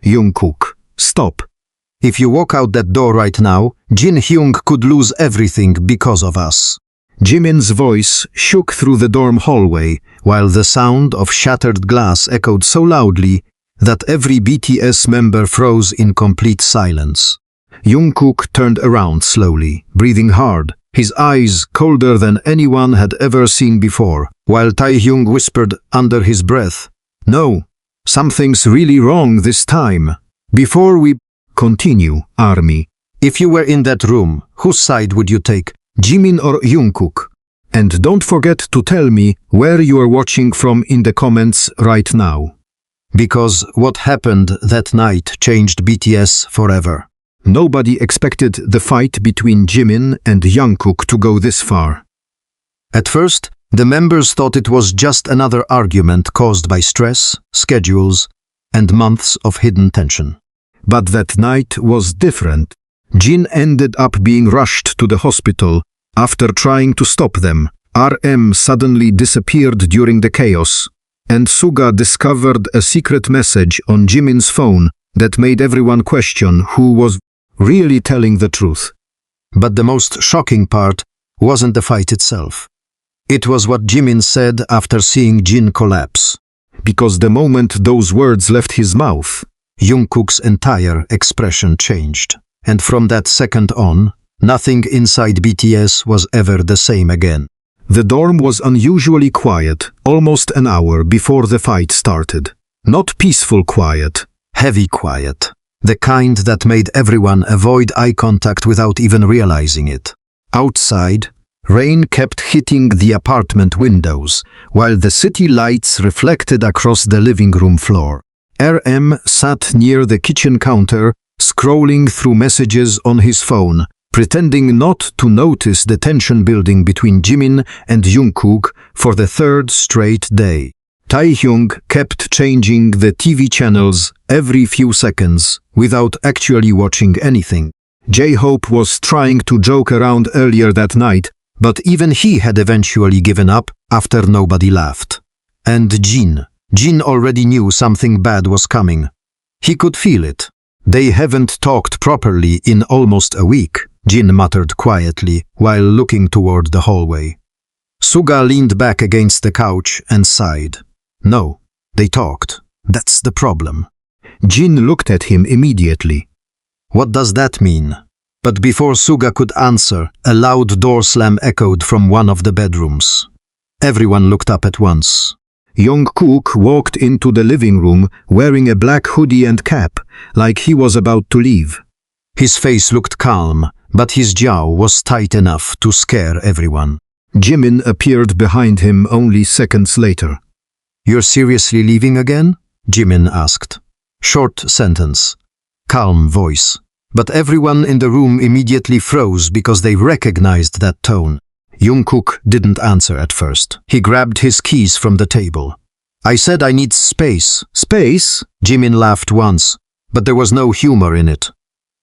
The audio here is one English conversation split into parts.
Jungkook, stop. If you walk out that door right now, Jin-hyung could lose everything because of us. Jimin's voice shook through the dorm hallway, while the sound of shattered glass echoed so loudly that every BTS member froze in complete silence. Jungkook turned around slowly, breathing hard, his eyes colder than anyone had ever seen before, while Taehyung whispered under his breath, "No, something's really wrong this time." Before we continue, Army, if you were in that room, whose side would you take? Jimin or Jungkook? And don't forget to tell me where you are watching from in the comments right now. Because what happened that night changed BTS forever. Nobody expected the fight between Jimin and Jungkook to go this far. At first, the members thought it was just another argument caused by stress, schedules, and months of hidden tension. But that night was different. Jin ended up being rushed to the hospital. After trying to stop them, RM suddenly disappeared during the chaos, and Suga discovered a secret message on Jimin's phone that made everyone question who was really telling the truth. But the most shocking part wasn't the fight itself. It was what Jimin said after seeing Jin collapse. Because the moment those words left his mouth, Jungkook's entire expression changed. And from that second on, nothing inside BTS was ever the same again. The dorm was unusually quiet, almost an hour before the fight started. Not peaceful quiet. Heavy quiet. The kind that made everyone avoid eye contact without even realizing it. Outside, rain kept hitting the apartment windows, while the city lights reflected across the living room floor. RM sat near the kitchen counter, scrolling through messages on his phone, pretending not to notice the tension building between Jimin and Jungkook for the third straight day. Taehyung kept changing the TV channels every few seconds without actually watching anything. J-Hope was trying to joke around earlier that night, but even he had eventually given up after nobody laughed. And Jin already knew something bad was coming. He could feel it. "They haven't talked properly in almost a week," Jin muttered quietly while looking toward the hallway. Suga leaned back against the couch and sighed. "No, they talked. That's the problem." Jin looked at him immediately. "What does that mean?" But before Suga could answer, a loud door slam echoed from one of the bedrooms. Everyone looked up at once. Jungkook walked into the living room wearing a black hoodie and cap, like he was about to leave. His face looked calm, but his jaw was tight enough to scare everyone. Jimin appeared behind him only seconds later. "You're seriously leaving again?" Jimin asked. Short sentence. Calm voice. But everyone in the room immediately froze because they recognized that tone. Jungkook didn't answer at first. He grabbed his keys from the table. "I said I need space." "Space?" Jimin laughed once, but there was no humor in it.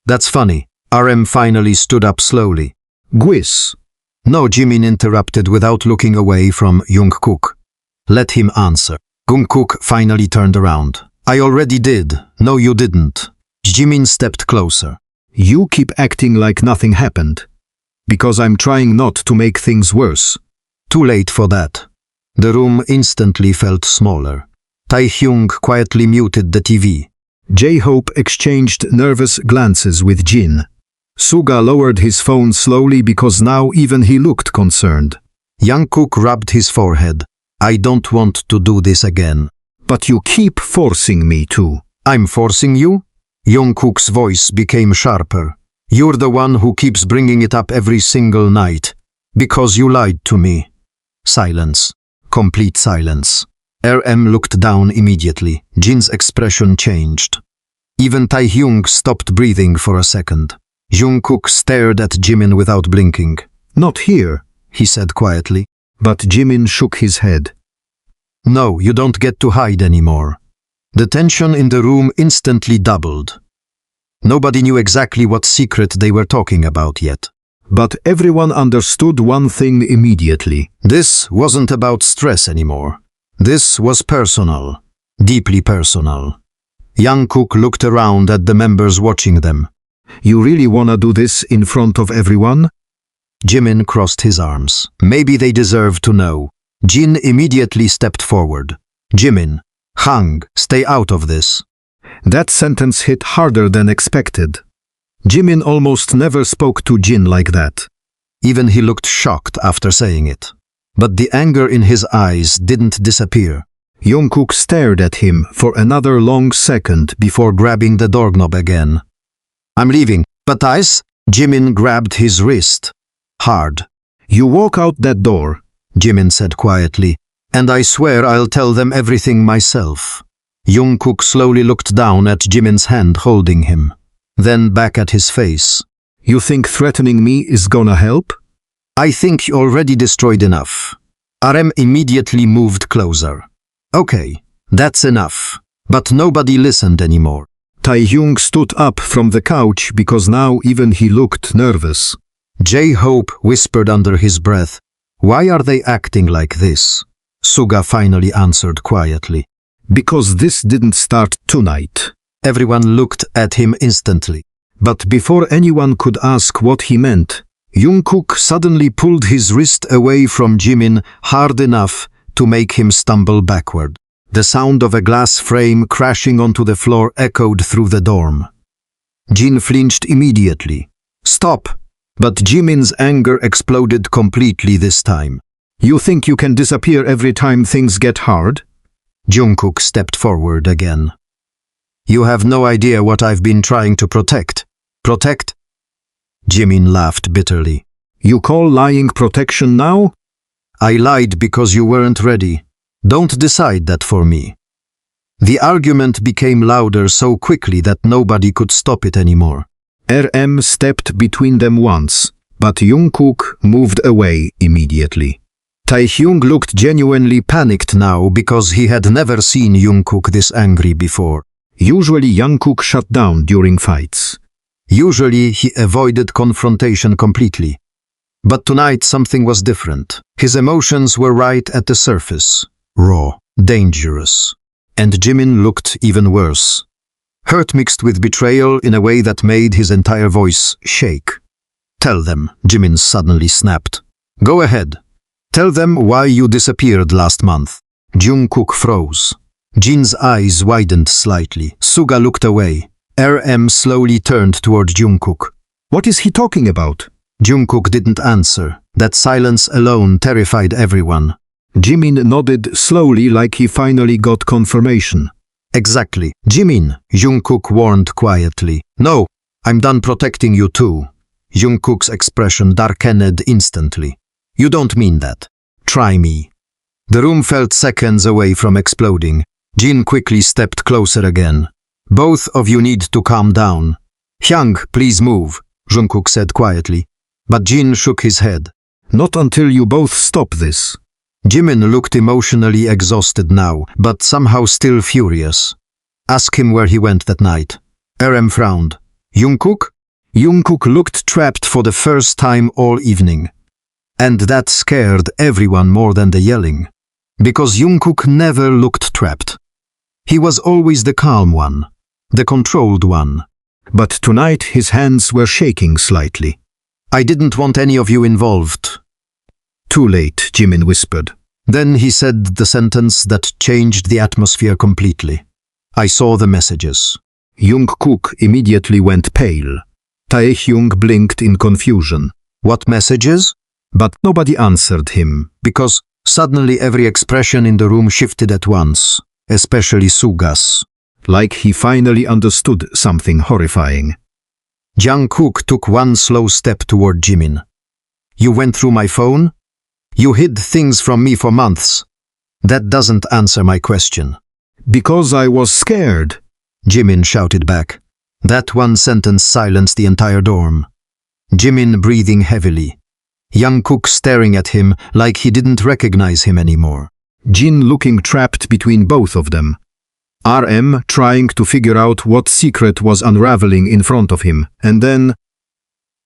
"That's funny." RM finally stood up slowly. "Gwis." "No," Jimin interrupted without looking away from Jungkook. "Let him answer." Jungkook finally turned around. "I already did." "No, you didn't." Jimin stepped closer. "You keep acting like nothing happened. Because I'm trying not to make things worse." Too late for that. The room instantly felt smaller. Taehyung quietly muted the TV. J-Hope exchanged nervous glances with Jin. Suga lowered his phone slowly because now even he looked concerned. Jungkook rubbed his forehead. "I don't want to do this again." "But you keep forcing me to." "I'm forcing you?" Jungkook's voice became sharper. "You're the one who keeps bringing it up every single night. Because you lied to me." Silence. Complete silence. RM looked down immediately. Jin's expression changed. Even Taehyung stopped breathing for a second. Jungkook stared at Jimin without blinking. "Not here," he said quietly. But Jimin shook his head. "No, you don't get to hide anymore." The tension in the room instantly doubled. Nobody knew exactly what secret they were talking about yet. But everyone understood one thing immediately. This wasn't about stress anymore. This was personal. Deeply personal. Jungkook looked around at the members watching them. You really wanna do this in front of everyone? Jimin crossed his arms. Maybe they deserve to know. Jin immediately stepped forward. Jimin, Hang, stay out of this. That sentence hit harder than expected. Jimin almost never spoke to Jin like that. Even he looked shocked after saying it. But the anger in his eyes didn't disappear. Jungkook stared at him for another long second Before grabbing the doorknob again. I'm leaving, but Ice, Jimin grabbed his wrist. Hard. You walk out that door, Jimin said quietly, and I swear I'll tell them everything myself. Jungkook slowly looked down at Jimin's hand holding him, then back at his face. You think threatening me is gonna help? I think you already destroyed enough. RM immediately moved closer. Okay, that's enough. But nobody listened anymore. Taehyung stood up from the couch because now even he looked nervous. J-Hope whispered under his breath, "Why are they acting like this?" Suga finally answered quietly. Because this didn't start tonight. Everyone looked at him instantly. But before anyone could ask what he meant, Jungkook suddenly pulled his wrist away from Jimin hard enough to make him stumble backward. The sound of a glass frame crashing onto the floor echoed through the dorm. Jin flinched immediately. Stop! But Jimin's anger exploded completely this time. You think you can disappear every time things get hard? Jungkook stepped forward again. You have no idea what I've been trying to protect. Protect? Jimin laughed bitterly. You call lying protection now? I lied because you weren't ready. Don't decide that for me. The argument became louder so quickly that nobody could stop it anymore. RM stepped between them once, but Jungkook moved away immediately. Taehyung looked genuinely panicked now because he had never seen Jungkook this angry before. Usually Jungkook shut down during fights. Usually he avoided confrontation completely. But tonight something was different. His emotions were right at the surface. Raw, dangerous. And Jimin looked even worse. Hurt mixed with betrayal in a way that made his entire voice shake. Tell them, Jimin suddenly snapped. Go ahead. Tell them why you disappeared last month. Jungkook froze. Jin's eyes widened slightly. Suga looked away. RM slowly turned toward Jungkook. What is he talking about? Jungkook didn't answer. That silence alone terrified everyone. Jimin nodded slowly like he finally got confirmation. Exactly. Jimin, Jungkook warned quietly. No, I'm done protecting you too. Jungkook's expression darkened instantly. You don't mean that. Try me. The room felt seconds away from exploding. Jin quickly stepped closer again. Both of you need to calm down. Hyung, please move, Jungkook said quietly. But Jin shook his head. Not until you both stop this. Jimin looked emotionally exhausted now, but somehow still furious. Ask him where he went that night. RM frowned. Jungkook? Jungkook looked trapped for the first time all evening. And that scared everyone more than the yelling. Because Jungkook never looked trapped. He was always the calm one, the controlled one. But tonight his hands were shaking slightly. I didn't want any of you involved. Too late, Jimin whispered. Then he said the sentence that changed the atmosphere completely. I saw the messages. Jungkook immediately went pale. Taehyung blinked in confusion. What messages? But nobody answered him. Because suddenly every expression in the room shifted at once, especially Suga's. Like he finally understood something horrifying. Jungkook took one slow step toward Jimin. You went through my phone? You hid things from me for months. That doesn't answer my question. Because I was scared, Jimin shouted back. That one sentence silenced the entire dorm. Jimin breathing heavily. Jungkook staring at him like he didn't recognize him anymore. Jin looking trapped between both of them. RM trying to figure out what secret was unraveling in front of him, and then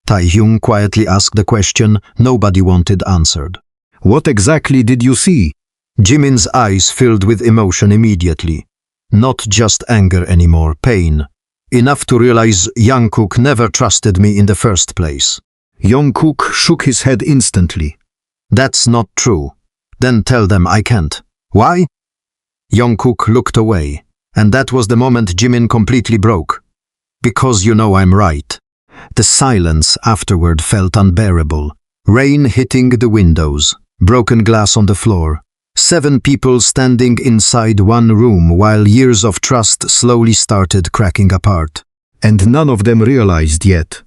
Taehyung quietly asked the question nobody wanted answered. What exactly did you see? Jimin's eyes filled with emotion immediately. Not just anger anymore, pain. Enough to realize Jungkook never trusted me in the first place. Jungkook shook his head instantly. That's not true. Then tell them I can't. Why? Jungkook looked away, and that was the moment Jimin completely broke. Because you know I'm right. The silence afterward felt unbearable. Rain hitting the windows, broken glass on the floor. 7 people standing inside one room while years of trust slowly started cracking apart. And none of them realized yet.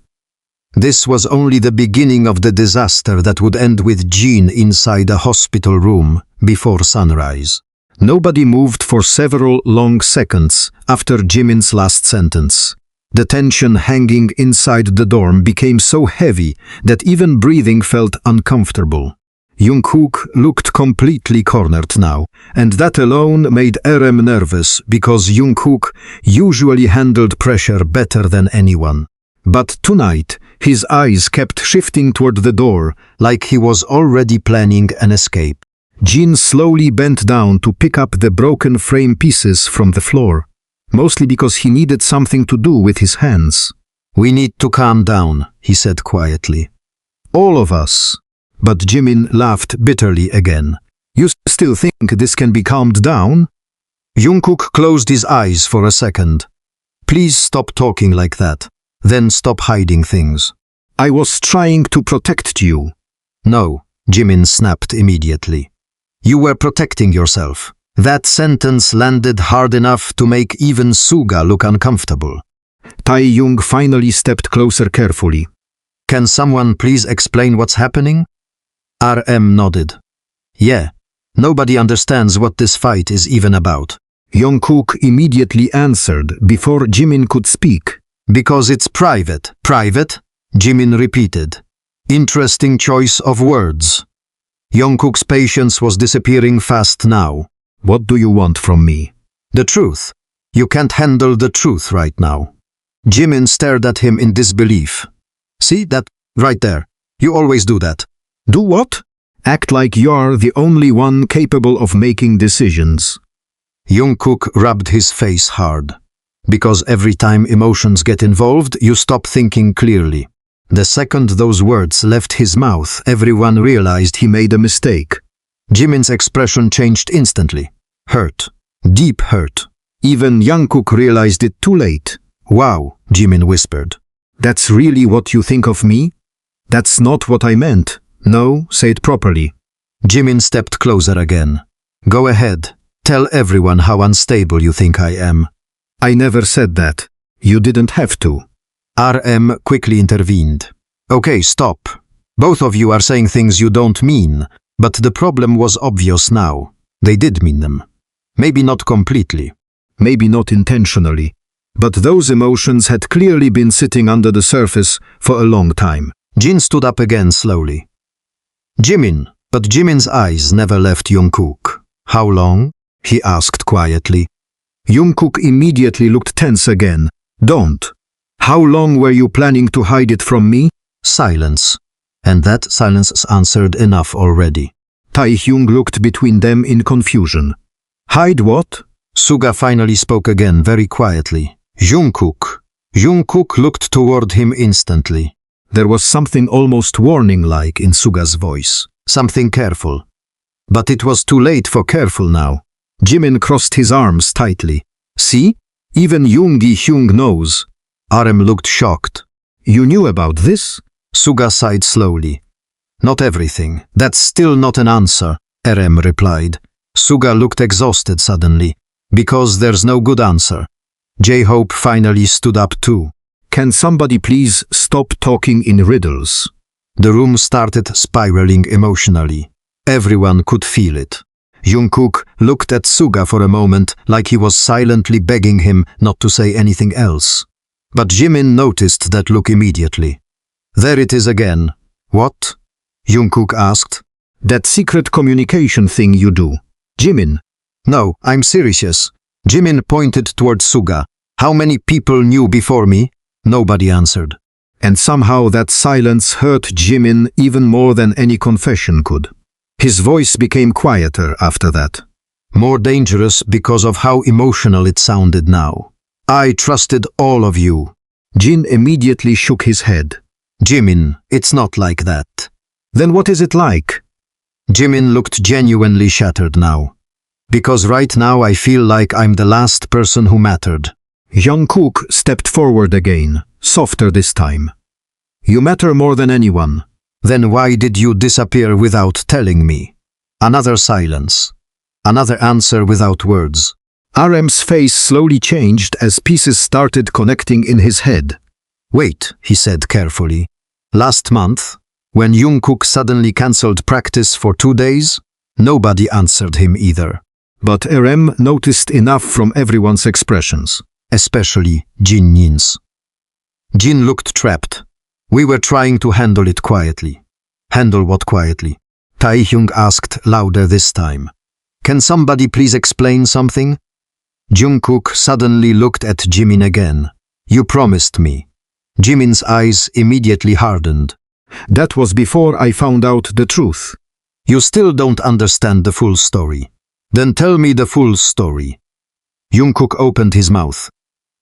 This was only the beginning of the disaster that would end with Jin inside a hospital room before sunrise. Nobody moved for several long seconds after Jimin's last sentence. The tension hanging inside the dorm became so heavy that even breathing felt uncomfortable. Jungkook looked completely cornered now, and that alone made RM nervous because Jungkook usually handled pressure better than anyone. But tonight, his eyes kept shifting toward the door, like he was already planning an escape. Jin slowly bent down to pick up the broken frame pieces from the floor, mostly because he needed something to do with his hands. We need to calm down, he said quietly. All of us. But Jimin laughed bitterly again. You still think this can be calmed down? Jungkook closed his eyes for a second. Please stop talking like that. Then stop hiding things. I was trying to protect you. No, Jimin snapped immediately. You were protecting yourself. That sentence landed hard enough to make even Suga look uncomfortable. Taehyung finally stepped closer carefully. Can someone please explain what's happening? RM nodded. Yeah, nobody understands what this fight is even about. Jungkook immediately answered before Jimin could speak. Because it's private. Private? Jimin repeated. Interesting choice of words. Jungkook's patience was disappearing fast now. What do you want from me? The truth. You can't handle the truth right now. Jimin stared at him in disbelief. See that? Right there. You always do that. Do what? Act like you're the only one capable of making decisions. Jungkook rubbed his face hard. Because every time emotions get involved, you stop thinking clearly. The second those words left his mouth, everyone realized he made a mistake. Jimin's expression changed instantly. Hurt. Deep hurt. Even Jungkook realized it too late. Wow, Jimin whispered. That's really what you think of me? That's not what I meant. No, say it properly. Jimin stepped closer again. Go ahead. Tell everyone how unstable you think I am. I never said that. You didn't have to. RM quickly intervened. Okay, stop. Both of you are saying things you don't mean, but the problem was obvious now. They did mean them. Maybe not completely. Maybe not intentionally. But those emotions had clearly been sitting under the surface for a long time. Jin stood up again slowly. Jimin, but Jimin's eyes never left Jungkook. How long? He asked quietly. Jungkook immediately looked tense again. Don't. How long were you planning to hide it from me? Silence. And that silence answered enough already. Taehyung looked between them in confusion. Hide what? Suga finally spoke again very quietly. Jungkook. Jungkook looked toward him instantly. There was something almost warning-like in Suga's voice. Something careful. But it was too late for careful now. Jimin crossed his arms tightly. See? Even Taehyung knows. RM looked shocked. You knew about this? Suga sighed slowly. Not everything. That's still not an answer, RM replied. Suga looked exhausted suddenly. Because there's no good answer. J-Hope finally stood up too. Can somebody please stop talking in riddles? The room started spiraling emotionally. Everyone could feel it. Jungkook looked at Suga for a moment like he was silently begging him not to say anything else. But Jimin noticed that look immediately. There it is again. What? Jungkook asked. That secret communication thing you do. Jimin. No, I'm serious. Jimin pointed toward Suga. How many people knew before me? Nobody answered. And somehow that silence hurt Jimin even more than any confession could. His voice became quieter after that. More dangerous because of how emotional it sounded now. I trusted all of you. Jin immediately shook his head. Jimin, it's not like that. Then what is it like? Jimin looked genuinely shattered now. Because right now I feel like I'm the last person who mattered. Jungkook stepped forward again, softer this time. You matter more than anyone. Then why did you disappear without telling me? Another silence. Another answer without words. RM's face slowly changed as pieces started connecting in his head. Wait, he said carefully. Last month, when Jungkook suddenly cancelled practice for 2 days, nobody answered him either. But RM noticed enough from everyone's expressions. Especially Jin's. Jin looked trapped. We were trying to handle it quietly. Handle what quietly? Taehyung asked louder this time. Can somebody please explain something? Jungkook suddenly looked at Jimin again. You promised me. Jimin's eyes immediately hardened. That was before I found out the truth. You still don't understand the full story. Then tell me the full story. Jungkook opened his mouth,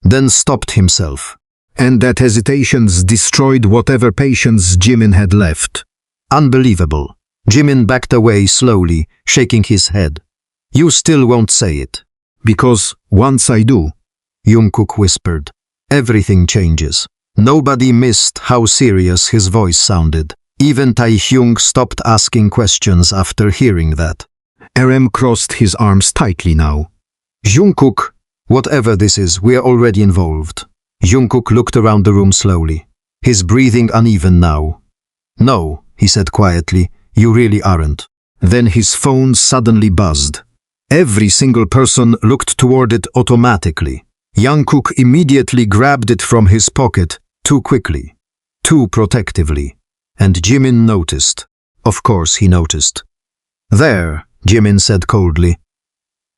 then stopped himself. And that hesitations destroyed whatever patience Jimin had left. Unbelievable. Jimin backed away slowly, shaking his head. You still won't say it. Because once I do, Jungkook whispered. Everything changes. Nobody missed how serious his voice sounded. Even Taehyung stopped asking questions after hearing that. RM crossed his arms tightly now. Jungkook, whatever this is, we're already involved. Jungkook looked around the room slowly, his breathing uneven now. No, he said quietly, you really aren't. Then his phone suddenly buzzed. Every single person looked toward it automatically. Jungkook immediately grabbed it from his pocket, too quickly, too protectively. And Jimin noticed. Of course he noticed. There, Jimin said coldly.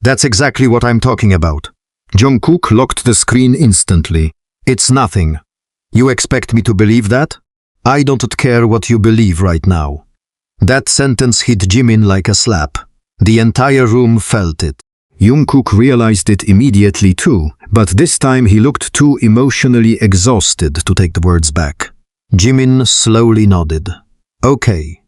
That's exactly what I'm talking about. Jungkook locked the screen instantly. It's nothing. You expect me to believe that? I don't care what you believe right now. That sentence hit Jimin like a slap. The entire room felt it. Jungkook realized it immediately too, but this time he looked too emotionally exhausted to take the words back. Jimin slowly nodded. Okay.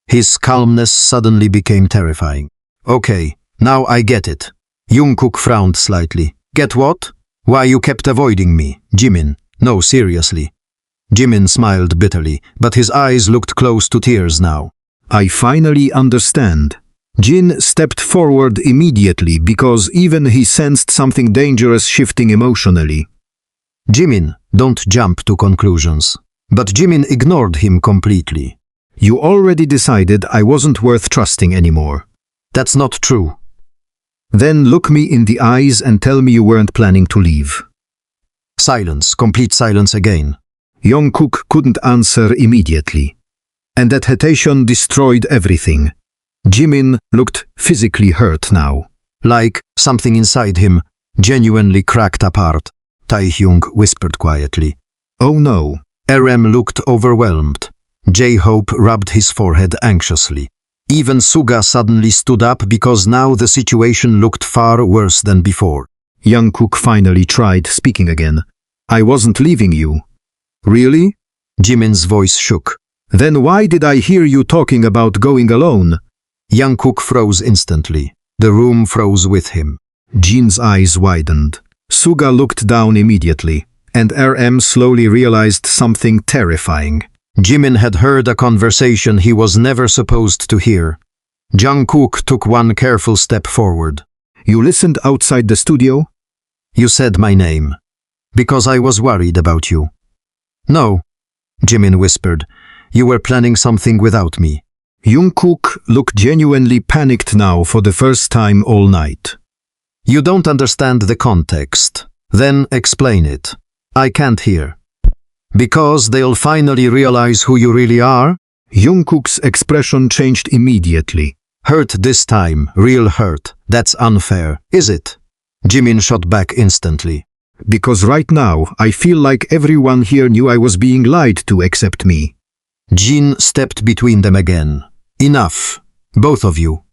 His calmness suddenly became terrifying. Okay, now I get it. Jungkook frowned slightly. Get what? Why you kept avoiding me, Jimin? No, seriously. Jimin smiled bitterly, but his eyes looked close to tears now. I finally understand. Jin stepped forward immediately because even he sensed something dangerous shifting emotionally. Jimin, don't jump to conclusions. But Jimin ignored him completely. You already decided I wasn't worth trusting anymore. That's not true. Then look me in the eyes and tell me you weren't planning to leave. Silence, complete silence again. Jungkook couldn't answer immediately. And that hesitation destroyed everything. Jimin looked physically hurt now. Like something inside him genuinely cracked apart. Taehyung whispered quietly. Oh no. RM looked overwhelmed. J-Hope rubbed his forehead anxiously. Even Suga suddenly stood up because now the situation looked far worse than before. Jungkook finally tried speaking again. I wasn't leaving you. Really? Jimin's voice shook. Then why did I hear you talking about going alone? Jungkook froze instantly. The room froze with him. Jin's eyes widened. Suga looked down immediately, and RM slowly realized something terrifying. Jimin had heard a conversation he was never supposed to hear. Jungkook took one careful step forward. You listened outside the studio? You said my name. Because I was worried about you. No, Jimin whispered. You were planning something without me. Jungkook looked genuinely panicked now for the first time all night. You don't understand the context. Then explain it. I can't hear. Because they'll finally realize who you really are? Jungkook's expression changed immediately. Hurt this time, real hurt. That's unfair, is it? Jimin shot back instantly. Because right now, I feel like everyone here knew I was being lied to except me. Jin stepped between them again. Enough. Both of you.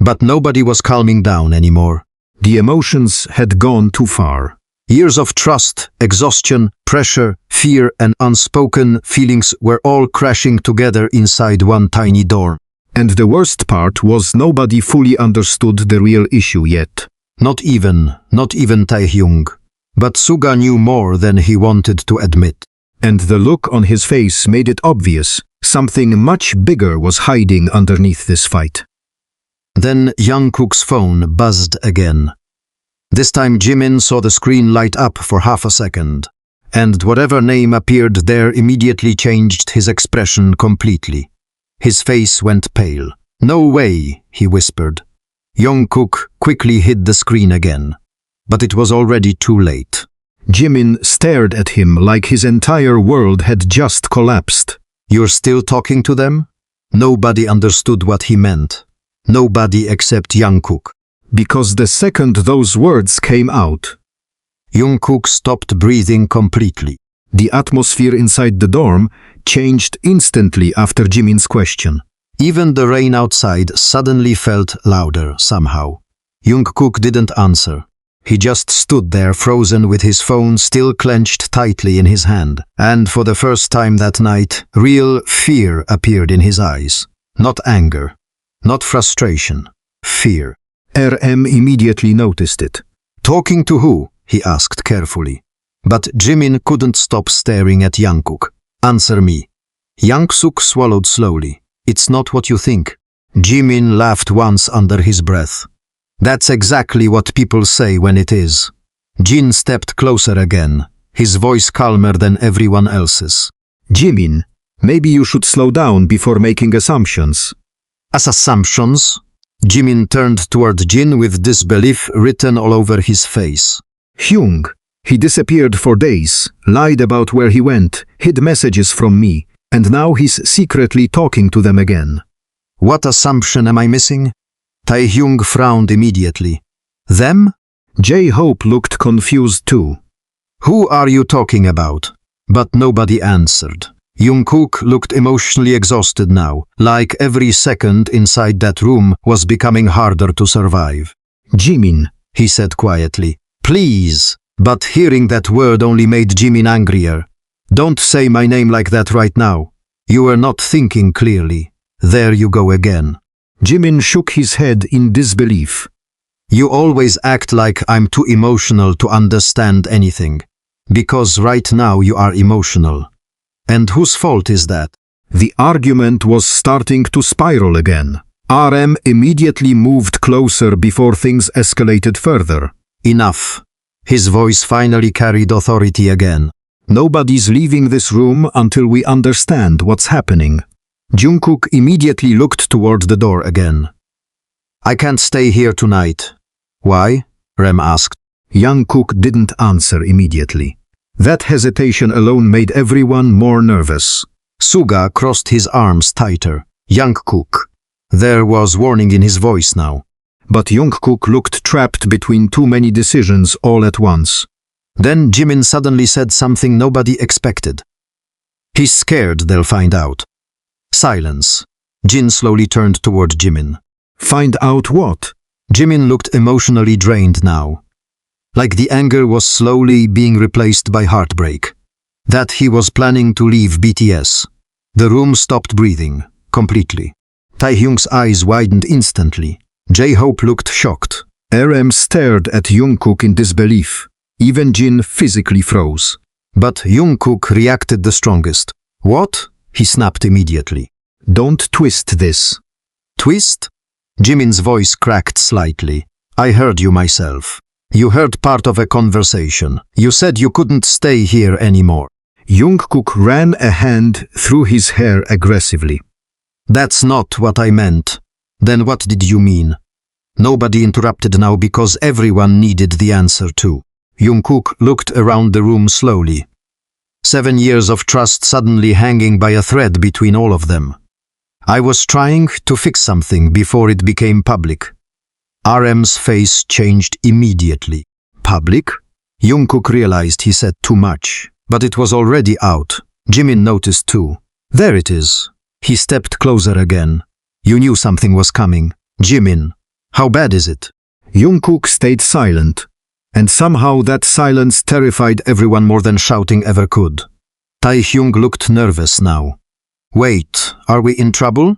But nobody was calming down anymore. The emotions had gone too far. Years of trust, exhaustion, pressure, fear, and unspoken feelings were all crashing together inside one tiny dorm. And the worst part was nobody fully understood the real issue yet. Not even Taehyung. But Suga knew more than he wanted to admit. And the look on his face made it obvious something much bigger was hiding underneath this fight. Then Jungkook's phone buzzed again. This time Jimin saw the screen light up for half a second, and whatever name appeared there immediately changed his expression completely. His face went pale. "No way," he whispered. Jungkook quickly hid the screen again, but it was already too late. Jimin stared at him like his entire world had just collapsed. "You're still talking to them?" Nobody understood what he meant. Nobody except Jungkook. Because the second those words came out, Jungkook stopped breathing completely. the atmosphere inside the dorm changed instantly after Jimin's question. Even the rain outside suddenly felt louder somehow. Jungkook didn't answer. He just stood there frozen with his phone still clenched tightly in his hand. And for the first time that night, real fear appeared in his eyes. Not anger, not frustration, fear. RM immediately noticed it. "Talking to who?" he asked carefully. But Jimin couldn't stop staring at Jungkook. "Answer me." Jungkook swallowed slowly. "It's not what you think." Jimin laughed once under his breath. "That's exactly what people say when it is." Jin stepped closer again, his voice calmer than everyone else's. "Jimin, maybe you should slow down before making assumptions." "As assumptions?" Jimin turned toward Jin with disbelief written all over his face. "Hyung, he disappeared for days, lied about where he went, hid messages from me, and now he's secretly talking to them again." "What assumption am I missing?" Taehyung frowned immediately. "Them?" J-Hope looked confused too. "Who are you talking about?" But nobody answered. Jungkook looked emotionally exhausted now, like every second inside that room was becoming harder to survive. "Jimin," he said quietly. "Please." But hearing that word only made Jimin angrier. "Don't say my name like that right now. You are not thinking clearly. There you go again." Jimin shook his head in disbelief. "You always act like I'm too emotional to understand anything. Because right now you are emotional. And whose fault is that?" The argument was starting to spiral again. RM immediately moved closer before things escalated further. "Enough." His voice finally carried authority again. "Nobody's leaving this room until we understand what's happening." Jungkook immediately looked toward the door again. "I can't stay here tonight." "Why?" Rem asked. Jungkook didn't answer immediately. That hesitation alone made everyone more nervous. Suga crossed his arms tighter. "Jungkook." There was warning in his voice now. But Jungkook looked trapped between too many decisions all at once. Then Jimin suddenly said something nobody expected. "He's scared they'll find out." Silence. Jin slowly turned toward Jimin. "Find out what?" Jimin looked emotionally drained now. Like the anger was slowly being replaced by heartbreak. That he was planning to leave BTS. The room stopped breathing, completely. Taehyung's eyes widened instantly. J-Hope looked shocked. RM stared at Jungkook in disbelief. Even Jin physically froze. But Jungkook reacted the strongest. "What?" he snapped immediately. "Don't twist this." "Twist?" Jimin's voice cracked slightly. "I heard you myself. You heard part of a conversation. You said you couldn't stay here anymore." Jungkook ran a hand through his hair aggressively. "That's not what I meant." "Then what did you mean?" Nobody interrupted now because everyone needed the answer too. Jungkook looked around the room slowly. 7 years of trust suddenly hanging by a thread between all of them. "I was trying to fix something before it became public." RM's face changed immediately. "Public?" Jungkook realized he said too much, but it was already out. Jimin noticed too. "There it is." He stepped closer again. "You knew something was coming." "Jimin." How bad is it? Jungkook stayed silent, and somehow that silence terrified everyone more than shouting ever could. Taehyung looked nervous now. Wait, are we in trouble?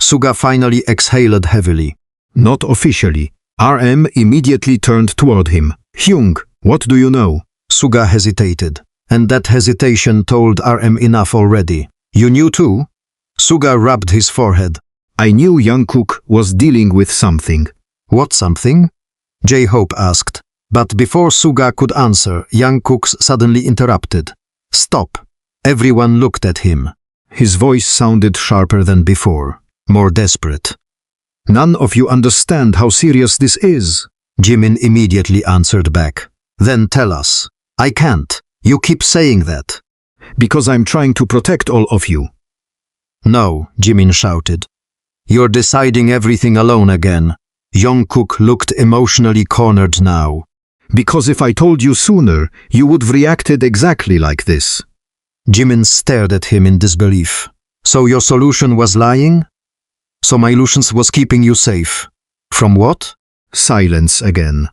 Suga finally exhaled heavily. Not officially. RM immediately turned toward him. Hyung, what do you know? Suga hesitated, and that hesitation told RM enough already. You knew too? Suga rubbed his forehead. I knew Jungkook was dealing with something. What something? J-Hope asked. But before Suga could answer, Jungkook suddenly interrupted. Stop. Everyone looked at him. His voice sounded sharper than before, more desperate. None of you understand how serious this is. Jimin immediately answered back. Then tell us. I can't. You keep saying that. Because I'm trying to protect all of you. No, Jimin shouted. You're deciding everything alone again. Jungkook looked emotionally cornered now. Because if I told you sooner, you would have reacted exactly like this. Jimin stared at him in disbelief. So your solution was lying? So my illusions was keeping you safe. From what? Silence again.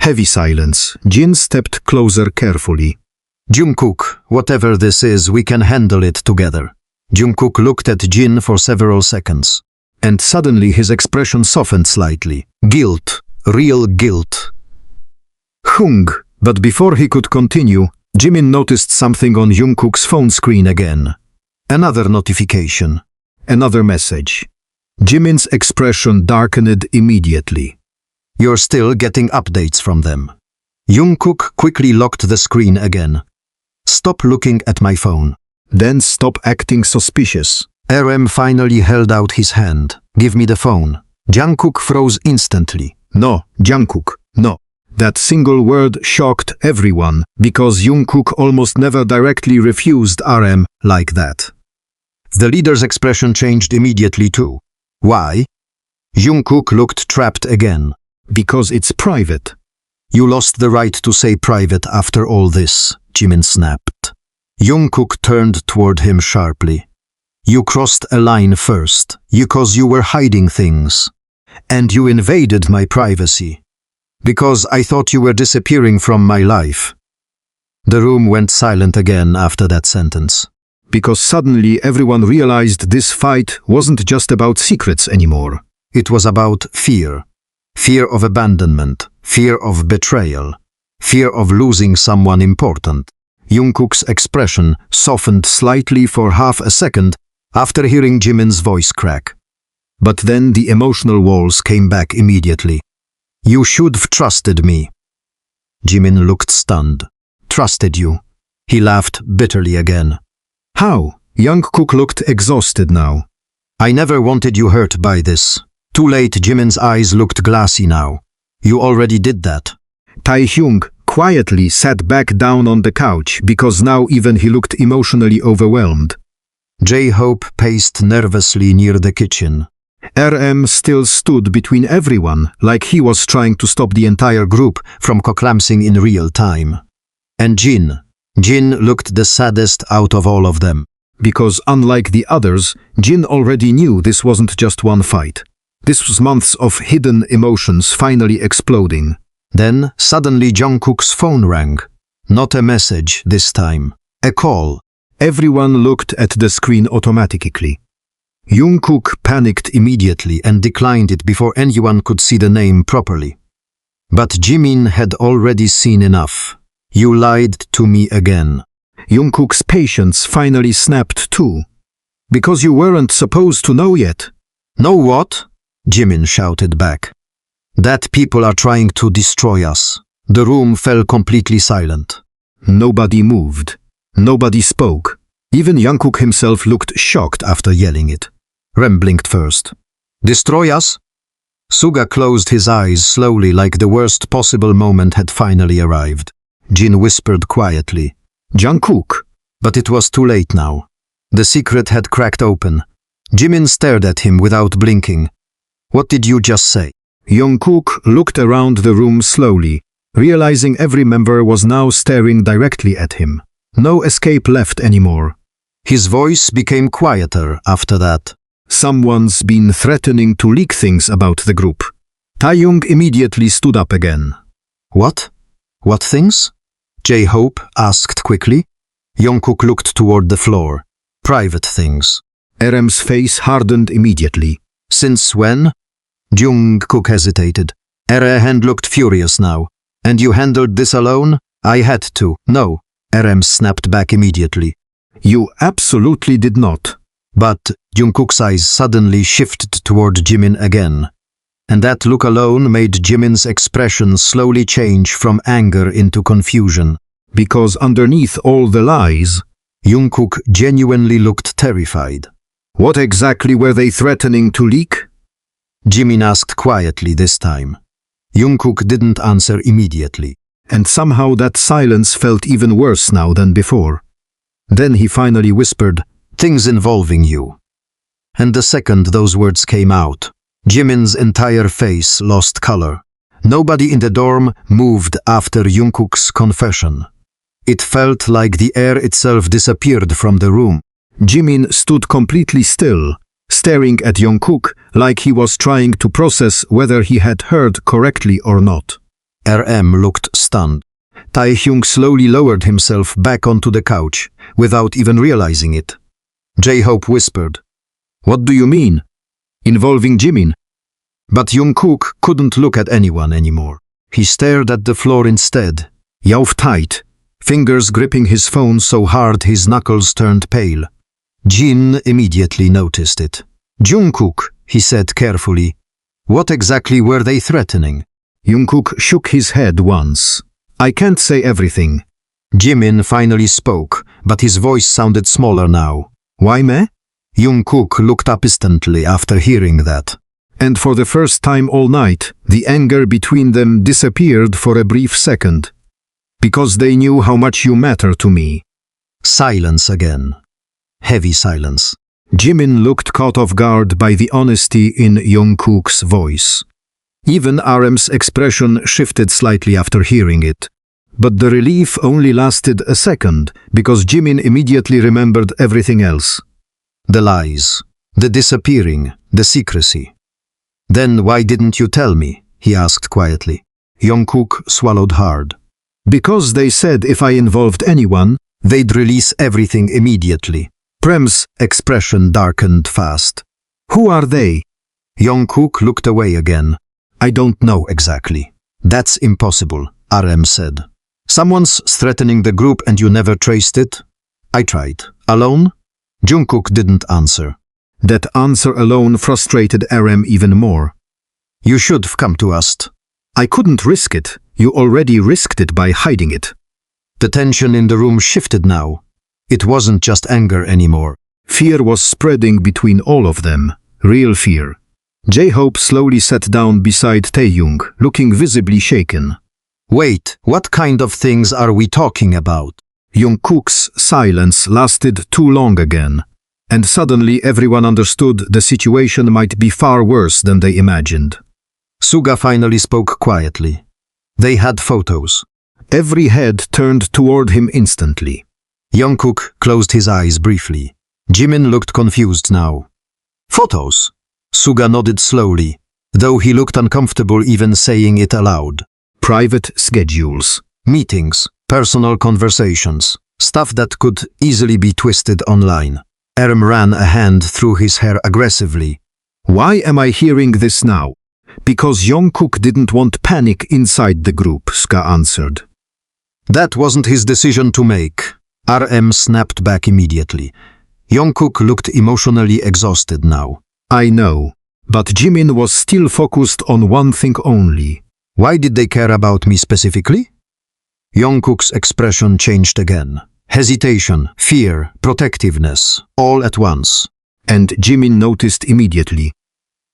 Heavy silence. Jin stepped closer carefully. Jungkook, whatever this is, we can handle it together. Jungkook looked at Jin for several seconds. And suddenly his expression softened slightly. Guilt. Real guilt. Hung. But before he could continue, Jimin noticed something on Jungkook's phone screen again. Another notification. Another message. Jimin's expression darkened immediately. You're still getting updates from them. Jungkook quickly locked the screen again. Stop looking at my phone. Then stop acting suspicious. RM finally held out his hand. Give me the phone. Jungkook froze instantly. No, Jungkook, no. That single word shocked everyone, because Jungkook almost never directly refused RM like that. The leader's expression changed immediately too. Why? Jungkook looked trapped again. Because it's private. You lost the right to say private after all this, Jimin snapped. Jungkook turned toward him sharply. You crossed a line first, because you were hiding things. And you invaded my privacy. Because I thought you were disappearing from my life. The room went silent again after that sentence. Because suddenly everyone realized this fight wasn't just about secrets anymore. It was about fear. Fear of abandonment, fear of betrayal, fear of losing someone important. Jungkook's expression softened slightly for half a second after hearing Jimin's voice crack. But then the emotional walls came back immediately. You should have trusted me. Jimin looked stunned. Trusted you. He laughed bitterly again. How? Jungkook looked exhausted now. I never wanted you hurt by this. Too late. Jimin's eyes looked glassy now. You already did that. Taehyung quietly sat back down on the couch because now even he looked emotionally overwhelmed. J-Hope paced nervously near the kitchen. RM still stood between everyone like he was trying to stop the entire group from collapsing in real time. And Jin looked the saddest out of all of them. Because unlike the others, Jin already knew this wasn't just one fight. This was months of hidden emotions finally exploding. Then, suddenly Jungkook's phone rang. Not a message this time. A call. Everyone looked at the screen automatically. Jungkook panicked immediately and declined it before anyone could see the name properly. But Jimin had already seen enough. You lied to me again. Jungkook's patience finally snapped too. Because you weren't supposed to know yet. Know what? Jimin shouted back. That people are trying to destroy us. The room fell completely silent. Nobody moved. Nobody spoke. Even Jungkook himself looked shocked after yelling it. Rem blinked first. Destroy us? Suga closed his eyes slowly like the worst possible moment had finally arrived. Jin whispered quietly. Jungkook. But it was too late now. The secret had cracked open. Jimin stared at him without blinking. What did you just say? Jungkook looked around the room slowly, realizing every member was now staring directly at him. No escape left anymore. His voice became quieter after that. Someone's been threatening to leak things about the group. Taehyung immediately stood up again. What? What things? J-Hope asked quickly. Jungkook looked toward the floor. Private things. RM's face hardened immediately. Since when? Jungkook hesitated. hand looked furious now. And you handled this alone? I had to. No. RM snapped back immediately. You absolutely did not. But Jungkook's eyes suddenly shifted toward Jimin again. And that look alone made Jimin's expression slowly change from anger into confusion. Because underneath all the lies, Jungkook genuinely looked terrified. What exactly were they threatening to leak? Jimin asked quietly this time. Jungkook didn't answer immediately. And somehow that silence felt even worse now than before. Then he finally whispered, "Things involving you." And the second those words came out, Jimin's entire face lost color. Nobody in the dorm moved after Jungkook's confession. It felt like the air itself disappeared from the room. Jimin stood completely still, staring at Jungkook like he was trying to process whether he had heard correctly or not. RM looked stunned. Taehyung slowly lowered himself back onto the couch, without even realizing it. J-Hope whispered, "What do you mean? Involving Jimin?" But Jungkook couldn't look at anyone anymore. He stared at the floor instead, jaw tight, fingers gripping his phone so hard his knuckles turned pale. Jin immediately noticed it. "Jungkook," he said carefully. "What exactly were they threatening?" Jungkook shook his head once. "I can't say everything." Jimin finally spoke, but his voice sounded smaller now. "Why me?" Jungkook looked up instantly after hearing that. And for the first time all night, the anger between them disappeared for a brief second. "Because they knew how much you matter to me." Silence again. Heavy silence. Jimin looked caught off guard by the honesty in Jungkook's voice. Even RM's expression shifted slightly after hearing it. But the relief only lasted a second, because Jimin immediately remembered everything else. The lies, the disappearing, the secrecy. "Then why didn't you tell me?" he asked quietly. Jungkook swallowed hard. "Because they said if I involved anyone, they'd release everything immediately." Prem's expression darkened fast. "Who are they?" Jungkook looked away again. "I don't know exactly." "That's impossible," RM said. "Someone's threatening the group and you never traced it?" "I tried." "Alone?" Jungkook didn't answer. That answer alone frustrated RM even more. "You should've come to us." "I couldn't risk it. You already risked it by hiding it." The tension in the room shifted now. It wasn't just anger anymore. Fear was spreading between all of them. Real fear. J-Hope slowly sat down beside Taehyung, looking visibly shaken. "Wait, what kind of things are we talking about?" Jungkook's silence lasted too long again, and suddenly everyone understood the situation might be far worse than they imagined. Suga finally spoke quietly. They had photos. Every head turned toward him instantly. Jungkook closed his eyes briefly. Jimin looked confused now. "Photos?" Suga nodded slowly, though he looked uncomfortable even saying it aloud. "Private schedules. Meetings, personal conversations, stuff that could easily be twisted online." RM ran a hand through his hair aggressively. "Why am I hearing this now?" "Because Jungkook didn't want panic inside the group," Suga answered. "That wasn't his decision to make." RM snapped back immediately. Jungkook looked emotionally exhausted now. "I know, but Jimin was still focused on one thing only." "Why did they care about me specifically?" Jungkook's expression changed again. Hesitation, fear, protectiveness, all at once. And Jimin noticed immediately.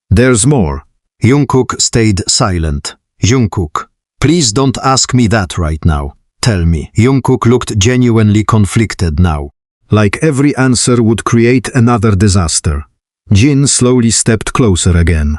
"There's more." Jungkook stayed silent. "Jungkook, please don't ask me that right now. Tell me." Jungkook looked genuinely conflicted now. Like every answer would create another disaster. Jin slowly stepped closer again.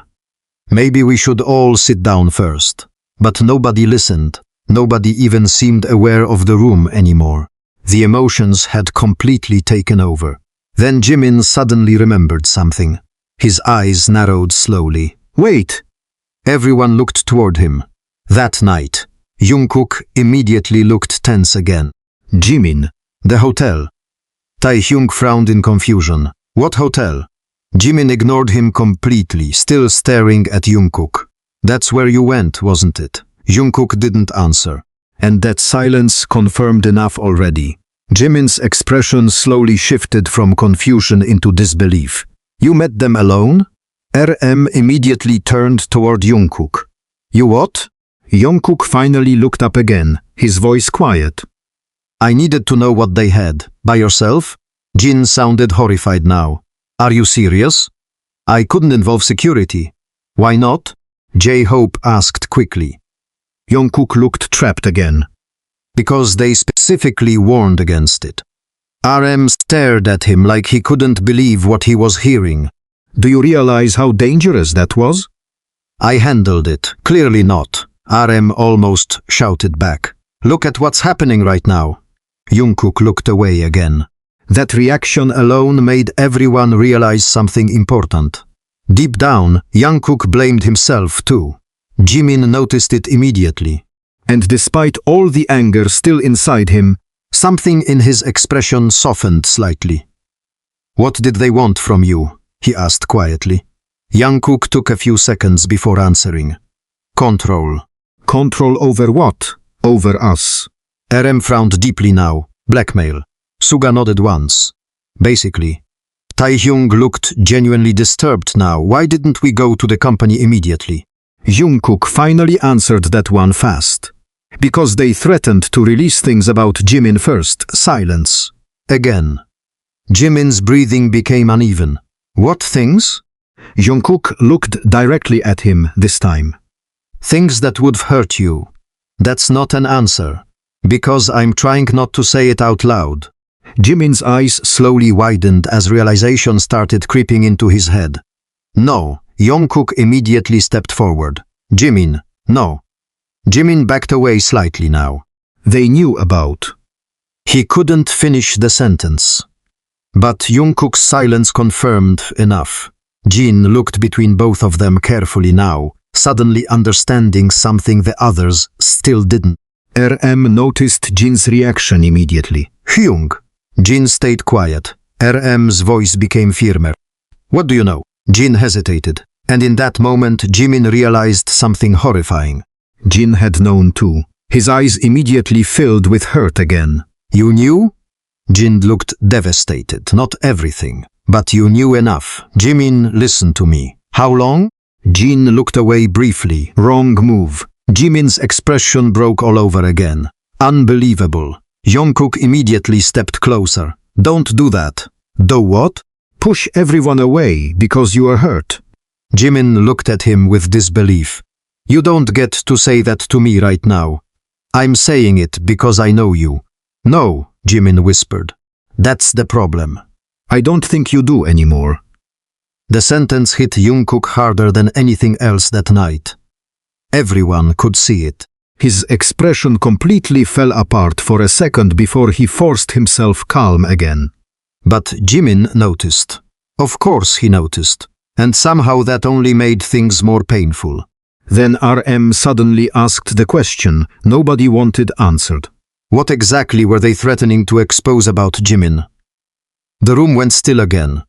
"Maybe we should all sit down first." But nobody listened. Nobody even seemed aware of the room anymore. The emotions had completely taken over. Then Jimin suddenly remembered something. His eyes narrowed slowly. "Wait!" Everyone looked toward him. That night, Jungkook immediately looked tense again. Jimin. The hotel. Taehyung frowned in confusion. What hotel? Jimin ignored him completely, still staring at Jungkook. That's where you went, wasn't it? Jungkook didn't answer. And that silence confirmed enough already. Jimin's expression slowly shifted from confusion into disbelief. You met them alone? RM immediately turned toward Jungkook. You what? Jungkook finally looked up again, his voice quiet. I needed to know what they had. By yourself? Jin sounded horrified now. Are you serious? I couldn't involve security. Why not? J-Hope asked quickly. Jungkook looked trapped again. Because they specifically warned against it. RM stared at him like he couldn't believe what he was hearing. Do you realize how dangerous that was? I handled it. Clearly not. RM almost shouted back. Look at what's happening right now. Jungkook looked away again. That reaction alone made everyone realize something important. Deep down, Jungkook blamed himself too. Jimin noticed it immediately. And despite all the anger still inside him, something in his expression softened slightly. What did they want from you? He asked quietly. Jungkook took a few seconds before answering. Control. Control over what? Over us. RM frowned deeply now. Blackmail. Suga nodded once. Basically. Taehyung looked genuinely disturbed now. Why didn't we go to the company immediately? Jungkook finally answered that one fast. Because they threatened to release things about Jimin first. Silence. Again. Jimin's breathing became uneven. What things? Jungkook looked directly at him this time. Things that would hurt you. That's not an answer. Because I'm trying not to say it out loud. Jimin's eyes slowly widened as realization started creeping into his head. No. Jungkook immediately stepped forward. Jimin, no. Jimin backed away slightly now. They knew about. He couldn't finish the sentence. But Jungkook's silence confirmed enough. Jin looked between both of them carefully now, suddenly understanding something the others still didn't. RM noticed Jin's reaction immediately. Hyung. Jin stayed quiet. RM's voice became firmer. What do you know? Jin hesitated. And in that moment, Jimin realized something horrifying. Jin had known too. His eyes immediately filled with hurt again. You knew? Jin looked devastated. Not everything. But you knew enough. Jimin, listen to me. How long? Jin looked away briefly. Wrong move. Jimin's expression broke all over again. Unbelievable. Jungkook immediately stepped closer. Don't do that. Do what? Push everyone away because you are hurt. Jimin looked at him with disbelief. You don't get to say that to me right now. I'm saying it because I know you. No, Jimin whispered. That's the problem. I don't think you do anymore. The sentence hit Jungkook harder than anything else that night. Everyone could see it. His expression completely fell apart for a second before he forced himself calm again. But Jimin noticed. Of course he noticed. And somehow that only made things more painful. Then RM suddenly asked the question nobody wanted answered. What exactly were they threatening to expose about Jimin? The room went still again.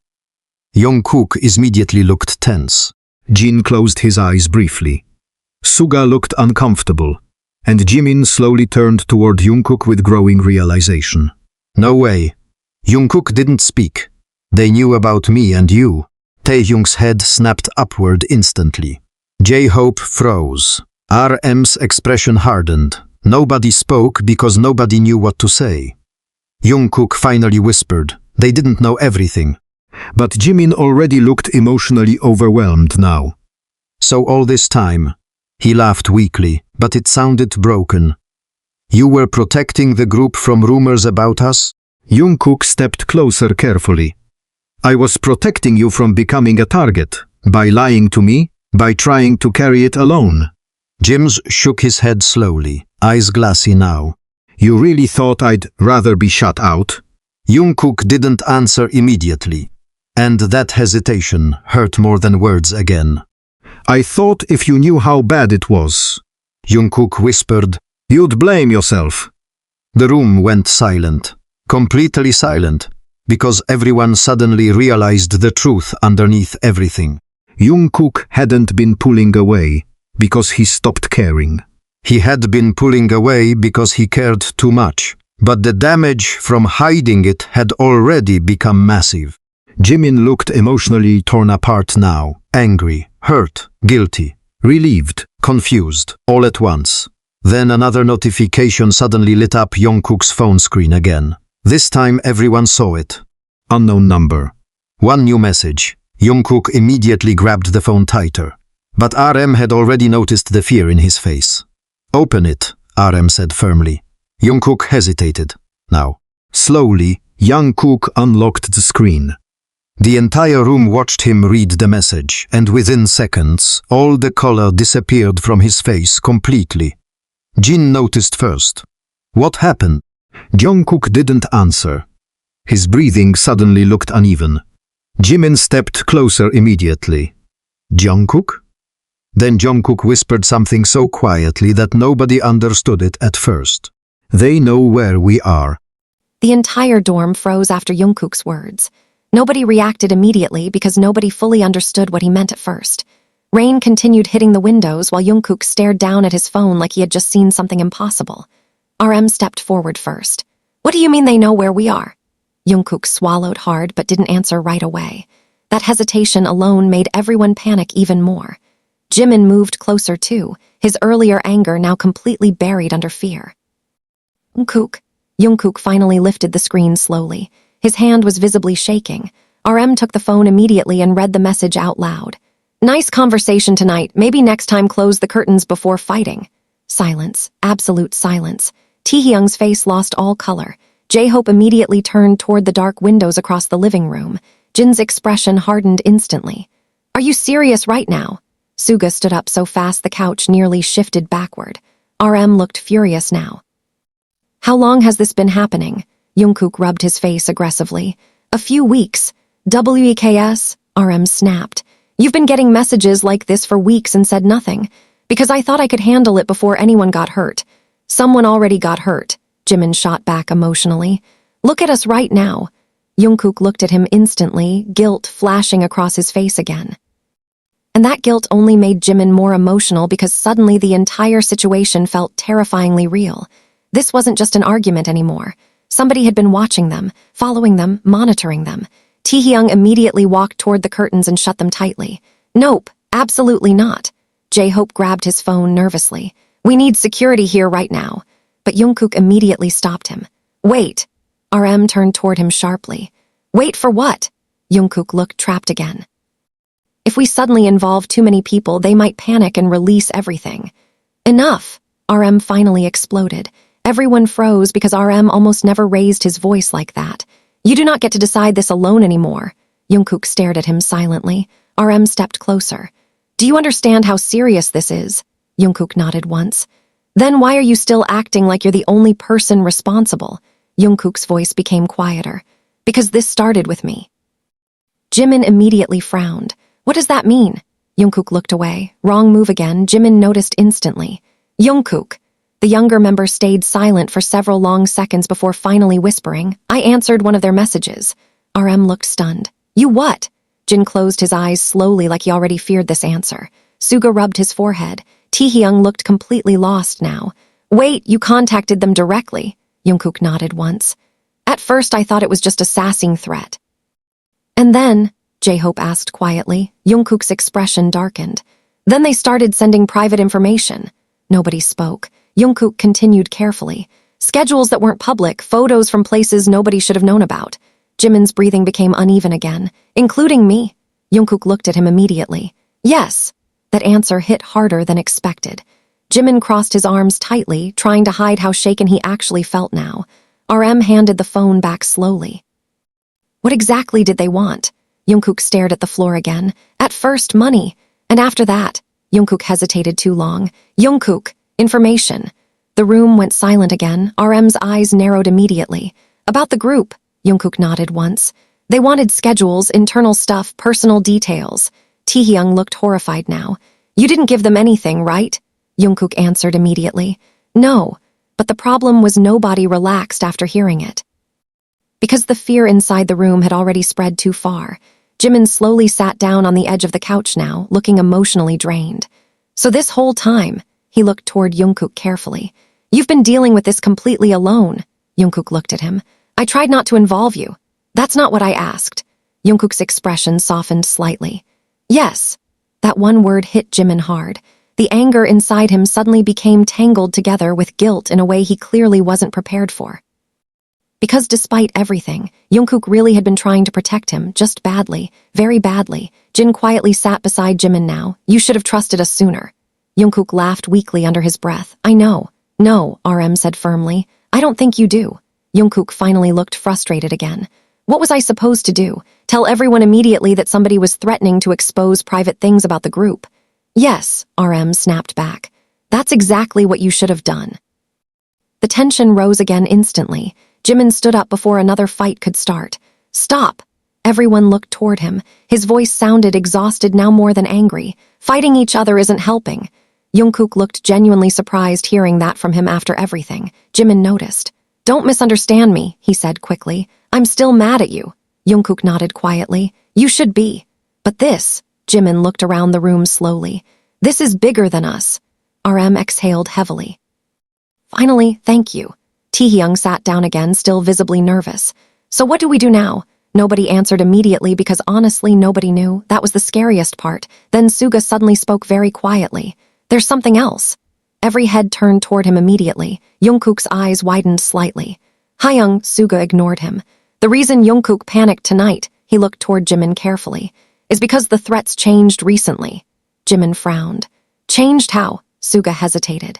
Jungkook immediately looked tense. Jin closed his eyes briefly. Suga looked uncomfortable, and Jimin slowly turned toward Jungkook with growing realization. No way. Jungkook didn't speak. They knew about me and you. Taehyung's head snapped upward instantly. J-Hope froze. RM's expression hardened. Nobody spoke because nobody knew what to say. Jungkook finally whispered. They didn't know everything. But Jimin already looked emotionally overwhelmed now. So all this time, he laughed weakly, but it sounded broken. You were protecting the group from rumors about us? Jungkook stepped closer carefully. I was protecting you from becoming a target, by lying to me, by trying to carry it alone. Jims shook his head slowly, eyes glassy now. You really thought I'd rather be shut out? Jungkook didn't answer immediately, and that hesitation hurt more than words again. I thought if you knew how bad it was, Jungkook whispered. you'd blame yourself. The room went silent, completely silent, because everyone suddenly realized the truth underneath everything. Jungkook hadn't been pulling away because he stopped caring. He had been pulling away because he cared too much, but the damage from hiding it had already become massive. Jimin looked emotionally torn apart now. Angry, hurt, guilty, Relieved. confused, all at once. Then another notification suddenly lit up Jungkook's phone screen again. This time everyone saw it. Unknown number. One new message. Jungkook immediately grabbed the phone tighter. But RM had already noticed the fear in his face. Open it, RM said firmly. Jungkook hesitated. Now. Slowly, Jungkook unlocked the screen. The entire room watched him read the message, and within seconds, all the color disappeared from his face completely. Jin noticed first. What happened? Jungkook didn't answer. His breathing suddenly looked uneven. Jimin stepped closer immediately. Jungkook? Then Jungkook whispered something so quietly that nobody understood it at first. They know where we are. The entire dorm froze after Jungkook's words. Nobody reacted immediately because nobody fully understood what he meant at first. Rain continued hitting the windows while Jungkook stared down at his phone like he had just seen something impossible. RM stepped forward first. What do you mean they know where we are? Jungkook swallowed hard but didn't answer right away. That hesitation alone made everyone panic even more. Jimin moved closer too, his earlier anger now completely buried under fear. Jungkook finally lifted the screen slowly. His hand was visibly shaking. RM took the phone immediately and read the message out loud. Nice conversation tonight. Maybe next time close the curtains before fighting. Silence. Absolute silence. Taehyung's face lost all color. J-Hope immediately turned toward the dark windows across the living room. Jin's expression hardened instantly. Are you serious right now? Suga stood up so fast the couch nearly shifted backward. RM looked furious now. How long has this been happening? Jungkook rubbed his face aggressively. A few weeks. WEKS? RM snapped. You've been getting messages like this for weeks and said nothing. Because I thought I could handle it before anyone got hurt. Someone already got hurt. Jimin shot back emotionally. Look at us right now. Jungkook looked at him instantly, guilt flashing across his face again. And that guilt only made Jimin more emotional because suddenly the entire situation felt terrifyingly real. This wasn't just an argument anymore. Somebody had been watching them, following them, monitoring them. Taehyung immediately walked toward the curtains and shut them tightly. Nope, absolutely not. J-Hope grabbed his phone nervously. We need security here right now. But Jungkook immediately stopped him. Wait. RM turned toward him sharply. Wait for what? Jungkook looked trapped again. If we suddenly involve too many people, they might panic and release everything. Enough! RM finally exploded. Everyone froze because RM almost never raised his voice like that. You do not get to decide this alone anymore. Jungkook stared at him silently. RM stepped closer. Do you understand how serious this is? Jungkook nodded once. Then why are you still acting like you're the only person responsible? Jungkook's voice became quieter. Because this started with me. Jimin immediately frowned. What does that mean? Jungkook looked away. Wrong move again. Jimin noticed instantly. Jungkook. The younger member stayed silent for several long seconds before finally whispering, I answered one of their messages. RM looked stunned. You what? Jin closed his eyes slowly like he already feared this answer. Suga rubbed his forehead. Taehyung looked completely lost now. Wait, you contacted them directly? Jungkook nodded once. At first I thought it was just a sassing threat. And then, J-Hope asked quietly. Jungkook's expression darkened. Then they started sending private information. Nobody spoke. Jungkook continued carefully. Schedules that weren't public, photos from places nobody should have known about. Jimin's breathing became uneven again, including me. Jungkook looked at him immediately. Yes. That answer hit harder than expected. Jimin crossed his arms tightly, trying to hide how shaken he actually felt now. RM handed the phone back slowly. What exactly did they want? Jungkook stared at the floor again. At first, money. And after that, Jungkook hesitated too long. Jungkook. Information. The room went silent again. RM's eyes narrowed immediately. About the group, Jungkook nodded once. They wanted schedules, internal stuff, personal details. Taehyung looked horrified now. You didn't give them anything, right? Jungkook answered immediately. No, but the problem was nobody relaxed after hearing it. Because the fear inside the room had already spread too far, Jimin slowly sat down on the edge of the couch now, looking emotionally drained. So this whole time, he looked toward Jungkook carefully. You've been dealing with this completely alone. Jungkook looked at him. I tried not to involve you. That's not what I asked. Jungkook's expression softened slightly. Yes. That one word hit Jimin hard. The anger inside him suddenly became tangled together with guilt in a way he clearly wasn't prepared for. Because despite everything, Jungkook really had been trying to protect him, just badly, very badly. Jin quietly sat beside Jimin now. You should have trusted us sooner. Jungkook laughed weakly under his breath. I know. No, RM said firmly. I don't think you do. Jungkook finally looked frustrated again. What was I supposed to do? Tell everyone immediately that somebody was threatening to expose private things about the group? Yes, RM snapped back. That's exactly what you should have done. The tension rose again instantly. Jimin stood up before another fight could start. Stop! Everyone looked toward him. His voice sounded exhausted now more than angry. Fighting each other isn't helping. Jungkook looked genuinely surprised hearing that from him after everything. Jimin noticed. Don't misunderstand me, he said quickly. I'm still mad at you. Jungkook nodded quietly. You should be. But this, Jimin looked around the room slowly. This is bigger than us. RM exhaled heavily. Finally, thank you. Taehyung sat down again, still visibly nervous. So what do we do now? Nobody answered immediately because honestly nobody knew. That was the scariest part. Then Suga suddenly spoke very quietly. There's something else. Every head turned toward him immediately. Jungkook's eyes widened slightly. Taehyung, Suga ignored him. The reason Jungkook panicked tonight, he looked toward Jimin carefully, is because the threats changed recently. Jimin frowned. Changed how? Suga hesitated.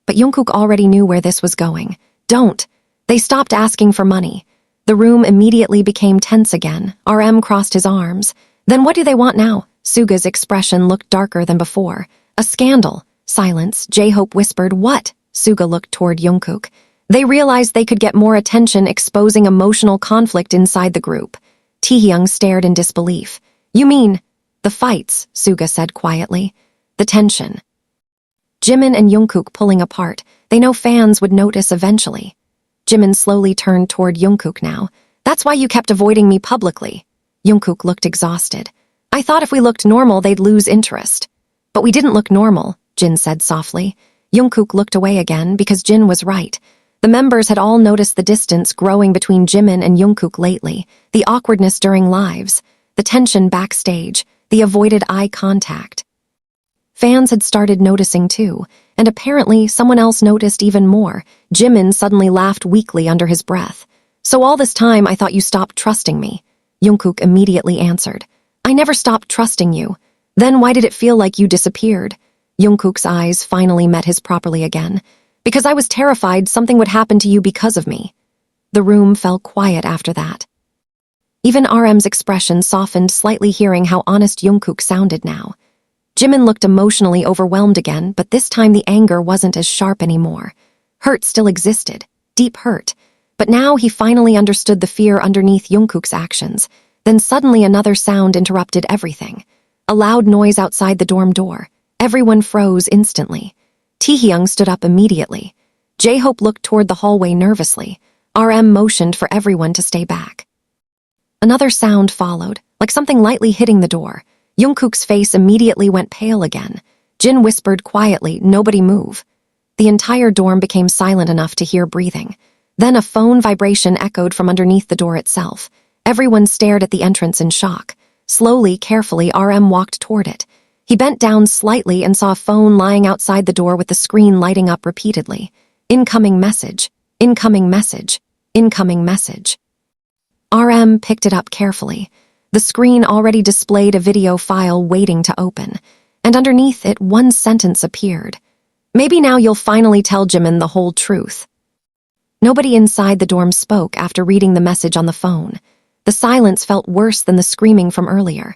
But Jungkook already knew where this was going. Don't. They stopped asking for money. The room immediately became tense again. RM crossed his arms. Then what do they want now? Suga's expression looked darker than before. A scandal. Silence. J-Hope whispered, what? Suga looked toward Jungkook. They realized they could get more attention exposing emotional conflict inside the group. Taehyung stared in disbelief. You mean? The fights, Suga said quietly. The tension. Jimin and Jungkook pulling apart. They know fans would notice eventually. Jimin slowly turned toward Jungkook now. That's why you kept avoiding me publicly. Jungkook looked exhausted. I thought if we looked normal, they'd lose interest. But we didn't look normal, Jin said softly. Jungkook looked away again because Jin was right. The members had all noticed the distance growing between Jimin and Jungkook lately, the awkwardness during lives, the tension backstage, the avoided eye contact. Fans had started noticing too, and apparently someone else noticed even more. Jimin suddenly laughed weakly under his breath. So all this time I thought you stopped trusting me. Jungkook immediately answered. I never stopped trusting you. Then why did it feel like you disappeared? Jungkook's eyes finally met his properly again. Because I was terrified something would happen to you because of me. The room fell quiet after that. Even RM's expression softened slightly hearing how honest Jungkook sounded now. Jimin looked emotionally overwhelmed again, but this time the anger wasn't as sharp anymore. Hurt still existed, deep hurt. But now he finally understood the fear underneath Jungkook's actions. Then suddenly another sound interrupted everything. A loud noise outside the dorm door. Everyone froze instantly. Taehyung stood up immediately. J-Hope looked toward the hallway nervously. RM motioned for everyone to stay back. Another sound followed, like something lightly hitting the door. Jungkook's face immediately went pale again. Jin whispered quietly, nobody move. The entire dorm became silent enough to hear breathing. Then a phone vibration echoed from underneath the door itself. Everyone stared at the entrance in shock. Slowly, carefully, RM walked toward it. He bent down slightly and saw a phone lying outside the door with the screen lighting up repeatedly. Incoming message. Incoming message. Incoming message. RM picked it up carefully. The screen already displayed a video file waiting to open, and underneath it one sentence appeared. Maybe now you'll finally tell Jimin the whole truth. Nobody inside the dorm spoke after reading the message on the phone. The silence felt worse than the screaming from earlier.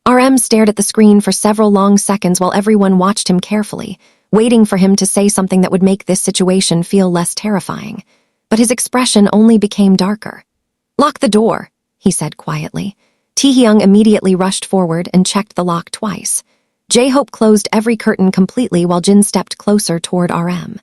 RM stared at the screen for several long seconds while everyone watched him carefully, waiting for him to say something that would make this situation feel less terrifying. But his expression only became darker. Lock the door, he said quietly. Taehyung immediately rushed forward and checked the lock twice. J-Hope closed every curtain completely while Jin stepped closer toward RM.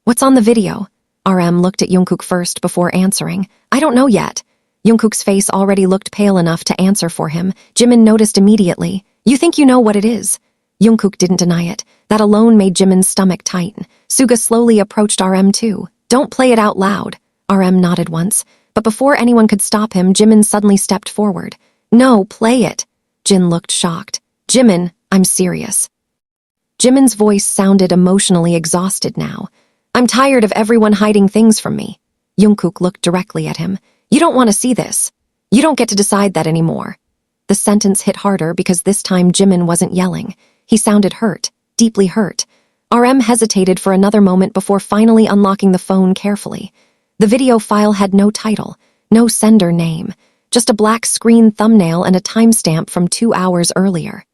"What's on the video?" RM looked at Jungkook first before answering. "I don't know yet." Jungkook's face already looked pale enough to answer for him. Jimin noticed immediately. "You think you know what it is?" Jungkook didn't deny it. That alone made Jimin's stomach tighten. Suga slowly approached RM too. "Don't play it out loud." RM nodded once, but before anyone could stop him, Jimin suddenly stepped forward. "No, play it." Jin looked shocked. "Jimin, I'm serious." Jimin's voice sounded emotionally exhausted now. "I'm tired of everyone hiding things from me." Jungkook looked directly at him. "You don't want to see this. You don't get to decide that anymore." The sentence hit harder because this time Jimin wasn't yelling. He sounded hurt, deeply hurt. RM hesitated for another moment before finally unlocking the phone carefully. The video file had no title, no sender name, just a black screen thumbnail and a timestamp from 2 hours earlier.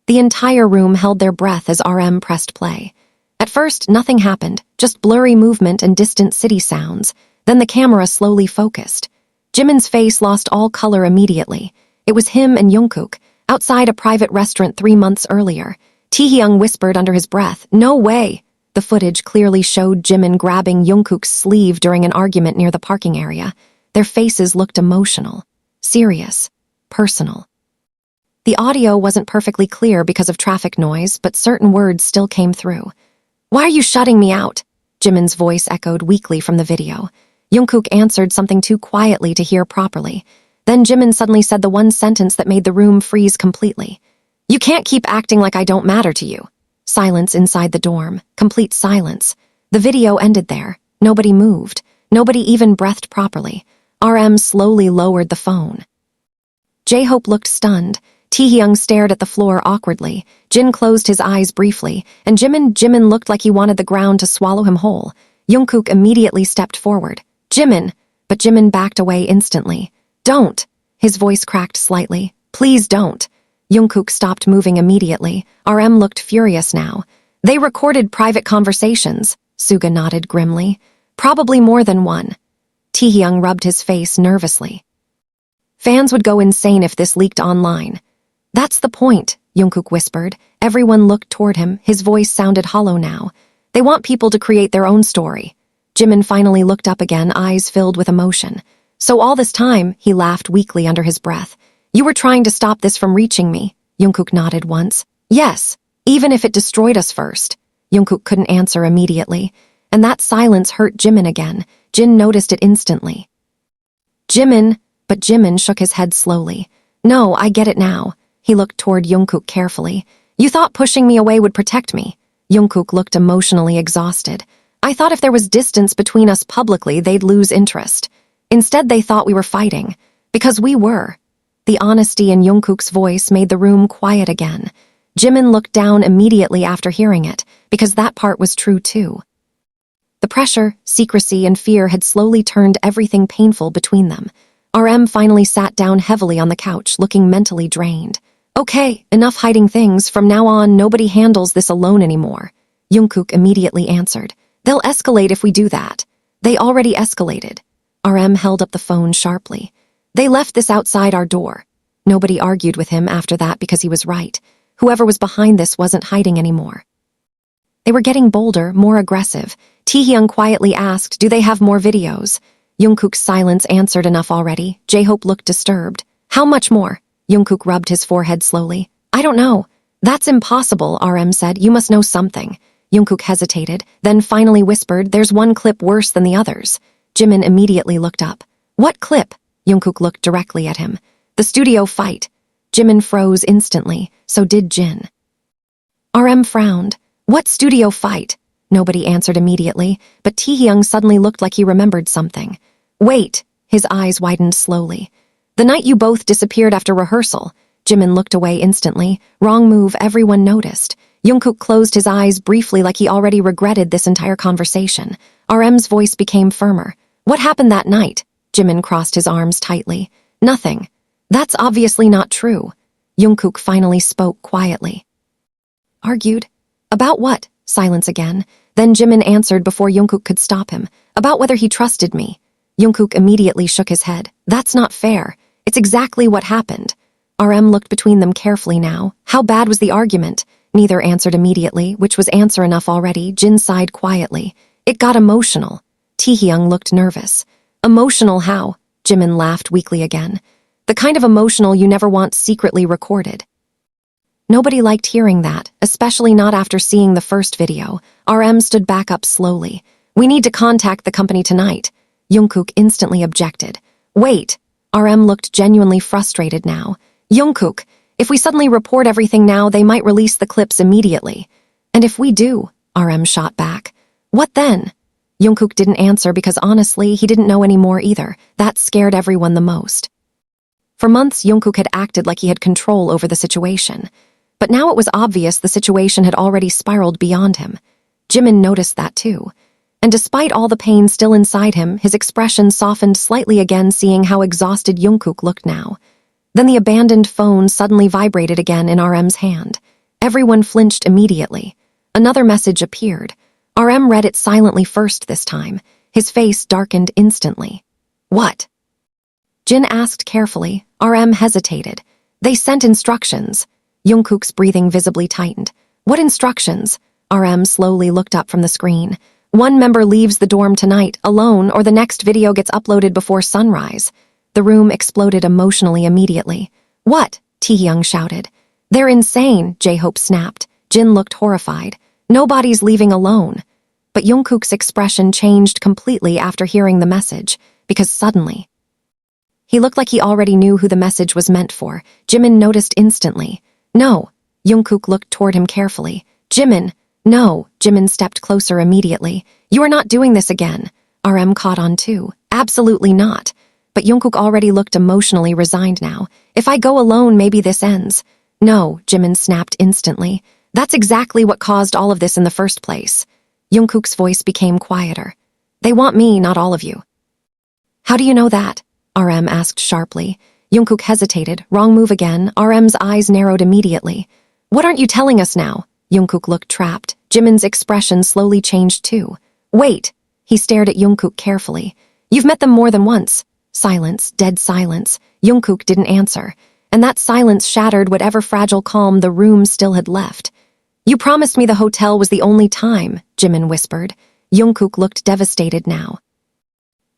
The entire room held their breath as RM pressed play. At first, nothing happened, just blurry movement and distant city sounds. Then the camera slowly focused. Jimin's face lost all color immediately. It was him and Jungkook, outside a private restaurant 3 months earlier. Taehyung whispered under his breath, "No way!" The footage clearly showed Jimin grabbing Jungkook's sleeve during an argument near the parking area. Their faces looked emotional, serious, personal. The audio wasn't perfectly clear because of traffic noise, but certain words still came through. "Why are you shutting me out?" Jimin's voice echoed weakly from the video. Jungkook answered something too quietly to hear properly. Then Jimin suddenly said the one sentence that made the room freeze completely. "You can't keep acting like I don't matter to you." Silence inside the dorm, complete silence. The video ended there. Nobody moved. Nobody even breathed properly. RM slowly lowered the phone. J-Hope looked stunned. Taehyung stared at the floor awkwardly. Jin closed his eyes briefly, and Jimin looked like he wanted the ground to swallow him whole. Jungkook immediately stepped forward. "Jimin!" But Jimin backed away instantly. "Don't!" His voice cracked slightly. "Please don't!" Jungkook stopped moving immediately. RM looked furious now. "They recorded private conversations," Suga nodded grimly. "Probably more than one." Taehyung rubbed his face nervously. "Fans would go insane if this leaked online." "That's the point," Jungkook whispered. Everyone looked toward him. His voice sounded hollow now. "They want people to create their own story." Jimin finally looked up again, eyes filled with emotion. "So all this time," he laughed weakly under his breath, "you were trying to stop this from reaching me?" Jungkook nodded once. "Yes, even if it destroyed us first." Jungkook couldn't answer immediately, and that silence hurt Jimin again. Jin noticed it instantly. "Jimin," but Jimin shook his head slowly. "No, I get it now." He looked toward Jungkook carefully. "You thought pushing me away would protect me." Jungkook looked emotionally exhausted. "I thought if there was distance between us publicly, they'd lose interest. Instead, they thought we were fighting. Because we were." The honesty in Jungkook's voice made the room quiet again. Jimin looked down immediately after hearing it, because that part was true too. The pressure, secrecy, and fear had slowly turned everything painful between them. RM finally sat down heavily on the couch, looking mentally drained. "Okay, enough hiding things. From now on, nobody handles this alone anymore." Jungkook immediately answered. "They'll escalate if we do that." "They already escalated." RM held up the phone sharply. "They left this outside our door." Nobody argued with him after that because he was right. Whoever was behind this wasn't hiding anymore. They were getting bolder, more aggressive. Taehyung quietly asked, "Do they have more videos?" Jungkook's silence answered enough already. J-Hope looked disturbed. "How much more?" Jungkook rubbed his forehead slowly. "I don't know." "That's impossible," RM said. "You must know something." Jungkook hesitated, then finally whispered, "There's one clip worse than the others." Jimin immediately looked up. "What clip?" Jungkook looked directly at him. "The studio fight." Jimin froze instantly, so did Jin. RM frowned. "What studio fight?" Nobody answered immediately, but Taehyung suddenly looked like he remembered something. "Wait." His eyes widened slowly. "The night you both disappeared after rehearsal." Jimin looked away instantly. Wrong move, everyone noticed. Jungkook closed his eyes briefly like he already regretted this entire conversation. RM's voice became firmer. "What happened that night?" Jimin crossed his arms tightly. "Nothing." "That's obviously not true." Jungkook finally spoke quietly. "Argued?" "About what?" Silence again. Then Jimin answered before Jungkook could stop him. "About whether he trusted me." Jungkook immediately shook his head. "That's not fair." It's exactly what happened. RM looked between them carefully now. How bad was the argument? Neither answered immediately, which was answer enough already. Jin sighed quietly. It got emotional. Taehyung looked nervous. Emotional how? Jimin laughed weakly again. The kind of emotional you never want secretly recorded. Nobody liked hearing that, especially not after seeing the first video. RM stood back up slowly. We need to contact the company tonight. Jungkook instantly objected. Wait. RM looked genuinely frustrated now. Jungkook, if we suddenly report everything now, they might release the clips immediately. And if we do, RM shot back. What then? Jungkook didn't answer because honestly, he didn't know any more either. That scared everyone the most. For months, Jungkook had acted like he had control over the situation. But now it was obvious the situation had already spiraled beyond him. Jimin noticed that too. And despite all the pain still inside him, his expression softened slightly again, seeing how exhausted Jungkook looked now. Then the abandoned phone suddenly vibrated again in RM's hand. Everyone flinched immediately. Another message appeared. RM read it silently first this time. His face darkened instantly. What? Jin asked carefully. RM hesitated. They sent instructions. Jungkook's breathing visibly tightened. What instructions? RM slowly looked up from the screen. One member leaves the dorm tonight, alone, or the next video gets uploaded before sunrise. The room exploded emotionally immediately. What? Taehyung shouted. They're insane, J-Hope snapped. Jin looked horrified. Nobody's leaving alone. But Jungkook's expression changed completely after hearing the message, because suddenly, he looked like he already knew who the message was meant for. Jimin noticed instantly. No. Jungkook looked toward him carefully. Jimin. No. Jimin stepped closer immediately. You are not doing this again. RM caught on too. Absolutely not. But Jungkook already looked emotionally resigned now. If I go alone, maybe this ends. No, Jimin snapped instantly. That's exactly what caused all of this in the first place. Jungkook's voice became quieter. They want me, not all of you. How do you know that? RM asked sharply. Jungkook hesitated. Wrong move again. RM's eyes narrowed immediately. What aren't you telling us now? Jungkook looked trapped. Jimin's expression slowly changed too. Wait. He stared at Jungkook carefully. You've met them more than once. Silence, dead silence. Jungkook didn't answer, and that silence shattered whatever fragile calm the room still had left. You promised me the hotel was the only time, Jimin whispered. Jungkook looked devastated now.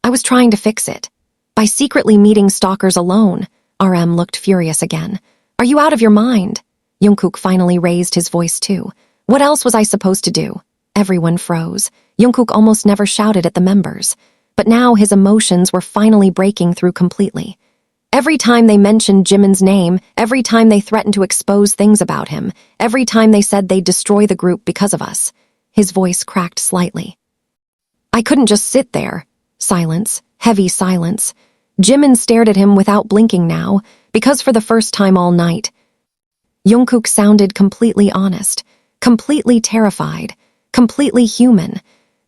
I was trying to fix it. By secretly meeting stalkers alone. RM looked furious again. Are you out of your mind? Jungkook finally raised his voice too. What else was I supposed to do? Everyone froze. Jungkook almost never shouted at the members. But now his emotions were finally breaking through completely. Every time they mentioned Jimin's name, every time they threatened to expose things about him, every time they said they'd destroy the group because of us. His voice cracked slightly. I couldn't just sit there. Silence, heavy silence. Jimin stared at him without blinking now, because for the first time all night, Jungkook sounded completely honest, completely terrified, completely human.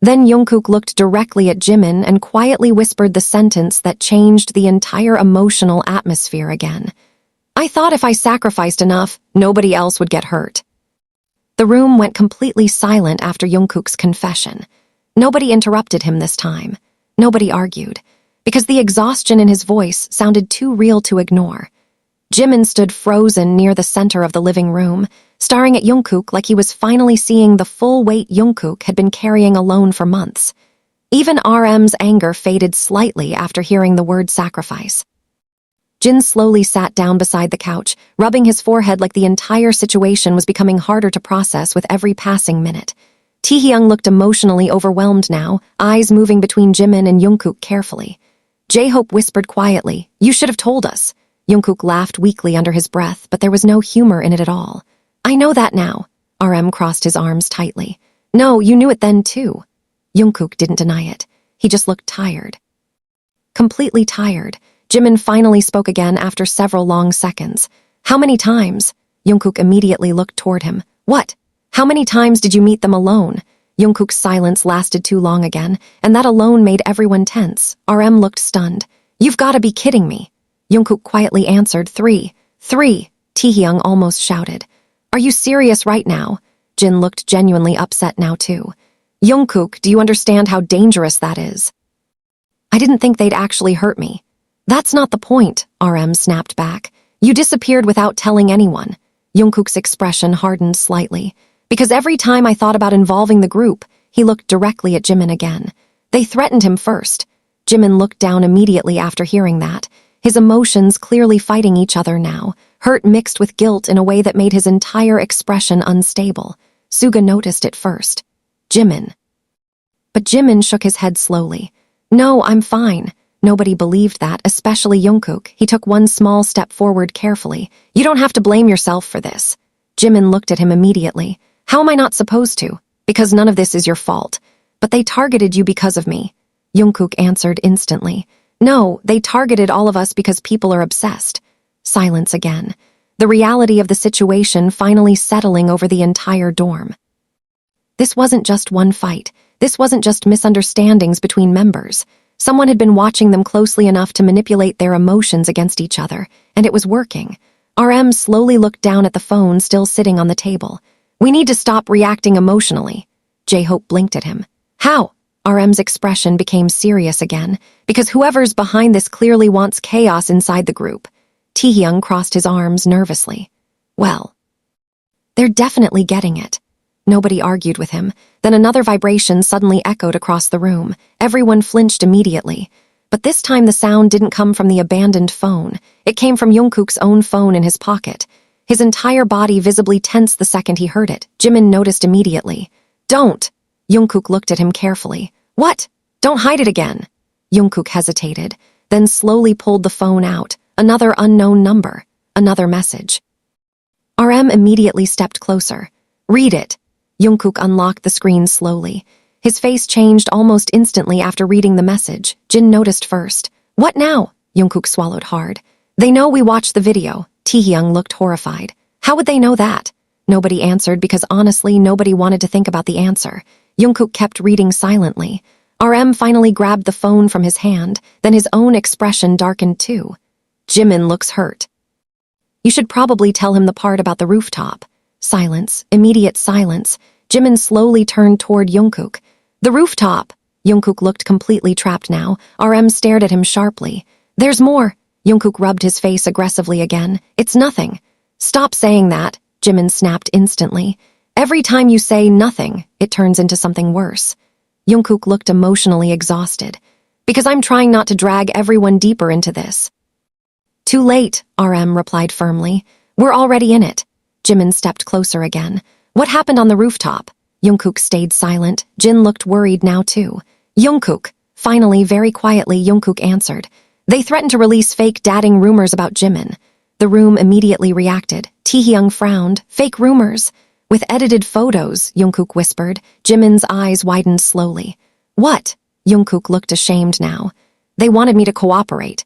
Then Jungkook looked directly at Jimin and quietly whispered the sentence that changed the entire emotional atmosphere again. I thought if I sacrificed enough, nobody else would get hurt. The room went completely silent after Jungkook's confession. Nobody interrupted him this time. Nobody argued, because the exhaustion in his voice sounded too real to ignore. Jimin stood frozen near the center of the living room, staring at Jungkook like he was finally seeing the full weight Jungkook had been carrying alone for months. Even RM's anger faded slightly after hearing the word sacrifice. Jin slowly sat down beside the couch, rubbing his forehead like the entire situation was becoming harder to process with every passing minute. Taehyung looked emotionally overwhelmed now, eyes moving between Jimin and Jungkook carefully. J-Hope whispered quietly, "You should have told us." Jungkook laughed weakly under his breath, but there was no humor in it at all. "I know that now." RM crossed his arms tightly. "No, you knew it then too." Jungkook didn't deny it. He just looked tired. Completely tired. Jimin finally spoke again after several long seconds. "How many times?" Jungkook immediately looked toward him. "What? How many times did you meet them alone?" Jungkook's silence lasted too long again, and that alone made everyone tense. RM looked stunned. "You've got to be kidding me." Jungkook quietly answered, "Three." "Three," Taehyung almost shouted. "Are you serious right now?" Jin looked genuinely upset now too. "Jungkook, do you understand how dangerous that is?" "I didn't think they'd actually hurt me." That's not the point, RM snapped back. You disappeared without telling anyone. Jungkook's expression hardened slightly. Because every time I thought about involving the group, he looked directly at Jimin again. They threatened him first. Jimin looked down immediately after hearing that, his emotions clearly fighting each other now, hurt mixed with guilt in a way that made his entire expression unstable. Suga noticed it first. Jimin. But Jimin shook his head slowly. No, I'm fine. Nobody believed that, especially Jungkook. He took one small step forward carefully. You don't have to blame yourself for this. Jimin looked at him immediately. How am I not supposed to? Because none of this is your fault. But they targeted you because of me. Jungkook answered instantly. No, they targeted all of us because people are obsessed. Silence again. The reality of the situation finally settling over the entire dorm. This wasn't just one fight. This wasn't just misunderstandings between members. Someone had been watching them closely enough to manipulate their emotions against each other, and it was working. RM slowly looked down at the phone still sitting on the table. We need to stop reacting emotionally. J-Hope blinked at him. How? RM's expression became serious again, because whoever's behind this clearly wants chaos inside the group. Taehyung crossed his arms nervously. Well, they're definitely getting it. Nobody argued with him. Then another vibration suddenly echoed across the room. Everyone flinched immediately. But this time the sound didn't come from the abandoned phone. It came from Jungkook's own phone in his pocket. His entire body visibly tensed the second he heard it. Jimin noticed immediately. Don't! Jungkook looked at him carefully. What? Don't hide it again. Jungkook hesitated, then slowly pulled the phone out. Another unknown number. Another message. RM immediately stepped closer. Read it. Jungkook unlocked the screen slowly. His face changed almost instantly after reading the message. Jin noticed first. What now? Jungkook swallowed hard. They know we watched the video. Taehyung looked horrified. How would they know that? Nobody answered because honestly nobody wanted to think about the answer. Jungkook kept reading silently. RM finally grabbed the phone from his hand, then his own expression darkened too. Jimin looks hurt. You should probably tell him the part about the rooftop. Silence, immediate silence. Jimin slowly turned toward Jungkook. The rooftop! Jungkook looked completely trapped now. RM stared at him sharply. There's more. Jungkook rubbed his face aggressively again. It's nothing. Stop saying that, Jimin snapped instantly. Every time you say nothing, it turns into something worse. Jungkook looked emotionally exhausted. Because I'm trying not to drag everyone deeper into this. Too late, RM replied firmly. We're already in it. Jimin stepped closer again. What happened on the rooftop? Jungkook stayed silent. Jin looked worried now too. Jungkook. Finally, very quietly, Jungkook answered. They threatened to release fake dating rumors about Jimin. The room immediately reacted. Taehyung frowned. Fake rumors. With edited photos, Jungkook whispered. Jimin's eyes widened slowly. What? Jungkook looked ashamed now. They wanted me to cooperate.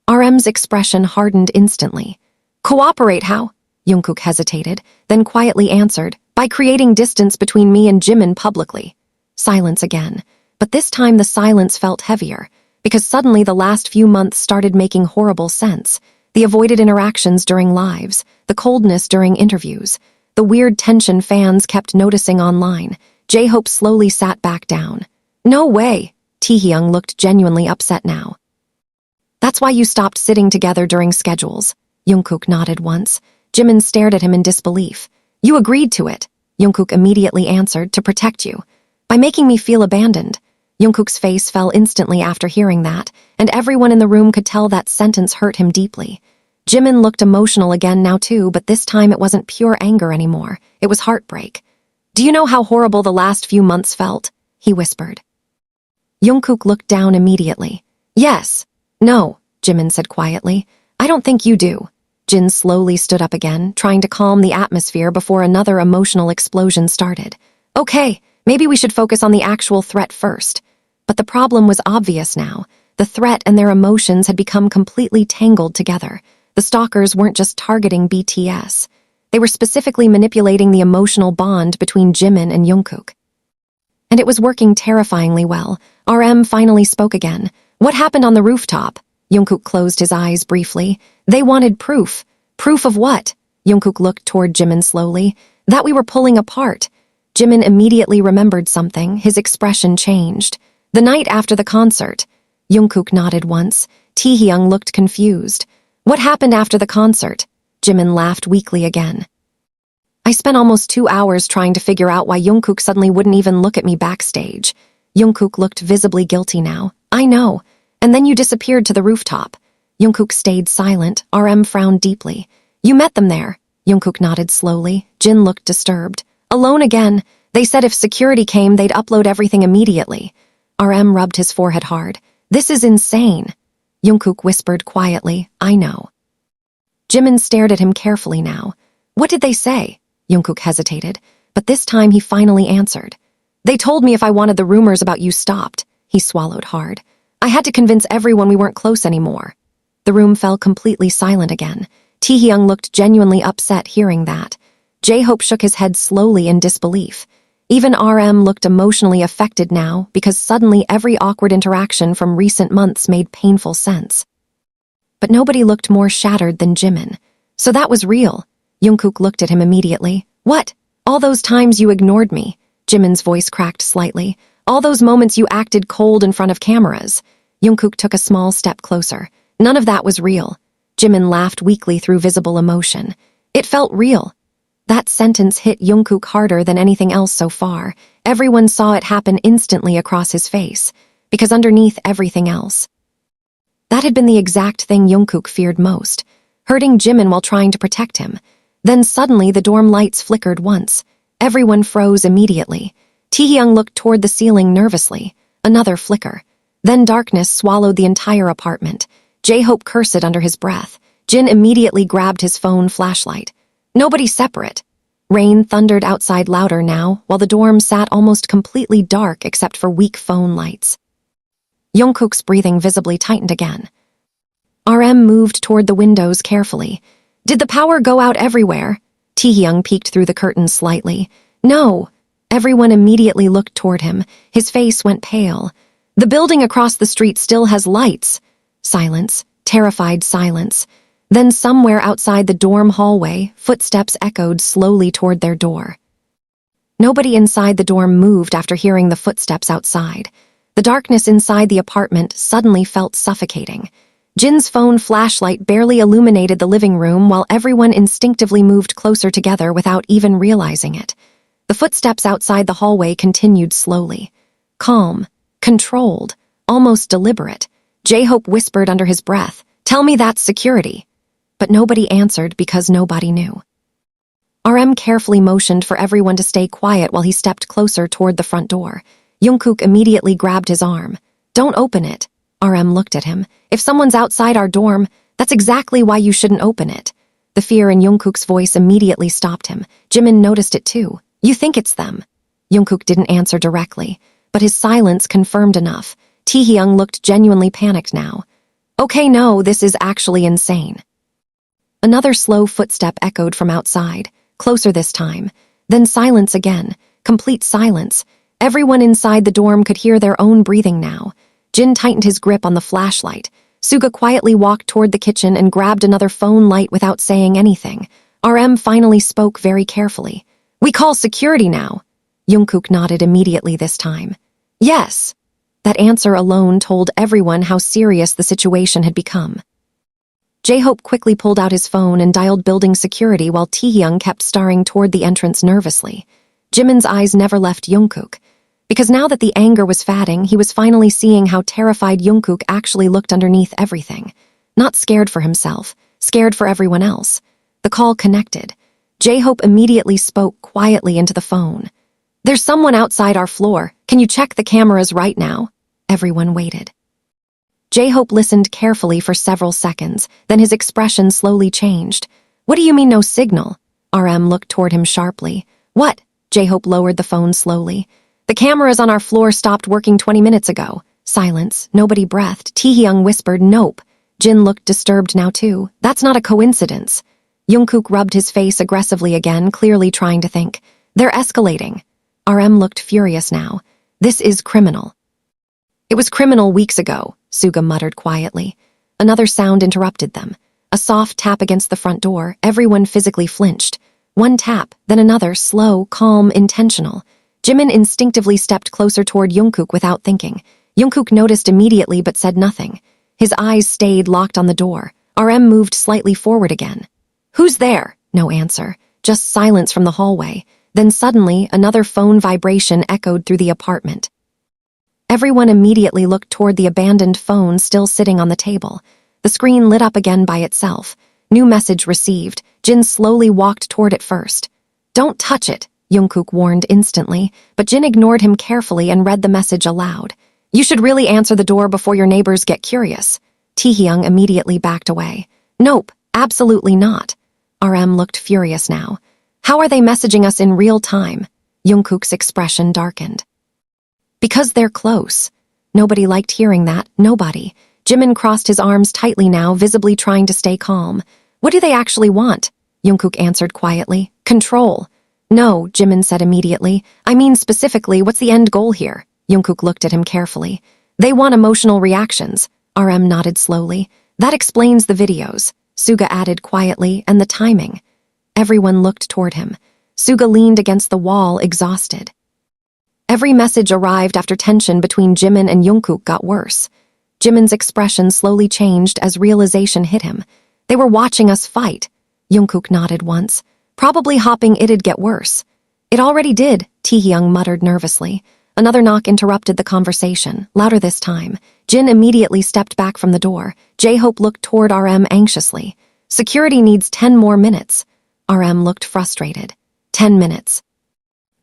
RM's expression hardened instantly. Cooperate how? Jungkook hesitated, then quietly answered, by creating distance between me and Jimin publicly. Silence again. But this time the silence felt heavier, because suddenly the last few months started making horrible sense. The avoided interactions during lives, the coldness during interviews, the weird tension fans kept noticing online. J-Hope slowly sat back down. No way! Taehyung looked genuinely upset now. That's why you stopped sitting together during schedules. Jungkook nodded once. Jimin stared at him in disbelief. You agreed to it. Jungkook immediately answered, to protect you. By making me feel abandoned. Jungkook's face fell instantly after hearing that, and everyone in the room could tell that sentence hurt him deeply. Jimin looked emotional again now too, but this time it wasn't pure anger anymore. It was heartbreak. Do you know how horrible the last few months felt? He whispered. Jungkook looked down immediately. Yes. No, Jimin said quietly. I don't think you do. Jin slowly stood up again, trying to calm the atmosphere before another emotional explosion started. Okay, maybe we should focus on the actual threat first. But the problem was obvious now. The threat and their emotions had become completely tangled together. The stalkers weren't just targeting BTS. They were specifically manipulating the emotional bond between Jimin and Jungkook. And it was working terrifyingly well. RM finally spoke again. What happened on the rooftop? Jungkook closed his eyes briefly. They wanted proof. Proof of what? Jungkook looked toward Jimin slowly. That we were pulling apart. Jimin immediately remembered something. His expression changed. The night after the concert. Jungkook nodded once. Taehyung looked confused. What happened after the concert? Jimin laughed weakly again. I spent almost 2 hours trying to figure out why Jungkook suddenly wouldn't even look at me backstage. Jungkook looked visibly guilty now. I know. And then you disappeared to the rooftop. Jungkook stayed silent. RM frowned deeply. You met them there. Jungkook nodded slowly. Jin looked disturbed. Alone again. They said if security came, they'd upload everything immediately. RM rubbed his forehead hard. This is insane. Jungkook whispered quietly, I know. Jimin stared at him carefully now. What did they say? Jungkook hesitated, but this time he finally answered. They told me if I wanted the rumors about you stopped. He swallowed hard. I had to convince everyone we weren't close anymore. The room fell completely silent again. Taehyung looked genuinely upset hearing that. J-Hope shook his head slowly in disbelief. Even RM looked emotionally affected now because suddenly every awkward interaction from recent months made painful sense. But nobody looked more shattered than Jimin. So that was real. Jungkook looked at him immediately. What? All those times you ignored me. Jimin's voice cracked slightly. All those moments you acted cold in front of cameras. Jungkook took a small step closer. None of that was real. Jimin laughed weakly through visible emotion. It felt real. That sentence hit Jungkook harder than anything else so far. Everyone saw it happen instantly across his face, because underneath everything else. That had been the exact thing Jungkook feared most, hurting Jimin while trying to protect him. Then suddenly the dorm lights flickered once. Everyone froze immediately. Taehyung looked toward the ceiling nervously. Another flicker. Then darkness swallowed the entire apartment. J-Hope cursed under his breath. Jin immediately grabbed his phone flashlight. Nobody separate. Rain thundered outside louder now, while the dorm sat almost completely dark except for weak phone lights. Jungkook's breathing visibly tightened again. RM moved toward the windows carefully. Did the power go out everywhere? Taehyung peeked through the curtains slightly. No. Everyone immediately looked toward him. His face went pale. The building across the street still has lights. Silence. Terrified silence. Then somewhere outside the dorm hallway, footsteps echoed slowly toward their door. Nobody inside the dorm moved after hearing the footsteps outside. The darkness inside the apartment suddenly felt suffocating. Jin's phone flashlight barely illuminated the living room while everyone instinctively moved closer together without even realizing it. The footsteps outside the hallway continued slowly. Calm, controlled, almost deliberate. J-Hope whispered under his breath, "Tell me that's security." But nobody answered because nobody knew. RM carefully motioned for everyone to stay quiet while he stepped closer toward the front door. Jungkook immediately grabbed his arm. "Don't open it." RM looked at him. "If someone's outside our dorm, that's exactly why you shouldn't open it." The fear in Jungkook's voice immediately stopped him. Jimin noticed it too. "You think it's them?" Jungkook didn't answer directly, but his silence confirmed enough. Taehyung looked genuinely panicked now. "Okay, no, this is actually insane." Another slow footstep echoed from outside, closer this time. Then silence again, complete silence. Everyone inside the dorm could hear their own breathing now. Jin tightened his grip on the flashlight. Suga quietly walked toward the kitchen and grabbed another phone light without saying anything. RM finally spoke very carefully. "We call security now." Jungkook nodded immediately this time. "Yes." That answer alone told everyone how serious the situation had become. J-Hope quickly pulled out his phone and dialed building security while Taehyung kept staring toward the entrance nervously. Jimin's eyes never left Jungkook, because now that the anger was fading, he was finally seeing how terrified Jungkook actually looked underneath everything. Not scared for himself, scared for everyone else. The call connected. J-Hope immediately spoke quietly into the phone. "There's someone outside our floor. Can you check the cameras right now?" Everyone waited. J-Hope listened carefully for several seconds, then his expression slowly changed. "What do you mean no signal?" RM looked toward him sharply. "What?" J-Hope lowered the phone slowly. "The cameras on our floor stopped working 20 minutes ago." Silence. Nobody breathed. Taehyung whispered, "Nope." Jin looked disturbed now too. "That's not a coincidence." Jungkook rubbed his face aggressively again, clearly trying to think. "They're escalating." RM looked furious now. "This is criminal." "It was criminal weeks ago," Suga muttered quietly. Another sound interrupted them. A soft tap against the front door. Everyone physically flinched. One tap, then another, slow, calm, intentional. Jimin instinctively stepped closer toward Jungkook without thinking. Jungkook noticed immediately but said nothing. His eyes stayed locked on the door. RM moved slightly forward again. "Who's there?" No answer, just silence from the hallway. Then suddenly, another phone vibration echoed through the apartment. Everyone immediately looked toward the abandoned phone still sitting on the table. The screen lit up again by itself. New message received. Jin slowly walked toward it first. "Don't touch it," Jungkook warned instantly, but Jin ignored him carefully and read the message aloud. "You should really answer the door before your neighbors get curious." Taehyung immediately backed away. "Nope, absolutely not." RM looked furious now. "How are they messaging us in real time?" Jungkook's expression darkened. "Because they're close." Nobody liked hearing that, nobody. Jimin crossed his arms tightly now, visibly trying to stay calm. "What do they actually want?" Jungkook answered quietly. "Control." "No," Jimin said immediately. "I mean specifically, what's the end goal here?" Jungkook looked at him carefully. "They want emotional reactions." RM nodded slowly. "That explains the videos," Suga added quietly, "and the timing." Everyone looked toward him. Suga leaned against the wall, exhausted. Every message arrived after tension between Jimin and Jungkook got worse. Jimin's expression slowly changed as realization hit him. "They were watching us fight." Jungkook nodded once. "Probably hoping it'd get worse." "It already did," Taehyung muttered nervously. Another knock interrupted the conversation, louder this time. Jin immediately stepped back from the door. J-Hope looked toward RM anxiously. "Security needs 10 more minutes." RM looked frustrated. 10 minutes.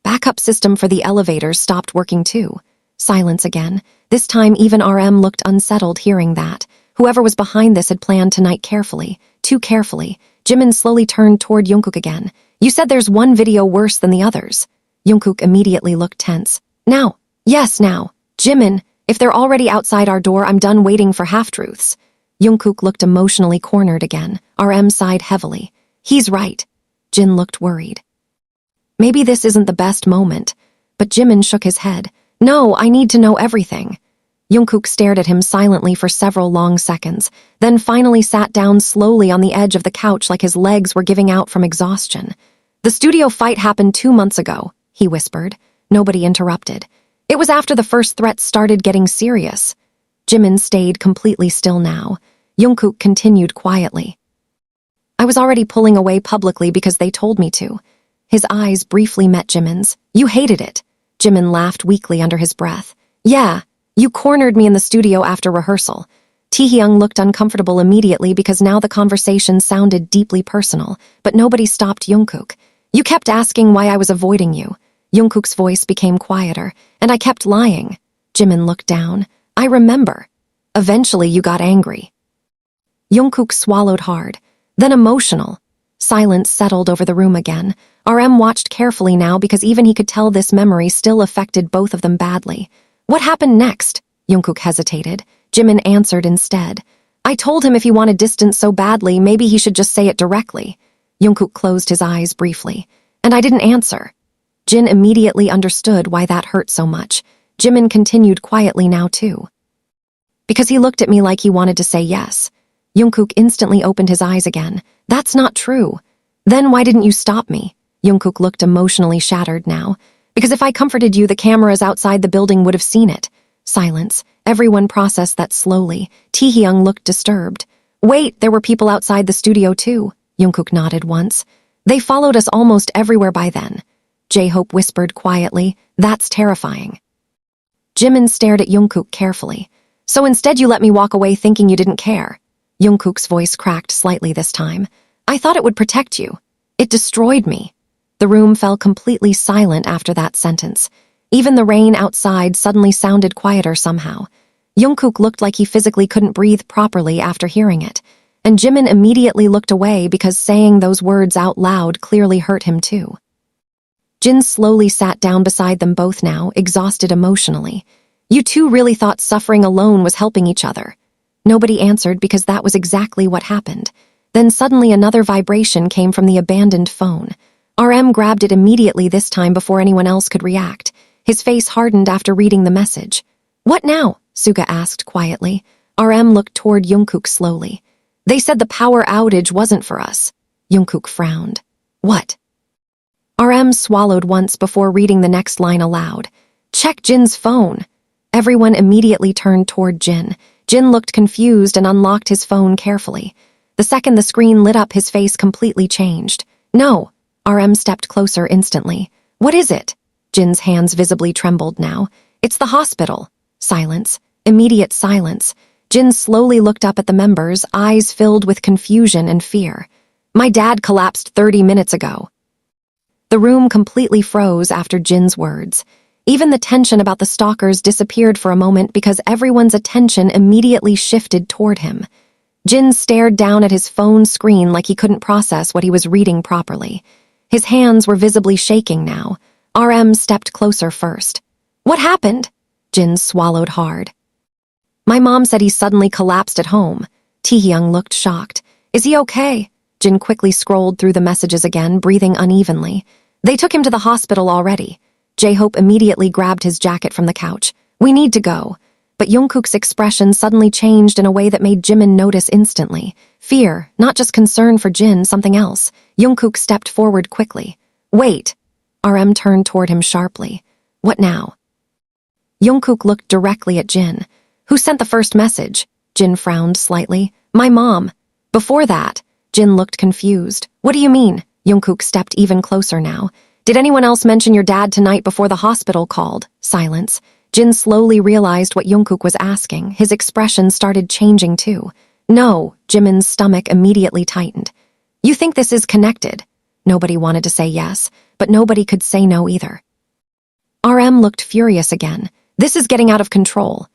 Backup system for the elevators stopped working too. Silence again. This time even RM looked unsettled hearing that. Whoever was behind this had planned tonight carefully. Too carefully. Jimin slowly turned toward Jungkook again. "You said there's one video worse than the others." Jungkook immediately looked tense. "Now. Yes, now. Jimin, if they're already outside our door, I'm done waiting for half-truths." Jungkook looked emotionally cornered again. RM sighed heavily. "He's right." Jin looked worried. "Maybe this isn't the best moment." But Jimin shook his head. "No, I need to know everything." Jungkook stared at him silently for several long seconds, then finally sat down slowly on the edge of the couch like his legs were giving out from exhaustion. "The studio fight happened 2 months ago," he whispered. Nobody interrupted. "It was after the first threats started getting serious." Jimin stayed completely still now. Jungkook continued quietly. "I was already pulling away publicly because they told me to." His eyes briefly met Jimin's. "You hated it." Jimin laughed weakly under his breath. "Yeah, you cornered me in the studio after rehearsal." Taehyung looked uncomfortable immediately because now the conversation sounded deeply personal, but nobody stopped Jungkook. "You kept asking why I was avoiding you." Jungkook's voice became quieter, "and I kept lying." Jimin looked down. "I remember. Eventually you got angry." Jungkook swallowed hard, then emotional. Silence settled over the room again. RM watched carefully now because even he could tell this memory still affected both of them badly. "What happened next?" Jungkook hesitated. Jimin answered instead. "I told him if he wanted distance so badly, maybe he should just say it directly." Jungkook closed his eyes briefly. "And I didn't answer." Jin immediately understood why that hurt so much. Jimin continued quietly now too. "Because he looked at me like he wanted to say yes." Jungkook instantly opened his eyes again. "That's not true." "Then why didn't you stop me?" Jungkook looked emotionally shattered now. "Because if I comforted you, the cameras outside the building would have seen it." Silence. Everyone processed that slowly. Taehyung looked disturbed. "Wait, there were people outside the studio too." Jungkook nodded once. "They followed us almost everywhere by then." J-Hope whispered quietly. "That's terrifying." Jimin stared at Jungkook carefully. "So instead you let me walk away thinking you didn't care." Jungkook's voice cracked slightly this time. "I thought it would protect you. It destroyed me." The room fell completely silent after that sentence. Even the rain outside suddenly sounded quieter somehow. Jungkook looked like he physically couldn't breathe properly after hearing it. And Jimin immediately looked away because saying those words out loud clearly hurt him too. Jin slowly sat down beside them both now, exhausted emotionally. "You two really thought suffering alone was helping each other." Nobody answered because that was exactly what happened. Then suddenly another vibration came from the abandoned phone. RM grabbed it immediately this time before anyone else could react. His face hardened after reading the message. "What now?" Suga asked quietly. RM looked toward Jungkook slowly. "They said the power outage wasn't for us." Jungkook frowned. "What?" RM swallowed once before reading the next line aloud. "Check Jin's phone." Everyone immediately turned toward Jin. Jin looked confused and unlocked his phone carefully. The second the screen lit up, his face completely changed. No! RM stepped closer instantly. What is it? Jin's hands visibly trembled now. It's the hospital. Silence. Immediate silence. Jin slowly looked up at the members, eyes filled with confusion and fear. My dad collapsed 30 minutes ago. The room completely froze after Jin's words. Even the tension about the stalkers disappeared for a moment because everyone's attention immediately shifted toward him. Jin stared down at his phone screen like he couldn't process what he was reading properly. His hands were visibly shaking now. RM stepped closer first. What happened? Jin swallowed hard. My mom said he suddenly collapsed at home. Taehyung looked shocked. Is he okay? Jin quickly scrolled through the messages again, breathing unevenly. They took him to the hospital already. J-Hope immediately grabbed his jacket from the couch. We need to go. But Jungkook's expression suddenly changed in a way that made Jimin notice instantly. Fear, not just concern for Jin, something else. Jungkook stepped forward quickly. Wait! RM turned toward him sharply. What now? Jungkook looked directly at Jin. Who sent the first message? Jin frowned slightly. My mom. Before that, Jin looked confused. What do you mean? Jungkook stepped even closer now. Did anyone else mention your dad tonight before the hospital called? Silence. Jin slowly realized what Jungkook was asking. His expression started changing too. No, Jimin's stomach immediately tightened. You think this is connected? Nobody wanted to say yes, but nobody could say no either. RM looked furious again. This is getting out of control.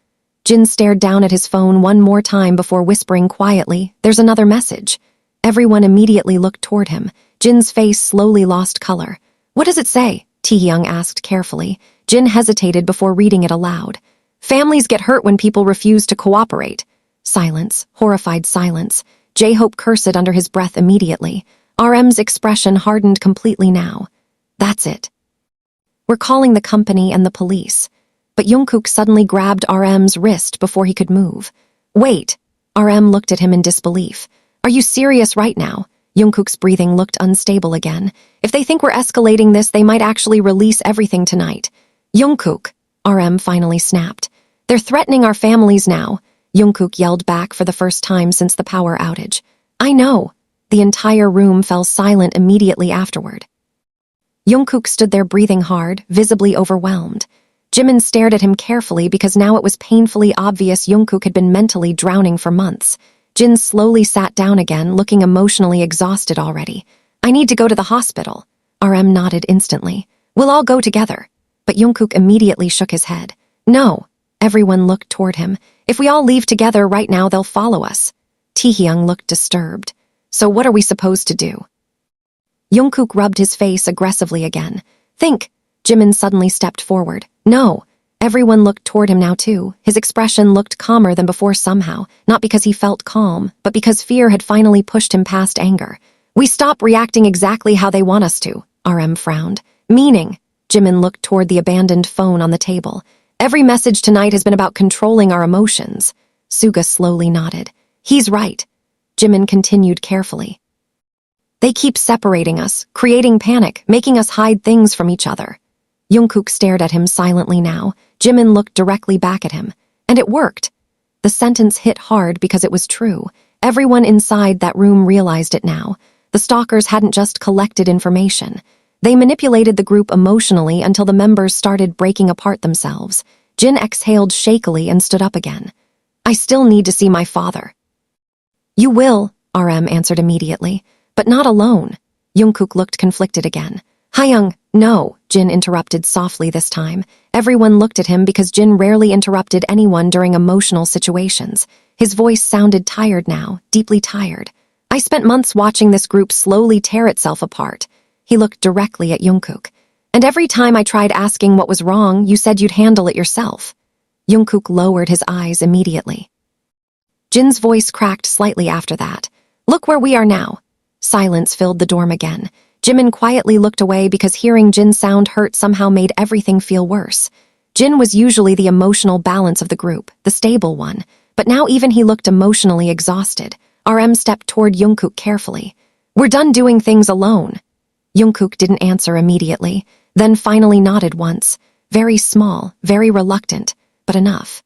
Jin stared down at his phone one more time before whispering quietly, there's another message. Everyone immediately looked toward him. Jin's face slowly lost color. What does it say? Taehyung asked carefully. Jin hesitated before reading it aloud. Families get hurt when people refuse to cooperate. Silence, horrified silence. J-Hope cursed under his breath immediately. RM's expression hardened completely now. That's it. We're calling the company and the police. But Jungkook suddenly grabbed RM's wrist before he could move. Wait! RM looked at him in disbelief. Are you serious right now? Jungkook's breathing looked unstable again. If they think we're escalating this, they might actually release everything tonight. Jungkook! RM finally snapped. They're threatening our families now. Jungkook yelled back for the first time since the power outage. I know. The entire room fell silent immediately afterward. Jungkook stood there breathing hard, visibly overwhelmed. Jimin stared at him carefully because now it was painfully obvious Jungkook had been mentally drowning for months. Jin slowly sat down again, looking emotionally exhausted already. I need to go to the hospital. RM nodded instantly. We'll all go together. But Jungkook immediately shook his head. No. Everyone looked toward him. If we all leave together right now, they'll follow us. Taehyung looked disturbed. So what are we supposed to do? Jungkook rubbed his face aggressively again. Think. Jimin suddenly stepped forward. No. Everyone looked toward him now too. His expression looked calmer than before somehow, not because he felt calm, but because fear had finally pushed him past anger. We stop reacting exactly how they want us to, RM frowned. Meaning? Jimin looked toward the abandoned phone on the table. Every message tonight has been about controlling our emotions. Suga slowly nodded. He's right. Jimin continued carefully. They keep separating us, creating panic, making us hide things from each other. Jungkook stared at him silently now. Jimin looked directly back at him. And it worked. The sentence hit hard because it was true. Everyone inside that room realized it now. The stalkers hadn't just collected information. They manipulated the group emotionally until the members started breaking apart themselves. Jin exhaled shakily and stood up again. I still need to see my father. You will, RM answered immediately. But not alone. Jungkook looked conflicted again. Taehyung, no, Jin interrupted softly this time. Everyone looked at him because Jin rarely interrupted anyone during emotional situations. His voice sounded tired now, deeply tired. I spent months watching this group slowly tear itself apart. He looked directly at Jungkook. And every time I tried asking what was wrong, you said you'd handle it yourself. Jungkook lowered his eyes immediately. Jin's voice cracked slightly after that. Look where we are now. Silence filled the dorm again. Jimin quietly looked away because hearing Jin's sound hurt somehow made everything feel worse. Jin was usually the emotional balance of the group, the stable one, but now even he looked emotionally exhausted. RM stepped toward Jungkook carefully. We're done doing things alone. Jungkook didn't answer immediately, then finally nodded once. Very small, very reluctant, but enough.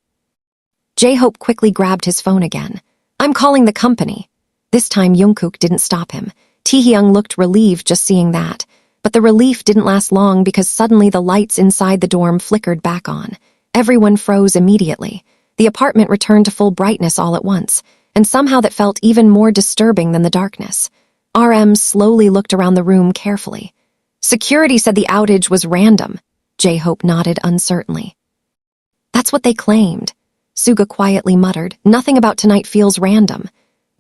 J-Hope quickly grabbed his phone again. I'm calling the company. This time Jungkook didn't stop him. Taehyung looked relieved just seeing that. But the relief didn't last long because suddenly the lights inside the dorm flickered back on. Everyone froze immediately. The apartment returned to full brightness all at once, and somehow that felt even more disturbing than the darkness. RM slowly looked around the room carefully. Security said the outage was random. J-Hope nodded uncertainly. That's what they claimed. Suga quietly muttered, nothing about tonight feels random.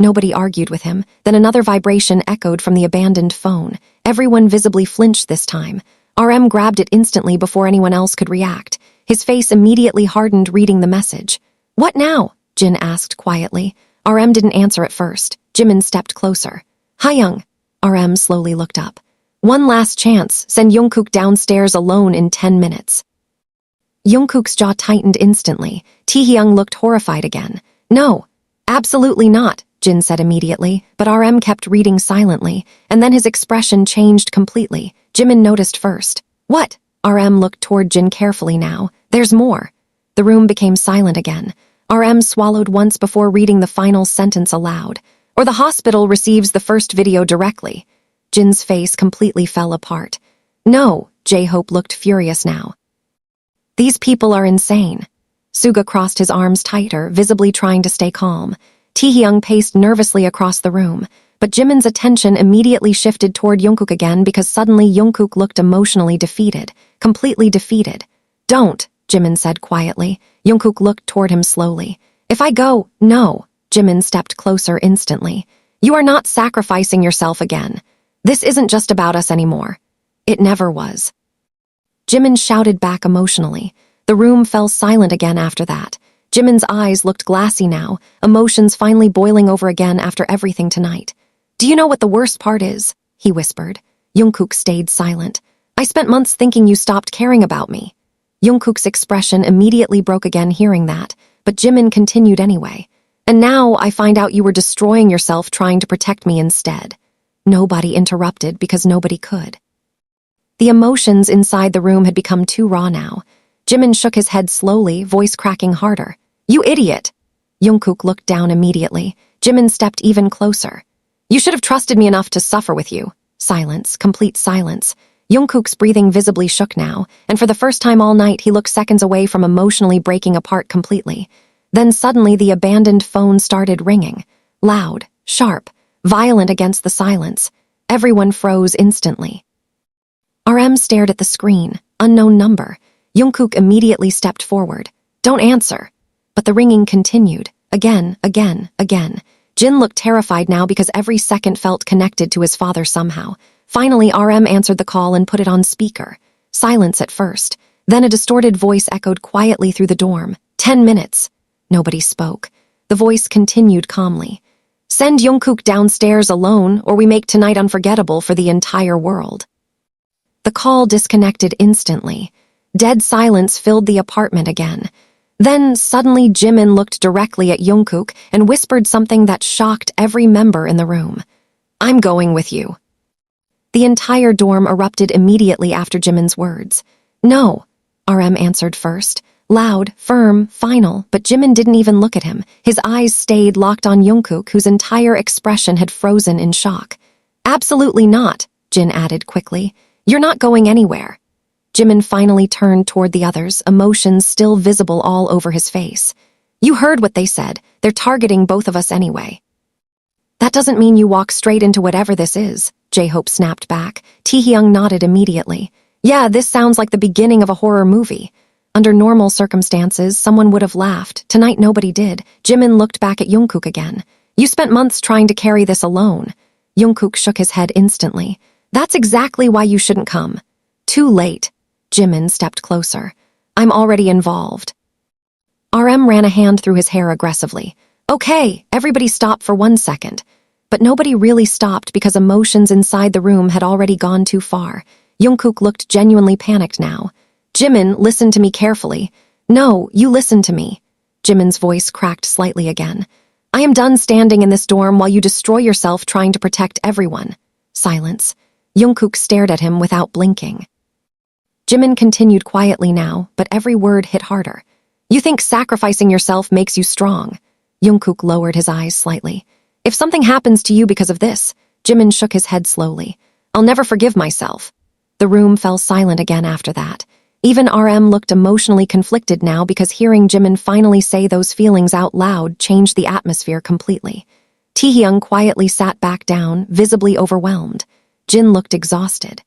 Nobody argued with him. Then another vibration echoed from the abandoned phone. Everyone visibly flinched this time. RM grabbed it instantly before anyone else could react. His face immediately hardened reading the message. What now? Jin asked quietly. RM didn't answer at first. Jimin stepped closer. Taehyung. RM slowly looked up. One last chance. Send Jungkook downstairs alone in 10 minutes. Jungkook's jaw tightened instantly. Taehyung looked horrified again. No, absolutely not, Jin said immediately, but RM kept reading silently, and then his expression changed completely. Jimin noticed first. What? RM looked toward Jin carefully now. There's more. The room became silent again. RM swallowed once before reading the final sentence aloud. Or the hospital receives the first video directly. Jin's face completely fell apart. No, J-Hope looked furious now. These people are insane. Suga crossed his arms tighter, visibly trying to stay calm. Taehyung paced nervously across the room, but Jimin's attention immediately shifted toward Jungkook again because suddenly Jungkook looked emotionally defeated, completely defeated. Don't, Jimin said quietly. Jungkook looked toward him slowly. If I go, no. Jimin stepped closer instantly. You are not sacrificing yourself again. This isn't just about us anymore. It never was. Jimin shouted back emotionally. The room fell silent again after that. Jimin's eyes looked glassy now, emotions finally boiling over again after everything tonight. Do you know what the worst part is? He whispered. Jungkook stayed silent. I spent months thinking you stopped caring about me. Jungkook's expression immediately broke again hearing that, but Jimin continued anyway. And now I find out you were destroying yourself trying to protect me instead. Nobody interrupted because nobody could. The emotions inside the room had become too raw now. Jimin shook his head slowly, voice cracking harder. You idiot! Jungkook looked down immediately. Jimin stepped even closer. You should have trusted me enough to suffer with you. Silence, complete silence. Jungkook's breathing visibly shook now, and for the first time all night he looked seconds away from emotionally breaking apart completely. Then suddenly the abandoned phone started ringing. Loud, sharp, violent against the silence. Everyone froze instantly. RM stared at the screen. Unknown number. Jungkook immediately stepped forward. Don't answer. But the ringing continued. Again, again, again. Jin looked terrified now because every second felt connected to his father somehow. Finally, RM answered the call and put it on speaker. Silence at first. Then a distorted voice echoed quietly through the dorm. 10 minutes. Nobody spoke. The voice continued calmly. Send Jungkook downstairs alone, or we make tonight unforgettable for the entire world. The call disconnected instantly. Dead silence filled the apartment again. Then, suddenly Jimin looked directly at Jungkook and whispered something that shocked every member in the room. I'm going with you. The entire dorm erupted immediately after Jimin's words. No, RM answered first. Loud, firm, final, but Jimin didn't even look at him. His eyes stayed locked on Jungkook, whose entire expression had frozen in shock. Absolutely not, Jin added quickly. You're not going anywhere. Jimin finally turned toward the others, emotions still visible all over his face. You heard what they said. They're targeting both of us anyway. That doesn't mean you walk straight into whatever this is, J-Hope snapped back. Taehyung nodded immediately. Yeah, this sounds like the beginning of a horror movie. Under normal circumstances, someone would have laughed. Tonight nobody did. Jimin looked back at Jungkook again. You spent months trying to carry this alone. Jungkook shook his head instantly. That's exactly why you shouldn't come. Too late. Jimin stepped closer. I'm already involved. RM ran a hand through his hair aggressively. Okay, everybody stop for 1 second. But nobody really stopped because emotions inside the room had already gone too far. Jungkook looked genuinely panicked now. Jimin, listen to me carefully. No, you listen to me. Jimin's voice cracked slightly again. I am done standing in this dorm while you destroy yourself trying to protect everyone. Silence. Jungkook stared at him without blinking. Jimin continued quietly now, but every word hit harder. You think sacrificing yourself makes you strong. Jungkook lowered his eyes slightly. If something happens to you because of this, Jimin shook his head slowly. I'll never forgive myself. The room fell silent again after that. Even RM looked emotionally conflicted now because hearing Jimin finally say those feelings out loud changed the atmosphere completely. Taehyung quietly sat back down, visibly overwhelmed. Jin looked exhausted.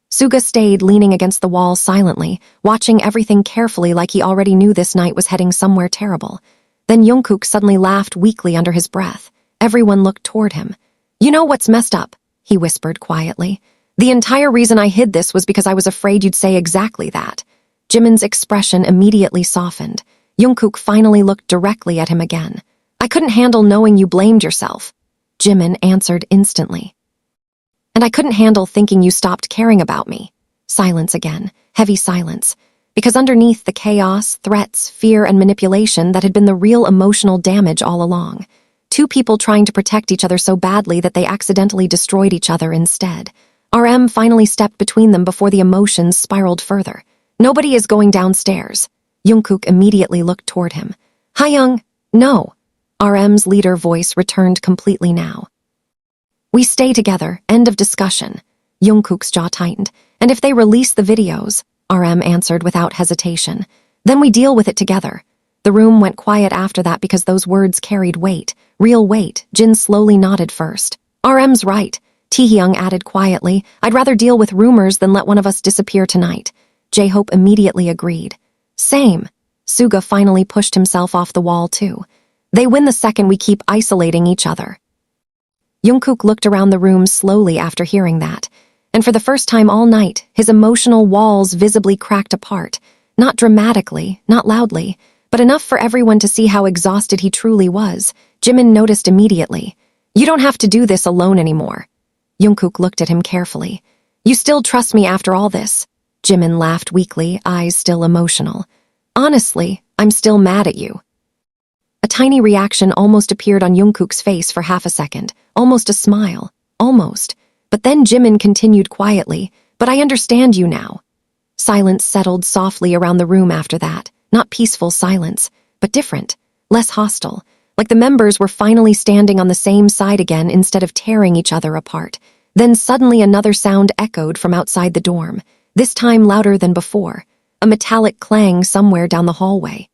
Suga stayed leaning against the wall silently, watching everything carefully like he already knew this night was heading somewhere terrible. Then Jungkook suddenly laughed weakly under his breath. Everyone looked toward him. You know what's messed up? He whispered quietly. The entire reason I hid this was because I was afraid you'd say exactly that. Jimin's expression immediately softened. Jungkook finally looked directly at him again. I couldn't handle knowing you blamed yourself. Jimin answered instantly. And I couldn't handle thinking you stopped caring about me. Silence again, heavy silence. Because underneath the chaos, threats, fear, and manipulation that had been the real emotional damage all along. Two people trying to protect each other so badly that they accidentally destroyed each other instead. RM finally stepped between them before the emotions spiraled further. Nobody is going downstairs. Jungkook immediately looked toward him. Taehyung, no. RM's leader voice returned completely now. We stay together, end of discussion. Jungkook's jaw tightened. And if they release the videos, RM answered without hesitation, then we deal with it together. The room went quiet after that because those words carried weight, real weight. Jin slowly nodded first. RM's right. Taehyung added quietly, I'd rather deal with rumors than let one of us disappear tonight. J-Hope immediately agreed. Same. Suga finally pushed himself off the wall too. They win the second we keep isolating each other. Jungkook looked around the room slowly after hearing that, and for the first time all night, his emotional walls visibly cracked apart. Not dramatically, not loudly, but enough for everyone to see how exhausted he truly was. Jimin noticed immediately. You don't have to do this alone anymore. Jungkook looked at him carefully. You still trust me after all this? Jimin laughed weakly, eyes still emotional. Honestly, I'm still mad at you. A tiny reaction almost appeared on Jungkook's face for half a second, almost a smile, almost. But then Jimin continued quietly, but I understand you now. Silence settled softly around the room after that, not peaceful silence, but different, less hostile, like the members were finally standing on the same side again instead of tearing each other apart. Then suddenly another sound echoed from outside the dorm, this time louder than before, a metallic clang somewhere down the hallway.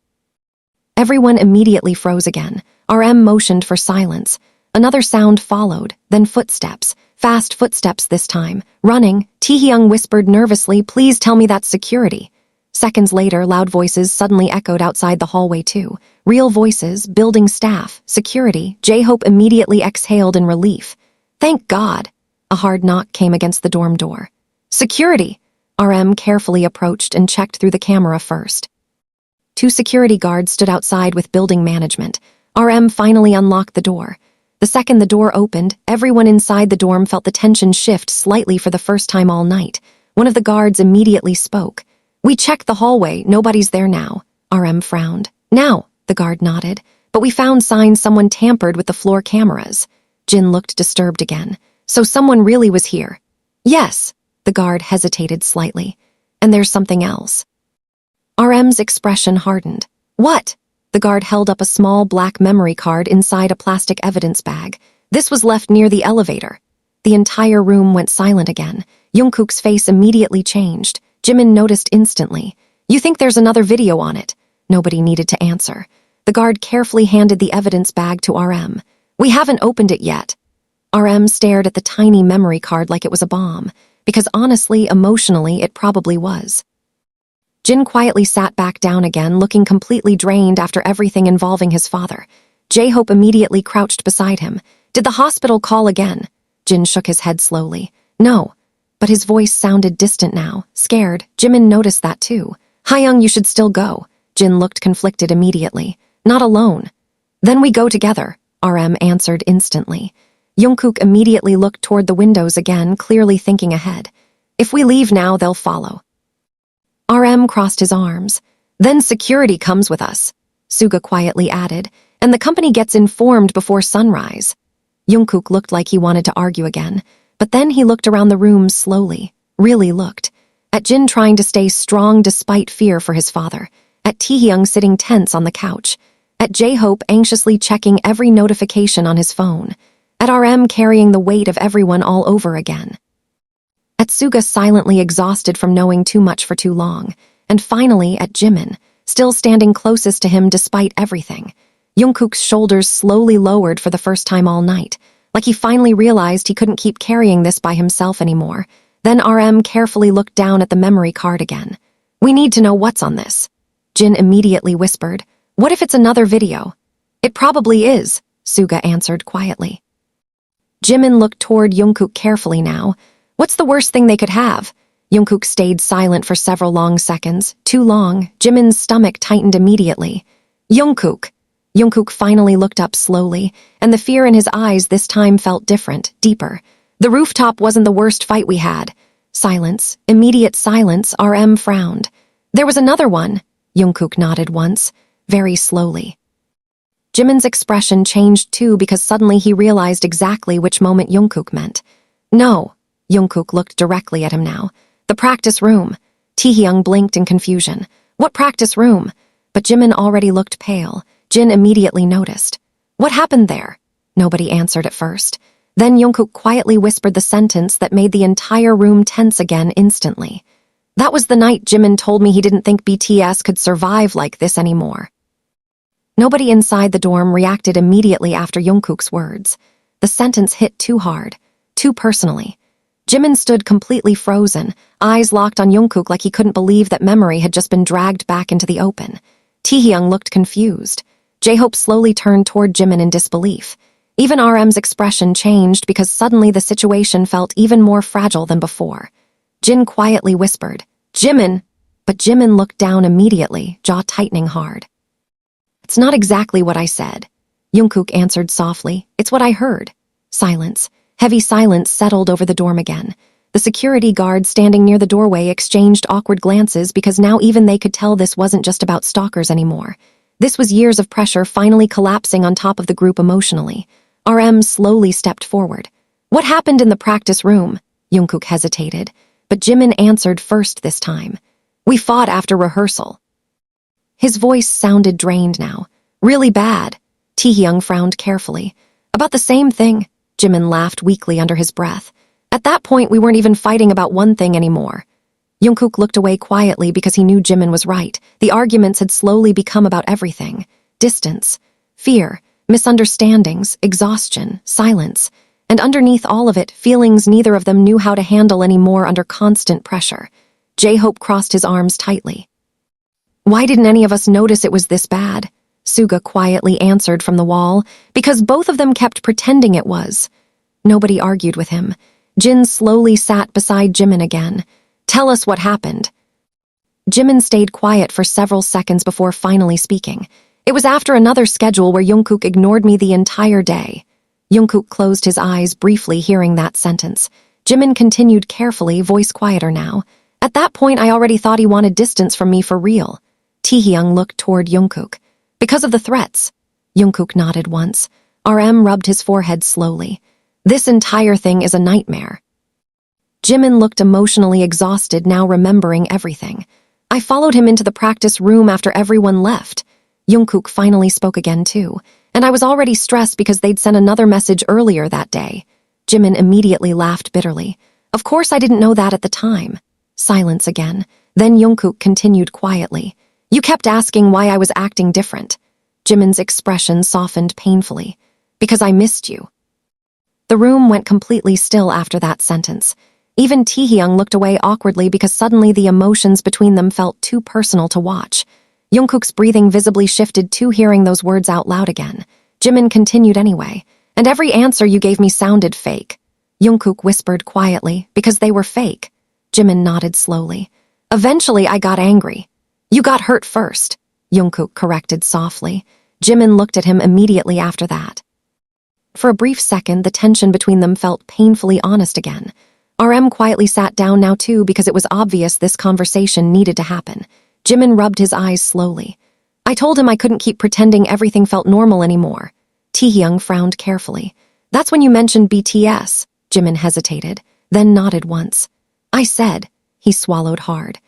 Everyone immediately froze again. RM motioned for silence. Another sound followed, then footsteps. Fast footsteps this time. Running, Taehyung whispered nervously, please tell me that's security. Seconds later, loud voices suddenly echoed outside the hallway too. Real voices, building staff, security. J-Hope immediately exhaled in relief. Thank God. A hard knock came against the dorm door. Security. RM carefully approached and checked through the camera first. 2 security guards stood outside with building management. RM finally unlocked the door. The second the door opened, everyone inside the dorm felt the tension shift slightly for the first time all night. One of the guards immediately spoke. We checked the hallway, nobody's there now. RM frowned. Now, the guard nodded. But we found signs someone tampered with the floor cameras. Jin looked disturbed again. So someone really was here. Yes, the guard hesitated slightly. And there's something else. RM's expression hardened. What? The guard held up a small black memory card inside a plastic evidence bag. This was left near the elevator. The entire room went silent again. Jungkook's face immediately changed. Jimin noticed instantly. You think there's another video on it? Nobody needed to answer. The guard carefully handed the evidence bag to RM. We haven't opened it yet. RM stared at the tiny memory card like it was a bomb, because honestly, emotionally, it probably was. Jin quietly sat back down again, looking completely drained after everything involving his father. J-Hope immediately crouched beside him. Did the hospital call again? Jin shook his head slowly. No. But his voice sounded distant now, scared. Jimin noticed that too. Taehyung, you should still go. Jin looked conflicted immediately. Not alone. Then we go together, RM answered instantly. Jungkook immediately looked toward the windows again, clearly thinking ahead. If we leave now, they'll follow. RM crossed his arms. Then security comes with us, Suga quietly added, and the company gets informed before sunrise. Jungkook looked like he wanted to argue again, but then he looked around the room slowly, really looked, at Jin trying to stay strong despite fear for his father, at Taehyung sitting tense on the couch, at J-Hope anxiously checking every notification on his phone, at RM carrying the weight of everyone all over again, at Suga silently exhausted from knowing too much for too long, and finally at Jimin, still standing closest to him despite everything. Jungkook's shoulders slowly lowered for the first time all night, like he finally realized he couldn't keep carrying this by himself anymore. Then RM carefully looked down at the memory card again. "We need to know what's on this." Jin immediately whispered, "What if it's another video?" "It probably is," Suga answered quietly. Jimin looked toward Jungkook carefully now. What's the worst thing they could have? Jungkook stayed silent for several long seconds. Too long. Jimin's stomach tightened immediately. "Jungkook." Jungkook finally looked up slowly, and the fear in his eyes this time felt different, deeper. "The rooftop wasn't the worst fight we had." Silence. Immediate silence. RM frowned. "There was another one." Jungkook nodded once, very slowly. Jimin's expression changed too because suddenly he realized exactly which moment Jungkook meant. "No." Jungkook looked directly at him now. "The practice room." Taehyung blinked in confusion. "What practice room?" But Jimin already looked pale. Jin immediately noticed. "What happened there?" Nobody answered at first. Then Jungkook quietly whispered the sentence that made the entire room tense again instantly. "That was the night Jimin told me he didn't think BTS could survive like this anymore." Nobody inside the dorm reacted immediately after Jungkook's words. The sentence hit too hard, too personally. Jimin stood completely frozen, eyes locked on Jungkook like he couldn't believe that memory had just been dragged back into the open. Taehyung looked confused. J-Hope slowly turned toward Jimin in disbelief. Even RM's expression changed because suddenly the situation felt even more fragile than before. Jin quietly whispered, "Jimin!" But Jimin looked down immediately, jaw tightening hard. "It's not exactly what I said." Jungkook answered softly, "It's what I heard." Silence. Heavy silence settled over the dorm again. The security guards standing near the doorway exchanged awkward glances because now even they could tell this wasn't just about stalkers anymore. This was years of pressure finally collapsing on top of the group emotionally. RM slowly stepped forward. "What happened in the practice room?" Jungkook hesitated, but Jimin answered first this time. "We fought after rehearsal." His voice sounded drained now. "Really bad." Taehyung frowned carefully. "About the same thing." Jimin laughed weakly under his breath. "At that point, we weren't even fighting about one thing anymore." Jungkook looked away quietly because he knew Jimin was right. The arguments had slowly become about everything. Distance, fear, misunderstandings, exhaustion, silence. And underneath all of it, feelings neither of them knew how to handle anymore under constant pressure. J-Hope crossed his arms tightly. "Why didn't any of us notice it was this bad?" Suga quietly answered from the wall, "Because both of them kept pretending it was." Nobody argued with him. Jin slowly sat beside Jimin again. "Tell us what happened." Jimin stayed quiet for several seconds before finally speaking. "It was after another schedule where Jungkook ignored me the entire day." Jungkook closed his eyes briefly hearing that sentence. Jimin continued carefully, voice quieter now. "At that point I already thought he wanted distance from me for real." Taehyung looked toward Jungkook. "Because of the threats." Jungkook nodded once. RM rubbed his forehead slowly. "This entire thing is a nightmare." Jimin looked emotionally exhausted now remembering everything. "I followed him into the practice room after everyone left." Jungkook finally spoke again too, "And I was already stressed because they'd sent another message earlier that day." Jimin immediately laughed bitterly. "Of course I didn't know that at the time." Silence again. Then Jungkook continued quietly. "You kept asking why I was acting different." Jimin's expression softened painfully. "Because I missed you." The room went completely still after that sentence. Even Taehyung looked away awkwardly because suddenly the emotions between them felt too personal to watch. Jungkook's breathing visibly shifted too hearing those words out loud again. Jimin continued anyway. "And every answer you gave me sounded fake." Jungkook whispered quietly, "Because they were fake." Jimin nodded slowly. "Eventually I got angry." "You got hurt first," Jungkook corrected softly. Jimin looked at him immediately after that. For a brief second, the tension between them felt painfully honest again. RM quietly sat down now too because it was obvious this conversation needed to happen. Jimin rubbed his eyes slowly. "I told him I couldn't keep pretending everything felt normal anymore." Taehyung frowned carefully. "That's when you mentioned BTS." Jimin hesitated, then nodded once. "I said," he swallowed hard.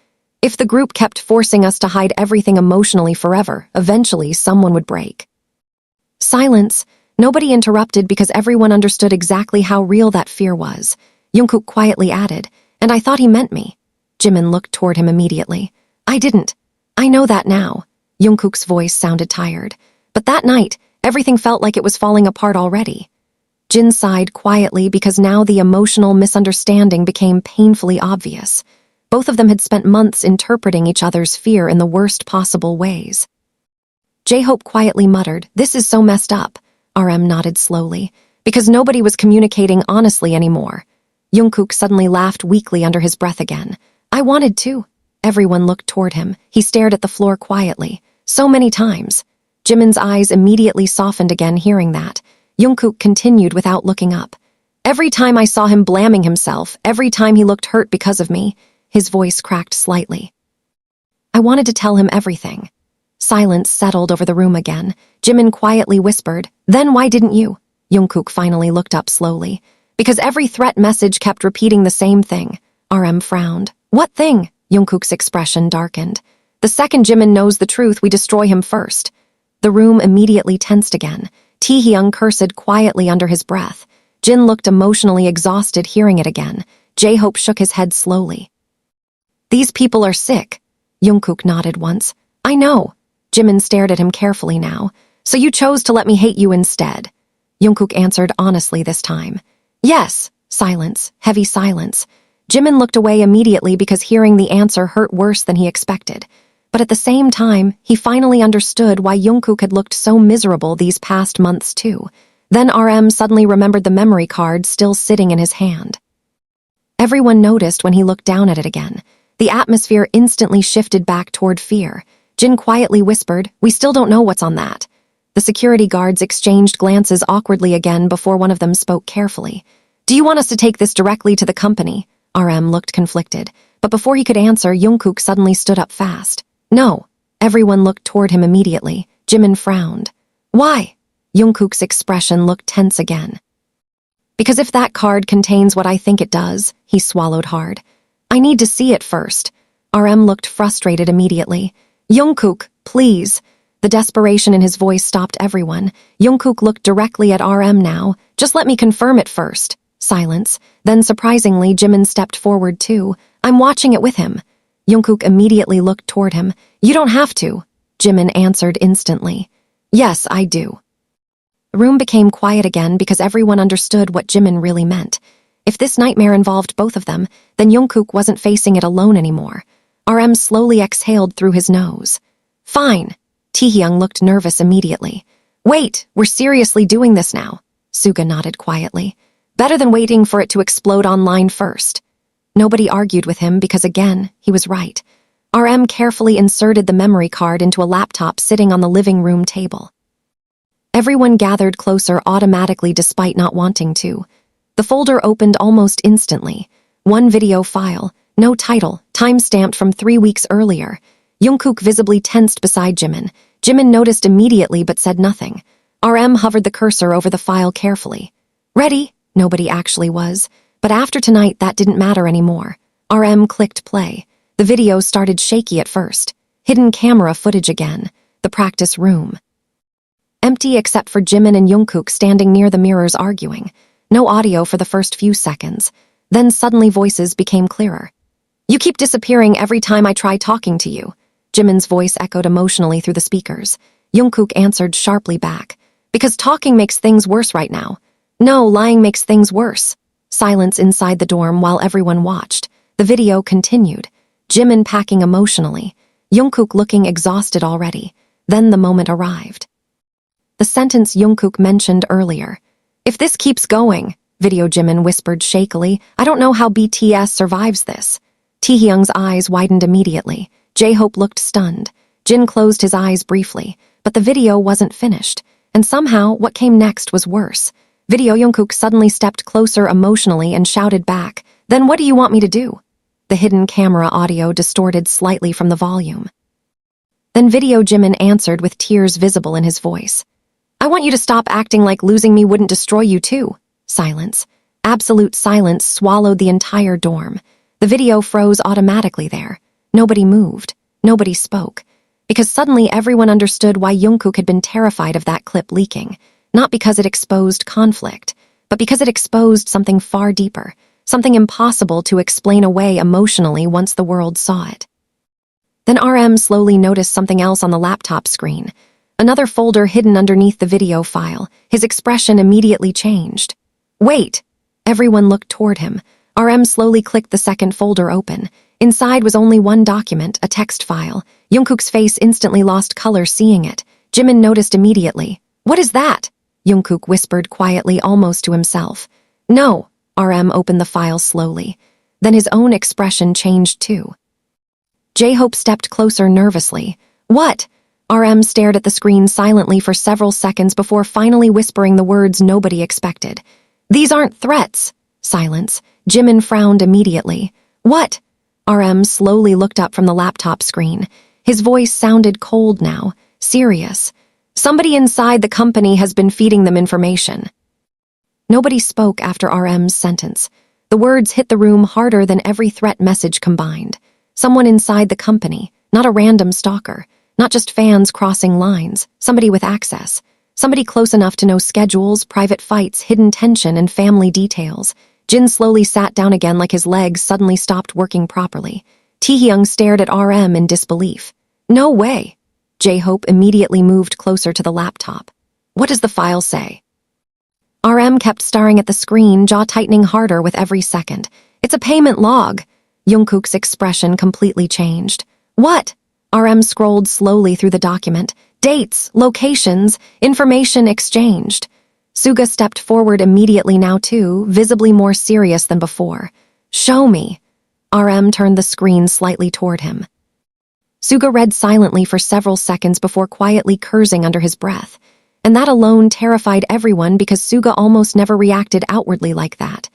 If the group kept forcing us to hide everything emotionally forever, eventually someone would break. Silence. Nobody interrupted because everyone understood exactly how real that fear was. Jungkook quietly added, "And I thought he meant me." Jimin looked toward him immediately. "I didn't. I know that now." Jungkook's voice sounded tired. But that night, everything felt like it was falling apart already. Jin sighed quietly because now the emotional misunderstanding became painfully obvious. Both of them had spent months interpreting each other's fear in the worst possible ways. J-Hope quietly muttered, "This is so messed up." RM nodded slowly, because nobody was communicating honestly anymore. Jungkook suddenly laughed weakly under his breath again. "I wanted to." Everyone looked toward him. He stared at the floor quietly. So many times. Jimin's eyes immediately softened again hearing that. Jungkook continued without looking up. "Every time I saw him blaming himself, every time he looked hurt because of me," his voice cracked slightly. "I wanted to tell him everything." Silence settled over the room again. Jimin quietly whispered, "Then why didn't you?" Jungkook finally looked up slowly. "Because every threat message kept repeating the same thing." RM frowned. "What thing?" Jungkook's expression darkened. "The second Jimin knows the truth, we destroy him first." The room immediately tensed again. Taehyung cursed quietly under his breath. Jin looked emotionally exhausted hearing it again. J-Hope shook his head slowly. "These people are sick." Jungkook nodded once. "I know." Jimin stared at him carefully now. "So you chose to let me hate you instead." Jungkook answered honestly this time. "Yes." Silence, heavy silence. Jimin looked away immediately because hearing the answer hurt worse than he expected. But at the same time, he finally understood why Jungkook had looked so miserable these past months too. Then RM suddenly remembered the memory card still sitting in his hand. Everyone noticed when he looked down at it again. The atmosphere instantly shifted back toward fear. Jin quietly whispered, "We still don't know what's on that." The security guards exchanged glances awkwardly again before one of them spoke carefully. "Do you want us to take this directly to the company?" RM looked conflicted, but before he could answer, Jungkook suddenly stood up fast. "No." Everyone looked toward him immediately. Jimin frowned. "Why?" Jungkook's expression looked tense again. "Because if that card contains what I think it does," he swallowed hard. "I need to see it first." RM looked frustrated immediately. "Jungkook, please." The desperation in his voice stopped everyone. Jungkook looked directly at RM now. "Just let me confirm it first." Silence. Then surprisingly, Jimin stepped forward too. "I'm watching it with him." Jungkook immediately looked toward him. "You don't have to." Jimin answered instantly. "Yes, I do." The room became quiet again because everyone understood what Jimin really meant. If this nightmare involved both of them, then Jungkook wasn't facing it alone anymore. RM slowly exhaled through his nose. "Fine." Taehyung looked nervous immediately. "Wait, we're seriously doing this now." Suga nodded quietly. "Better than waiting for it to explode online first." Nobody argued with him because, again, he was right. RM carefully inserted the memory card into a laptop sitting on the living room table. Everyone gathered closer automatically despite not wanting to. The folder opened almost instantly. One video file, no title, time-stamped from 3 weeks earlier. Jungkook visibly tensed beside Jimin. Jimin noticed immediately but said nothing. RM hovered the cursor over the file carefully. "Ready?" Nobody actually was. But after tonight, that didn't matter anymore. RM clicked play. The video started shaky at first. Hidden camera footage again. The practice room. Empty except for Jimin and Jungkook standing near the mirrors arguing. No audio for the first few seconds. Then suddenly voices became clearer. "You keep disappearing every time I try talking to you." Jimin's voice echoed emotionally through the speakers. Jungkook answered sharply back. "Because talking makes things worse right now." "No, lying makes things worse." Silence inside the dorm while everyone watched. The video continued. Jimin packing emotionally. Jungkook looking exhausted already. Then the moment arrived. The sentence Jungkook mentioned earlier. "If this keeps going," video Jimin whispered shakily, "I don't know how BTS survives this." Taehyung's eyes widened immediately. J-Hope looked stunned. Jin closed his eyes briefly, but the video wasn't finished. And somehow, what came next was worse. Video Jungkook suddenly stepped closer emotionally and shouted back, "Then what do you want me to do?" The hidden camera audio distorted slightly from the volume. Then video Jimin answered with tears visible in his voice. "I want you to stop acting like losing me wouldn't destroy you too." Silence. Absolute silence swallowed the entire dorm. The video froze automatically there. Nobody moved. Nobody spoke. Because suddenly everyone understood why Jungkook had been terrified of that clip leaking. Not because it exposed conflict, but because it exposed something far deeper, something impossible to explain away emotionally once the world saw it. Then RM slowly noticed something else on the laptop screen. Another folder hidden underneath the video file. His expression immediately changed. Wait! Everyone looked toward him. RM slowly clicked the second folder open. Inside was only one document, a text file. Jungkook's face instantly lost color seeing it. Jimin noticed immediately. What is that? Jungkook whispered quietly, almost to himself. No. RM opened the file slowly. Then his own expression changed too. J-Hope stepped closer nervously. What? RM stared at the screen silently for several seconds before finally whispering the words nobody expected. These aren't threats. Silence. Jimin frowned immediately. What? RM slowly looked up from the laptop screen. His voice sounded cold now, serious. Somebody inside the company has been feeding them information. Nobody spoke after RM's sentence. The words hit the room harder than every threat message combined. Someone inside the company, not a random stalker, not just fans crossing lines, somebody with access, somebody close enough to know schedules, private fights, hidden tension, and family details. Jin slowly sat down again like his legs suddenly stopped working properly. Taehyung stared at RM in disbelief. No way! J-Hope immediately moved closer to the laptop. What does the file say? RM kept staring at the screen, jaw tightening harder with every second. It's a payment log. Jungkook's expression completely changed. What? RM scrolled slowly through the document. Dates, locations, information exchanged. Suga stepped forward immediately now too, visibly more serious than before. Show me. RM turned the screen slightly toward him. Suga read silently for several seconds before quietly cursing under his breath. And that alone terrified everyone because Suga almost never reacted outwardly like that.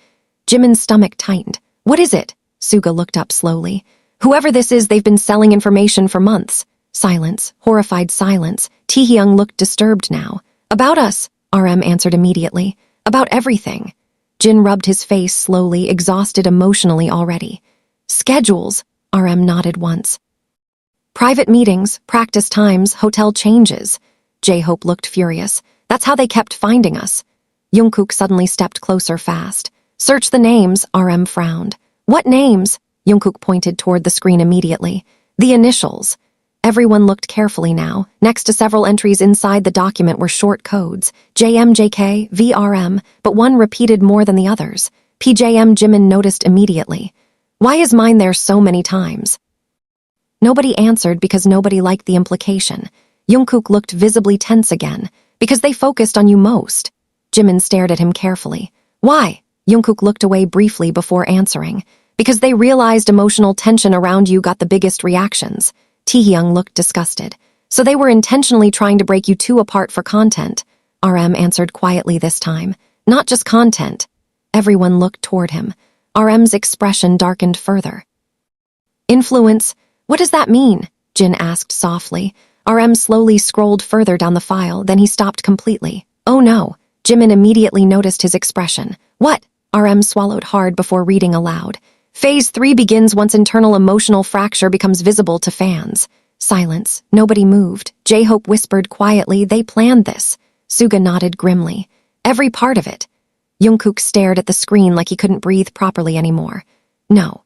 Jimin's stomach tightened. What is it? Suga looked up slowly. Whoever this is, they've been selling information for months. Silence, horrified silence. Taehyung looked disturbed now. About us, RM answered immediately. About everything. Jin rubbed his face slowly, exhausted emotionally already. Schedules, RM nodded once. Private meetings, practice times, hotel changes. J-Hope looked furious. That's how they kept finding us. Jungkook suddenly stepped closer fast. Search the names, RM frowned. What names? Jungkook pointed toward the screen immediately. The initials. Everyone looked carefully now. Next to several entries inside the document were short codes. JMJK, VRM, but one repeated more than the others. PJM Jimin noticed immediately. Why is mine there so many times? Nobody answered because nobody liked the implication. Jungkook looked visibly tense again. Because they focused on you most. Jimin stared at him carefully. Why? Jungkook looked away briefly before answering. Because they realized emotional tension around you got the biggest reactions. Taehyung looked disgusted. So they were intentionally trying to break you two apart for content. RM answered quietly this time. Not just content. Everyone looked toward him. RM's expression darkened further. Influence? What does that mean? Jin asked softly. RM slowly scrolled further down the file, then he stopped completely. Oh no. Jimin immediately noticed his expression. What? RM swallowed hard before reading aloud. Phase 3 begins once internal emotional fracture becomes visible to fans. Silence. Nobody moved. J-Hope whispered quietly, they planned this. Suga nodded grimly. Every part of it. Jungkook stared at the screen like he couldn't breathe properly anymore. No.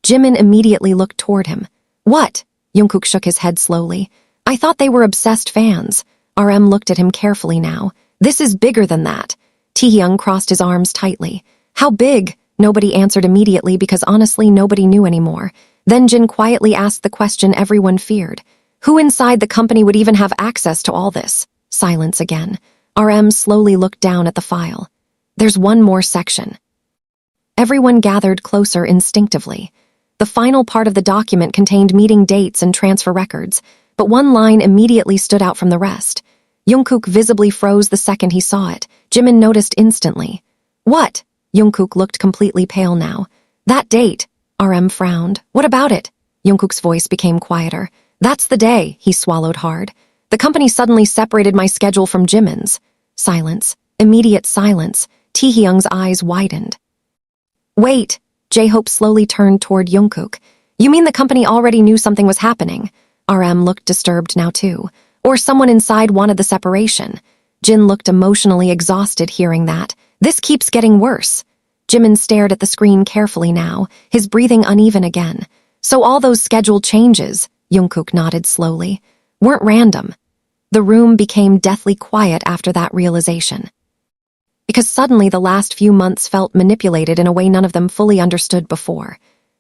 Jimin immediately looked toward him. What? Jungkook shook his head slowly. I thought they were obsessed fans. RM looked at him carefully now. This is bigger than that. Taehyung crossed his arms tightly. How big? Nobody answered immediately because honestly nobody knew anymore. Then Jin quietly asked the question everyone feared. Who inside the company would even have access to all this? Silence again. RM slowly looked down at the file. There's one more section. Everyone gathered closer instinctively. The final part of the document contained meeting dates and transfer records, but one line immediately stood out from the rest. Jungkook visibly froze the second he saw it. Jimin noticed instantly. What? Jungkook looked completely pale now. That date. RM frowned. What about it? Jungkook's voice became quieter. That's the day, he swallowed hard. The company suddenly separated my schedule from Jimin's. Silence. Immediate silence. Taehyung's eyes widened. Wait. J-Hope slowly turned toward Jungkook. You mean the company already knew something was happening? RM looked disturbed now too. Or someone inside wanted the separation. Jin looked emotionally exhausted hearing that. This keeps getting worse. Jimin stared at the screen carefully now, his breathing uneven again. So all those scheduled changes, Jungkook nodded slowly, weren't random. The room became deathly quiet after that realization. Because suddenly the last few months felt manipulated in a way none of them fully understood before.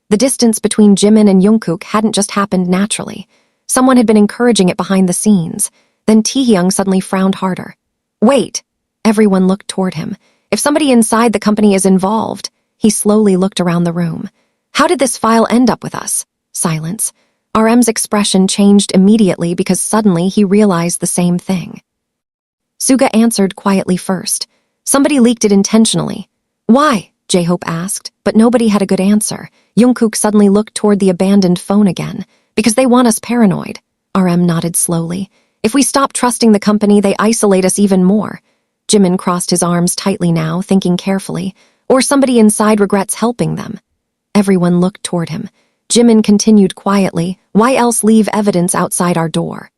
The distance between Jimin and Jungkook hadn't just happened naturally. Someone had been encouraging it behind the scenes. Then Taehyung suddenly frowned harder. Wait! Everyone looked toward him. If somebody inside the company is involved, he slowly looked around the room. How did this file end up with us? Silence. RM's expression changed immediately because suddenly he realized the same thing. Suga answered quietly first. Somebody leaked it intentionally. Why? J-Hope asked, but nobody had a good answer. Jungkook suddenly looked toward the abandoned phone again. Because they want us paranoid. RM nodded slowly. If we stop trusting the company, they isolate us even more. Jimin crossed his arms tightly now, thinking carefully. Or somebody inside regrets helping them. Everyone looked toward him. Jimin continued quietly. Why else leave evidence outside our door?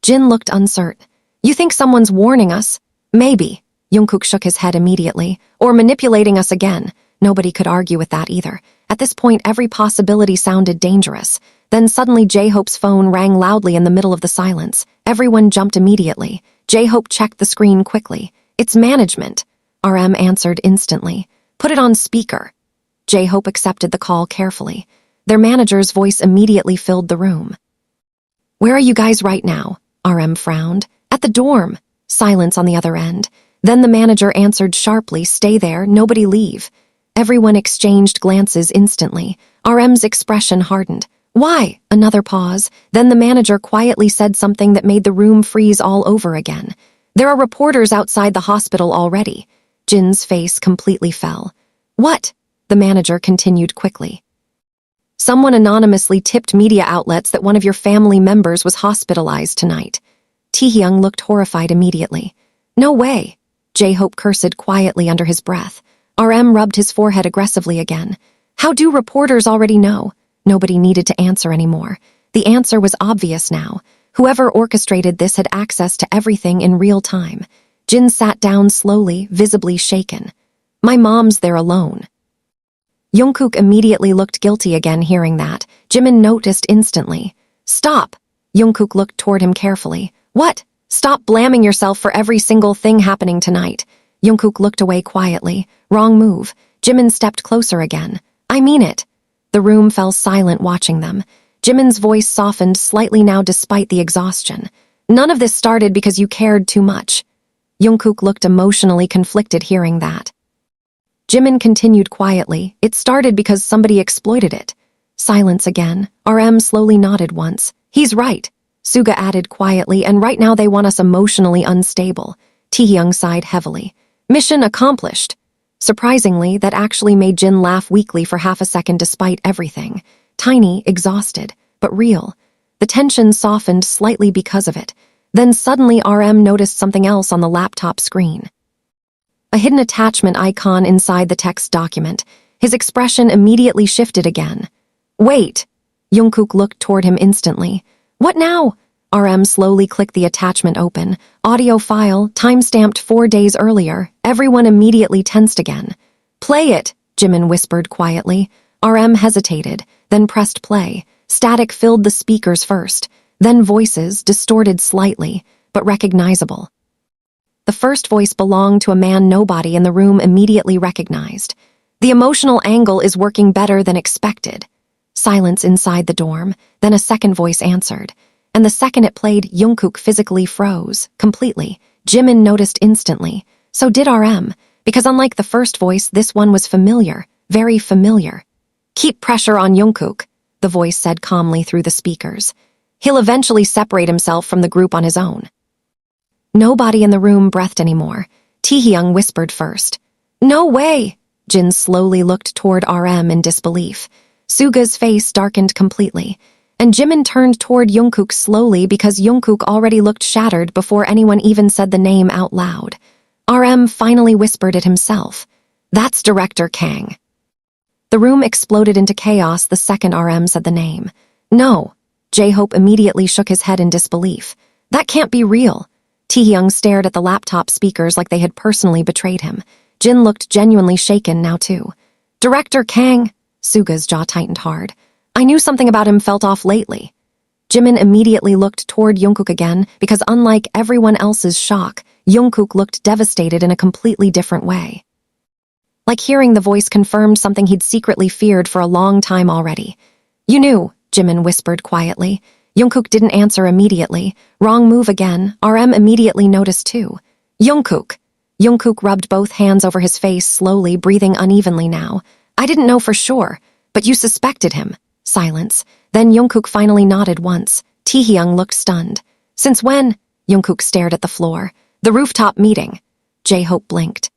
Jin looked uncertain. You think someone's warning us? Maybe. Jungkook shook his head immediately. Or manipulating us again. Nobody could argue with that either. At this point, every possibility sounded dangerous. Then suddenly J-Hope's phone rang loudly in the middle of the silence. Everyone jumped immediately. J-Hope checked the screen quickly. It's management. RM answered instantly. Put it on speaker. J-Hope accepted the call carefully. Their manager's voice immediately filled the room. Where are you guys right now? RM frowned. At the dorm. Silence on the other end. Then the manager answered sharply, stay there, nobody leave. Everyone exchanged glances instantly. RM's expression hardened. Why? Another pause. Then the manager quietly said something that made the room freeze all over again. There are reporters outside the hospital already. Jin's face completely fell. What? The manager continued quickly. Someone anonymously tipped media outlets that one of your family members was hospitalized tonight. Taehyung looked horrified immediately. No way. J-Hope cursed quietly under his breath. RM rubbed his forehead aggressively again. How do reporters already know? Nobody needed to answer anymore. The answer was obvious now. Whoever orchestrated this had access to everything in real time. Jin sat down slowly, visibly shaken. My mom's there alone. Jungkook immediately looked guilty again hearing that. Jimin noticed instantly. Stop! Jungkook looked toward him carefully. What? Stop blaming yourself for every single thing happening tonight. Jungkook looked away quietly. Wrong move. Jimin stepped closer again. I mean it. The room fell silent watching them. Jimin's voice softened slightly now despite the exhaustion. None of this started because you cared too much. Jungkook looked emotionally conflicted hearing that. Jimin continued quietly. It started because somebody exploited it. Silence again. RM slowly nodded once. He's right. Suga added quietly, and right now they want us emotionally unstable. Taehyung sighed heavily. Mission accomplished. Surprisingly, that actually made Jin laugh weakly for half a second despite everything. Tiny, exhausted, but real. The tension softened slightly because of it. Then suddenly RM noticed something else on the laptop screen. A hidden attachment icon inside the text document. His expression immediately shifted again. Wait! Jungkook looked toward him instantly. What now? RM slowly clicked the attachment open. Audio file, time-stamped 4 days earlier. Everyone immediately tensed again. Play it, Jimin whispered quietly. RM hesitated, then pressed play. Static filled the speakers first, then voices, distorted slightly, but recognizable. The first voice belonged to a man nobody in the room immediately recognized. The emotional angle is working better than expected. Silence inside the dorm, then a second voice answered. And the second it played, Jungkook physically froze, completely. Jimin noticed instantly. So did RM, because unlike the first voice, this one was familiar, very familiar. Keep pressure on Jungkook, the voice said calmly through the speakers. He'll eventually separate himself from the group on his own. Nobody in the room breathed anymore. Taehyung whispered first. No way! Jin slowly looked toward RM in disbelief. Suga's face darkened completely. And Jimin turned toward Jungkook slowly because Jungkook already looked shattered before anyone even said the name out loud. RM finally whispered it himself. That's Director Kang. The room exploded into chaos the second RM said the name. No. J-Hope immediately shook his head in disbelief. That can't be real. Taehyung stared at the laptop speakers like they had personally betrayed him. Jin looked genuinely shaken now too. Director Kang. Suga's jaw tightened hard. I knew something about him felt off lately. Jimin immediately looked toward Jungkook again because unlike everyone else's shock, Jungkook looked devastated in a completely different way. Like hearing the voice confirmed something he'd secretly feared for a long time already. You knew, Jimin whispered quietly. Jungkook didn't answer immediately. Wrong move again. RM immediately noticed too. Jungkook. Jungkook rubbed both hands over his face slowly, breathing unevenly now. I didn't know for sure, but you suspected him. Silence. Then Jungkook finally nodded once. Taehyung looked stunned. Since when? Jungkook stared at the floor. The rooftop meeting. J-Hope blinked.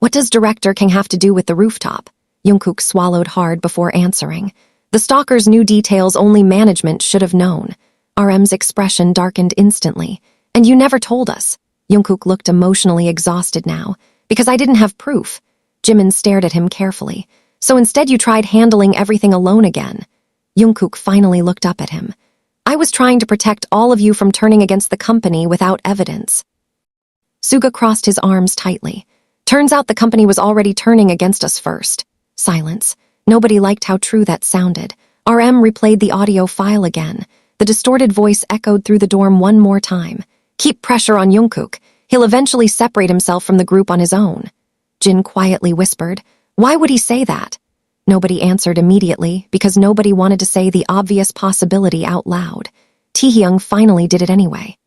What does Director King have to do with the rooftop? Jungkook swallowed hard before answering. The stalkers knew details only management should have known. RM's expression darkened instantly. And you never told us. Jungkook looked emotionally exhausted now. Because I didn't have proof. Jimin stared at him carefully. So instead you tried handling everything alone again. Jungkook finally looked up at him. I was trying to protect all of you from turning against the company without evidence. Suga crossed his arms tightly. Turns out the company was already turning against us first. Silence. Nobody liked how true that sounded. RM replayed the audio file again. The distorted voice echoed through the dorm one more time. Keep pressure on Jungkook. He'll eventually separate himself from the group on his own. Jin quietly whispered. Why would he say that? Nobody answered immediately because nobody wanted to say the obvious possibility out loud. Taehyung finally did it anyway.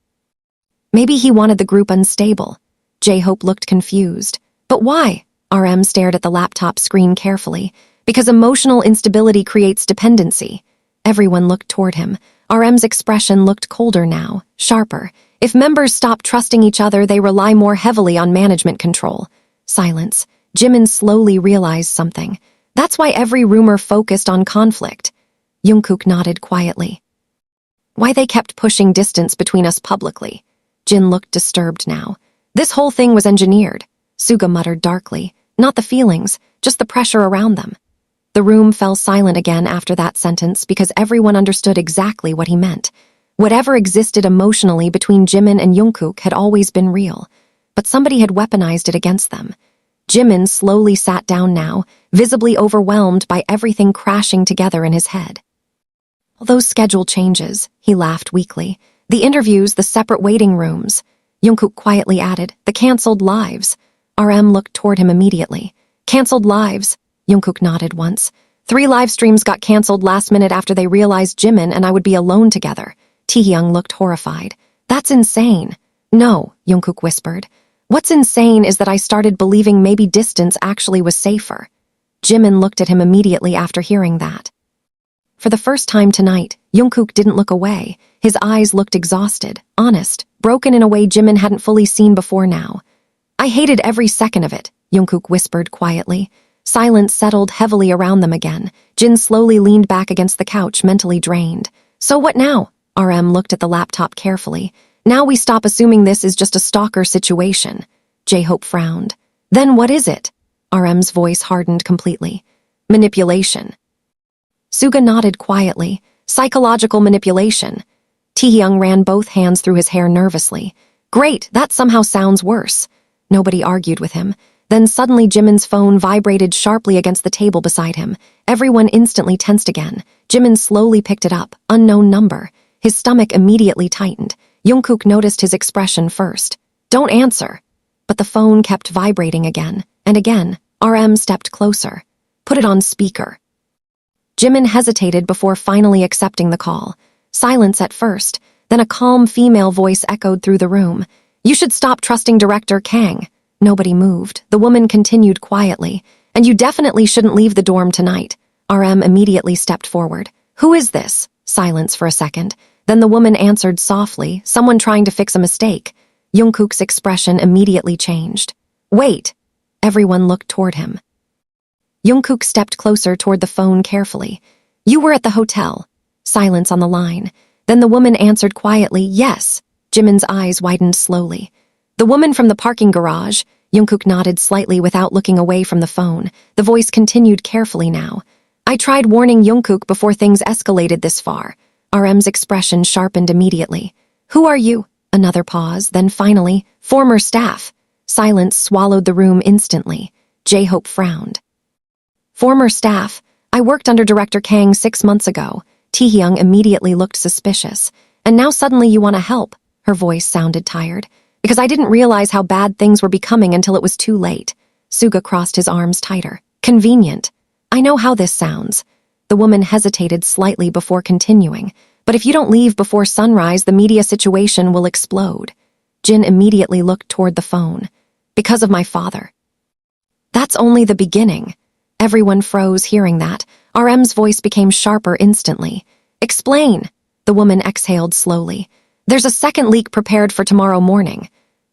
Maybe he wanted the group unstable. J-Hope looked confused. But why? RM stared at the laptop screen carefully. Because emotional instability creates dependency. Everyone looked toward him. RM's expression looked colder now, sharper. If members stop trusting each other, they rely more heavily on management control. Silence. Jimin slowly realized something. That's why every rumor focused on conflict. Jungkook nodded quietly. Why they kept pushing distance between us publicly. Jin looked disturbed now. This whole thing was engineered. Suga muttered darkly. Not the feelings, just the pressure around them. The room fell silent again after that sentence because everyone understood exactly what he meant. Whatever existed emotionally between Jimin and Jungkook had always been real, but somebody had weaponized it against them. Jimin slowly sat down now, visibly overwhelmed by everything crashing together in his head. All those schedule changes, he laughed weakly. The interviews, the separate waiting rooms. Jungkook quietly added, the cancelled lives. RM looked toward him immediately. Cancelled lives. Jungkook nodded once. 3 live streams got cancelled last minute after they realized Jimin and I would be alone together. Taehyung looked horrified. That's insane. No, Jungkook whispered. What's insane is that I started believing maybe distance actually was safer. Jimin looked at him immediately after hearing that. For the first time tonight, Jungkook didn't look away. His eyes looked exhausted, honest, broken in a way Jimin hadn't fully seen before now. I hated every second of it, Jungkook whispered quietly. Silence settled heavily around them again. Jin slowly leaned back against the couch, mentally drained. So what now? RM looked at the laptop carefully. Now we stop assuming this is just a stalker situation. J-Hope frowned. Then what is it? RM's voice hardened completely. Manipulation. Suga nodded quietly. Psychological manipulation. Taehyung ran both hands through his hair nervously. Great, that somehow sounds worse. Nobody argued with him. Then suddenly Jimin's phone vibrated sharply against the table beside him. Everyone instantly tensed again. Jimin slowly picked it up. Unknown number. His stomach immediately tightened. Jungkook noticed his expression first. Don't answer. But the phone kept vibrating again. And again. RM stepped closer. Put it on speaker. Jimin hesitated before finally accepting the call. Silence at first. Then a calm female voice echoed through the room. You should stop trusting Director Kang. Nobody moved. The woman continued quietly. And you definitely shouldn't leave the dorm tonight. RM immediately stepped forward. Who is this? Silence for a second. Then the woman answered softly, someone trying to fix a mistake. Jungkook's expression immediately changed. Wait. Everyone looked toward him. Jungkook stepped closer toward the phone carefully. You were at the hotel. Silence on the line. Then the woman answered quietly, yes. Jimin's eyes widened slowly. The woman from the parking garage. Jungkook nodded slightly without looking away from the phone. The voice continued carefully now. I tried warning Jungkook before things escalated this far. RM's expression sharpened immediately. Who are you? Another pause, then finally, former staff. Silence swallowed the room instantly. J-Hope frowned. Former staff? I worked under Director Kang 6 months ago. Taehyung immediately looked suspicious. And now suddenly you want to help. Her voice sounded tired. Because I didn't realize how bad things were becoming until it was too late. Suga crossed his arms tighter. Convenient. I know how this sounds. The woman hesitated slightly before continuing. But if you don't leave before sunrise, the media situation will explode. Jin immediately looked toward the phone. Because of my father. That's only the beginning. Everyone froze hearing that. RM's voice became sharper instantly. Explain. The woman exhaled slowly. There's a second leak prepared for tomorrow morning.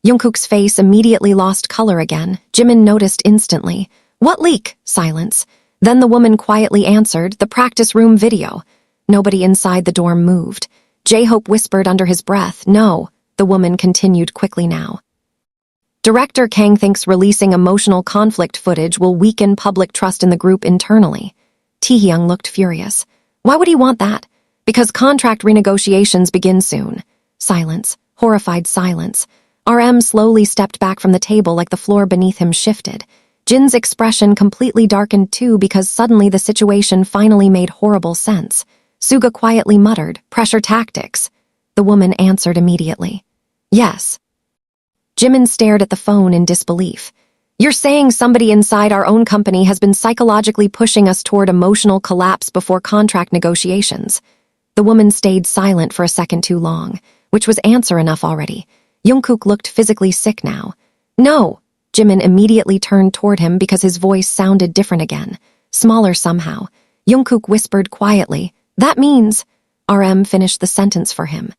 Jungkook's face immediately lost color again. Jimin noticed instantly. What leak? Silence. Then the woman quietly answered, the practice room video. Nobody inside the dorm moved. J-Hope whispered under his breath, no. The woman continued quickly now. Director Kang thinks releasing emotional conflict footage will weaken public trust in the group internally. Taehyung looked furious. Why would he want that? Because contract renegotiations begin soon. Silence. Horrified silence. RM slowly stepped back from the table like the floor beneath him shifted. Jin's expression completely darkened too because suddenly the situation finally made horrible sense. Suga quietly muttered, pressure tactics. The woman answered immediately. Yes. Jimin stared at the phone in disbelief. You're saying somebody inside our own company has been psychologically pushing us toward emotional collapse before contract negotiations. The woman stayed silent for a second too long, which was answer enough already. Jungkook looked physically sick now. No. Jimin immediately turned toward him because his voice sounded different again, smaller somehow. Jungkook whispered quietly, that means... RM finished the sentence for him.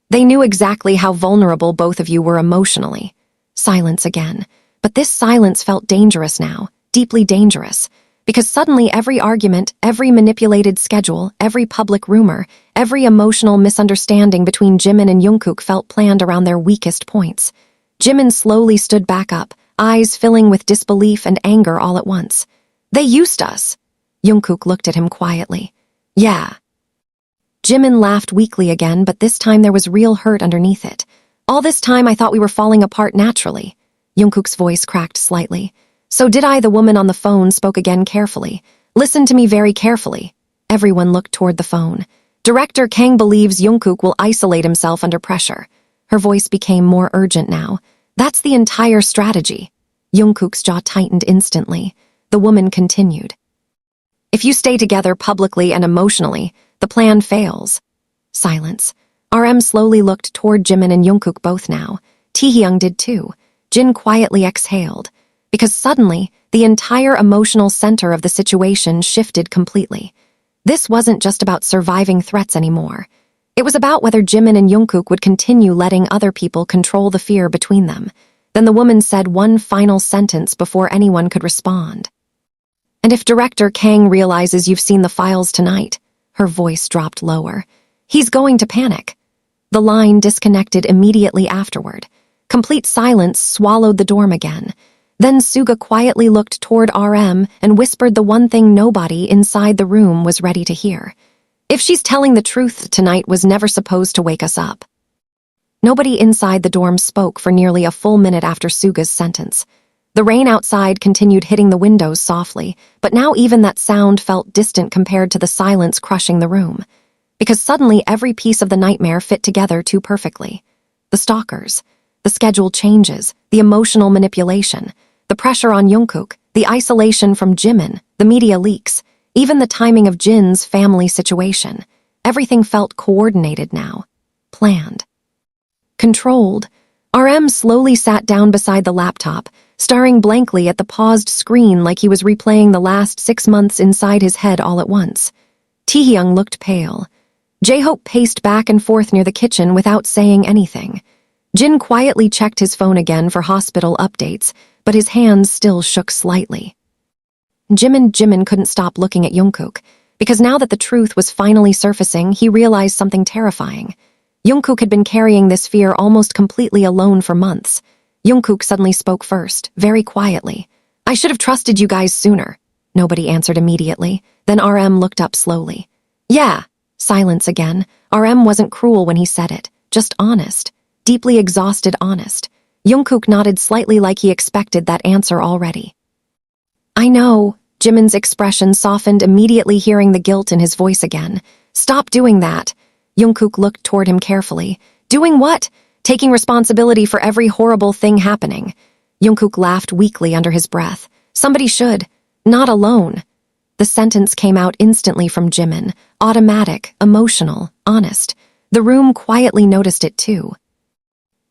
They knew exactly how vulnerable both of you were emotionally. Silence again. But this silence felt dangerous now, deeply dangerous. Because suddenly every argument, every manipulated schedule, every public rumor, every emotional misunderstanding between Jimin and Jungkook felt planned around their weakest points. Jimin slowly stood back up, eyes filling with disbelief and anger all at once. They used us. Jungkook looked at him quietly. Yeah. Jimin laughed weakly again, but this time there was real hurt underneath it. All this time I thought we were falling apart naturally. Jungkook's voice cracked slightly. So did I. The woman on the phone spoke again carefully. Listen to me very carefully. Everyone looked toward the phone. Director Kang believes Jungkook will isolate himself under pressure. Her voice became more urgent now. That's the entire strategy. Jungkook's jaw tightened instantly. The woman continued. If you stay together publicly and emotionally, the plan fails. Silence. RM slowly looked toward Jimin and Jungkook both now. Taehyung did too. Jin quietly exhaled. Because suddenly, the entire emotional center of the situation shifted completely. This wasn't just about surviving threats anymore. It was about whether Jimin and Jungkook would continue letting other people control the fear between them. Then the woman said one final sentence before anyone could respond. And if Director Kang realizes you've seen the files tonight, her voice dropped lower, he's going to panic. The line disconnected immediately afterward. Complete silence swallowed the dorm again. Then Suga quietly looked toward RM and whispered the one thing nobody inside the room was ready to hear. If she's telling the truth, tonight was never supposed to wake us up. Nobody inside the dorm spoke for nearly a full minute after Suga's sentence. The rain outside continued hitting the windows softly, but now even that sound felt distant compared to the silence crushing the room. Because suddenly every piece of the nightmare fit together too perfectly. The stalkers, the schedule changes, the emotional manipulation, the pressure on Jungkook, the isolation from Jimin, the media leaks, even the timing of Jin's family situation. Everything felt coordinated now. Planned. Controlled. RM slowly sat down beside the laptop, staring blankly at the paused screen like he was replaying the last 6 months inside his head all at once. Taehyung looked pale. J-Hope paced back and forth near the kitchen without saying anything. Jin quietly checked his phone again for hospital updates, but his hands still shook slightly. Jimin couldn't stop looking at Jungkook, because now that the truth was finally surfacing, he realized something terrifying. Jungkook had been carrying this fear almost completely alone for months. Jungkook suddenly spoke first, very quietly. I should have trusted you guys sooner. Nobody answered immediately. Then RM looked up slowly. Yeah. Silence again. RM wasn't cruel when he said it, just honest. Deeply exhausted honest. Jungkook nodded slightly like he expected that answer already. I know. Jimin's expression softened immediately hearing the guilt in his voice again. Stop doing that. Jungkook looked toward him carefully. Doing what? Taking responsibility for every horrible thing happening. Jungkook laughed weakly under his breath. Somebody should. Not alone. The sentence came out instantly from Jimin. Automatic, emotional, honest. The room quietly noticed it too.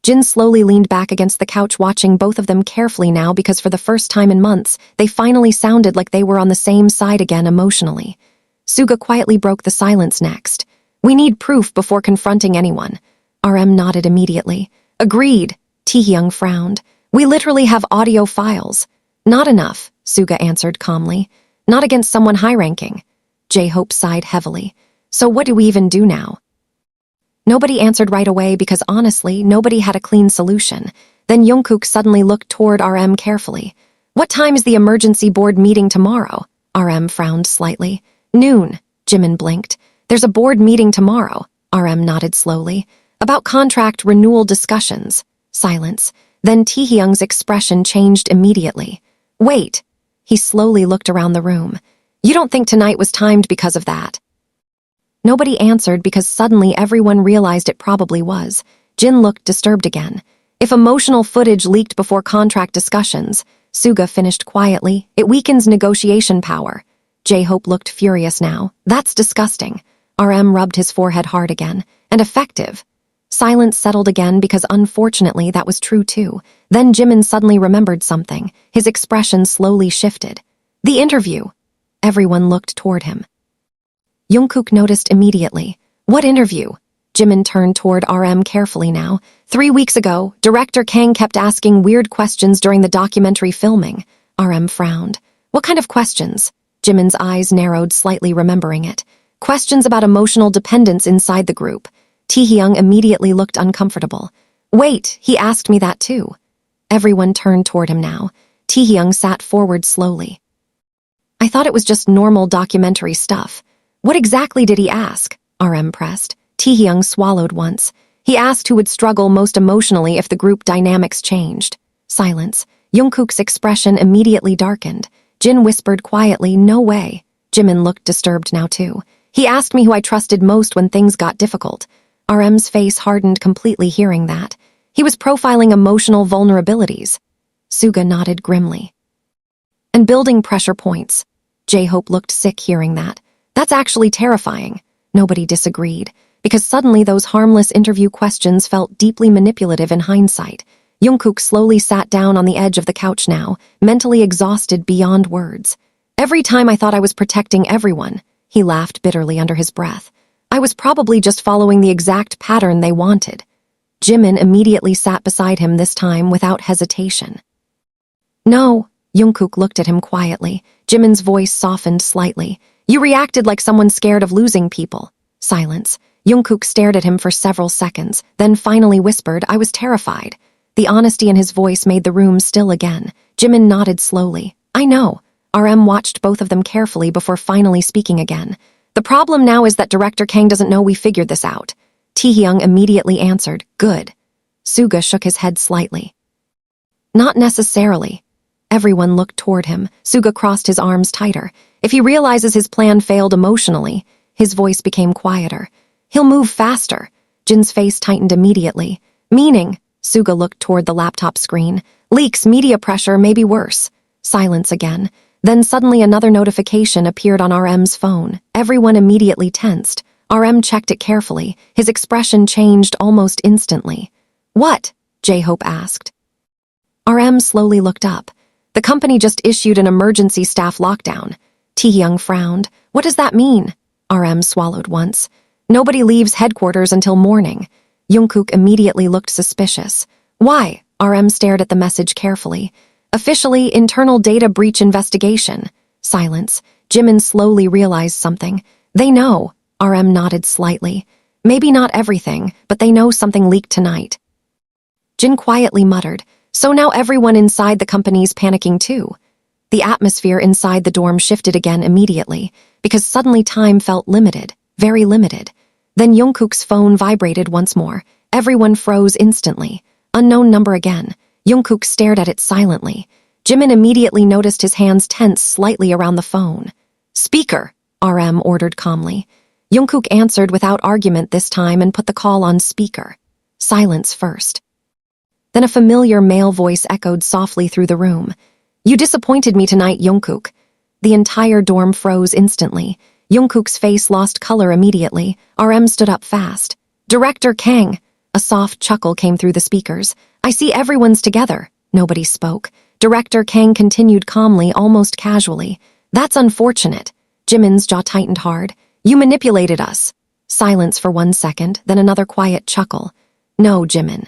Jin slowly leaned back against the couch watching both of them carefully now because for the first time in months, they finally sounded like they were on the same side again emotionally. Suga quietly broke the silence next. We need proof before confronting anyone. RM nodded immediately. Agreed. Taehyung frowned. We literally have audio files. Not enough, Suga answered calmly. Not against someone high-ranking. J-Hope sighed heavily. So what do we even do now? Nobody answered right away because honestly, nobody had a clean solution. Then Jungkook suddenly looked toward RM carefully. What time is the emergency board meeting tomorrow? RM frowned slightly. Noon. Jimin blinked. There's a board meeting tomorrow. RM nodded slowly. About contract renewal discussions. Silence. Then Taehyung's expression changed immediately. Wait. He slowly looked around the room. You don't think tonight was timed because of that? Nobody answered because suddenly everyone realized it probably was. Jin looked disturbed again. If emotional footage leaked before contract discussions, Suga finished quietly, it weakens negotiation power. J-Hope looked furious now. That's disgusting. RM rubbed his forehead hard again. And effective. Silence settled again because unfortunately that was true too. Then Jimin suddenly remembered something. His expression slowly shifted. The interview. Everyone looked toward him. Jungkook noticed immediately. What interview? Jimin turned toward RM carefully now. 3 weeks ago, Director Kang kept asking weird questions during the documentary filming. RM frowned. What kind of questions? Jimin's eyes narrowed slightly remembering it. Questions about emotional dependence inside the group. Taehyung immediately looked uncomfortable. Wait, he asked me that too. Everyone turned toward him now. Taehyung sat forward slowly. I thought it was just normal documentary stuff. What exactly did he ask? RM pressed. Taehyung swallowed once. He asked who would struggle most emotionally if the group dynamics changed. Silence. Jungkook's expression immediately darkened. Jin whispered quietly, no way. Jimin looked disturbed now too. He asked me who I trusted most when things got difficult. RM's face hardened completely hearing that. He was profiling emotional vulnerabilities. Suga nodded grimly. And building pressure points. J-Hope looked sick hearing that. That's actually terrifying. Nobody disagreed, because suddenly those harmless interview questions felt deeply manipulative in hindsight. Jungkook slowly sat down on the edge of the couch now, mentally exhausted beyond words. Every time I thought I was protecting everyone, he laughed bitterly under his breath. I was probably just following the exact pattern they wanted. Jimin immediately sat beside him this time without hesitation. No, Jungkook looked at him quietly. Jimin's voice softened slightly. You reacted like someone scared of losing people. Silence. Jungkook stared at him for several seconds, then finally whispered, I was terrified. The honesty in his voice made the room still again. Jimin nodded slowly. I know. RM watched both of them carefully before finally speaking again. The problem now is that Director Kang doesn't know we figured this out. Taehyung immediately answered, good. Suga shook his head slightly. Not necessarily. Everyone looked toward him. Suga crossed his arms tighter. If he realizes his plan failed emotionally, his voice became quieter. He'll move faster. Jin's face tightened immediately. Meaning, Suga looked toward the laptop screen. Leaks, media pressure, maybe worse. Silence again. Then suddenly another notification appeared on RM's phone. Everyone immediately tensed. RM checked it carefully. His expression changed almost instantly. What? J-Hope asked. RM slowly looked up. The company just issued an emergency staff lockdown. Taehyung frowned. What does that mean? RM swallowed once. Nobody leaves headquarters until morning. Jungkook immediately looked suspicious. Why? RM stared at the message carefully. Officially, internal data breach investigation. Silence. Jimin slowly realized something. They know. RM nodded slightly. Maybe not everything, but they know something leaked tonight. Jin quietly muttered. So now everyone inside the company's panicking too. The atmosphere inside the dorm shifted again immediately, because suddenly time felt limited, very limited. Then Jungkook's phone vibrated once more. Everyone froze instantly. Unknown number again. Jungkook stared at it silently. Jimin immediately noticed his hands tense slightly around the phone. "Speaker," RM ordered calmly. Jungkook answered without argument this time and put the call on speaker. Silence first. Then a familiar male voice echoed softly through the room. "You disappointed me tonight, Jungkook." The entire dorm froze instantly. Jungkook's face lost color immediately. RM stood up fast. "Director Kang." A soft chuckle came through the speakers. "I see everyone's together." Nobody spoke. Director Kang continued calmly, almost casually. "That's unfortunate." Jimin's jaw tightened hard. "You manipulated us." Silence for 1 second, then another quiet chuckle. "No, Jimin."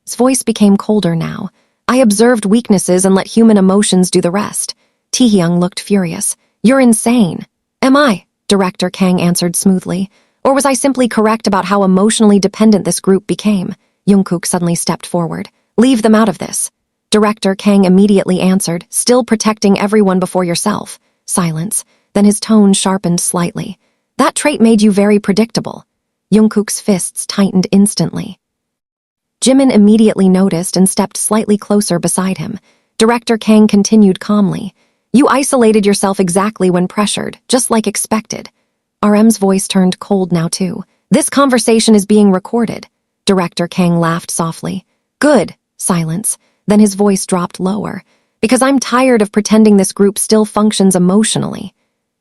His voice became colder now. "I observed weaknesses and let human emotions do the rest." Taehyung looked furious. "You're insane." "Am I?" Director Kang answered smoothly. "Or was I simply correct about how emotionally dependent this group became?" Jungkook suddenly stepped forward. "Leave them out of this." Director Kang immediately answered, "Still protecting everyone before yourself." Silence. Then his tone sharpened slightly. "That trait made you very predictable." Jungkook's fists tightened instantly. Jimin immediately noticed and stepped slightly closer beside him. Director Kang continued calmly. "You isolated yourself exactly when pressured, just like expected." RM's voice turned cold now too. "This conversation is being recorded." Director Kang laughed softly. "Good." Silence. Then his voice dropped lower. "Because I'm tired of pretending this group still functions emotionally."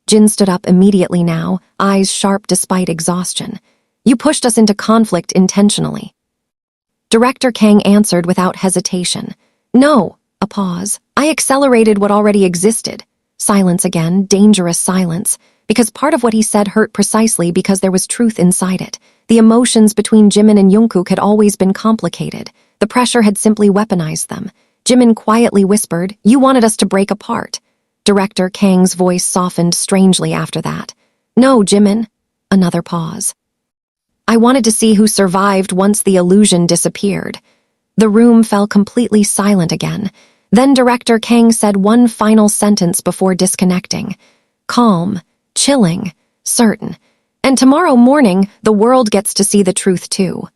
Jin stood up immediately now, eyes sharp despite exhaustion. "You pushed us into conflict intentionally." Director Kang answered without hesitation. "No." A pause. "I accelerated what already existed." Silence again, dangerous silence, because part of what he said hurt precisely because there was truth inside it. The emotions between Jimin and Jungkook had always been complicated. The pressure had simply weaponized them. Jimin quietly whispered, "You wanted us to break apart." Director Kang's voice softened strangely after that. "No, Jimin." Another pause. "I wanted to see who survived once the illusion disappeared." The room fell completely silent again. Then Director Kang said one final sentence before disconnecting. "Calm, chilling, certain. And tomorrow morning, the world gets to see the truth too."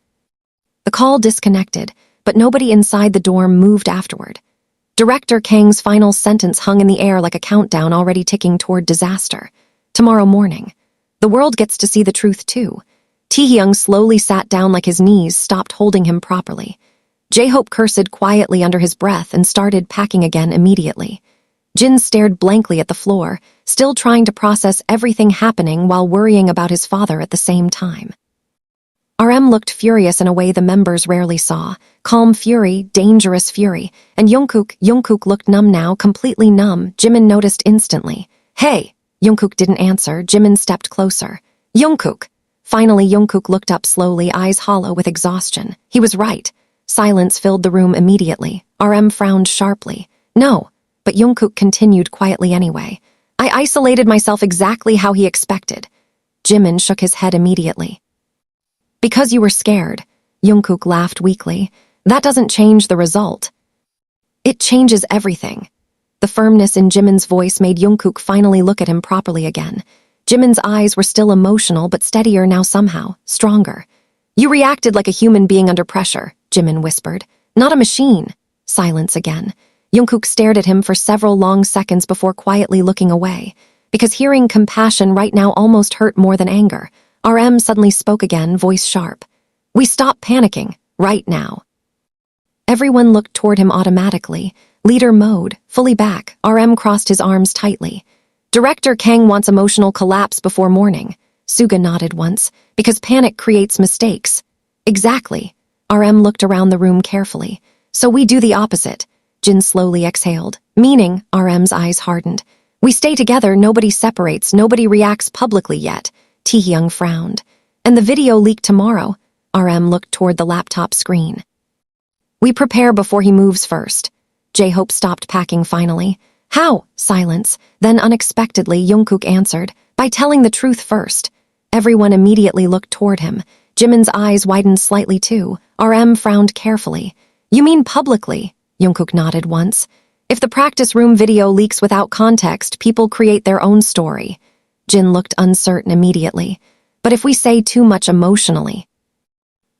The call disconnected, but nobody inside the dorm moved afterward. Director Kang's final sentence hung in the air like a countdown already ticking toward disaster. Tomorrow morning. The world gets to see the truth too. Taehyung slowly sat down like his knees stopped holding him properly. J-Hope cursed quietly under his breath and started packing again immediately. Jin stared blankly at the floor, still trying to process everything happening while worrying about his father at the same time. RM looked furious in a way the members rarely saw. Calm fury, dangerous fury. And Jungkook looked numb now, completely numb. Jimin noticed instantly. "Hey!" Jungkook didn't answer. Jimin stepped closer. "Jungkook!" Finally, Jungkook looked up slowly, eyes hollow with exhaustion. He was right. Silence filled the room immediately. RM frowned sharply. "No." But Jungkook continued quietly anyway. "I isolated myself exactly how he expected." Jimin shook his head immediately. "Because you were scared." Jungkook laughed weakly. "That doesn't change the result." "It changes everything." The firmness in Jimin's voice made Jungkook finally look at him properly again. Jimin's eyes were still emotional but steadier now somehow, stronger. "You reacted like a human being under pressure," Jimin whispered. "Not a machine." Silence again. Jungkook stared at him for several long seconds before quietly looking away, because hearing compassion right now almost hurt more than anger. RM suddenly spoke again, voice sharp. "We stop panicking, right now." Everyone looked toward him automatically. Leader mode, fully back. RM crossed his arms tightly. "Director Kang wants emotional collapse before morning." Suga nodded once, "Because panic creates mistakes." "Exactly." RM looked around the room carefully. "So we do the opposite." Jin slowly exhaled. "Meaning," RM's eyes hardened. "We stay together, nobody separates, nobody reacts publicly yet." Taehyung frowned. "And the video leaked tomorrow." RM looked toward the laptop screen. "We prepare before he moves first." J-Hope stopped packing finally. "How?" Silence. Then unexpectedly, Jungkook answered, "By telling the truth first." Everyone immediately looked toward him. Jimin's eyes widened slightly too. RM frowned carefully. You mean publicly? Jungkook nodded once. If the practice room video leaks without context, people create their own story. Jin looked uncertain immediately. But if we say too much emotionally...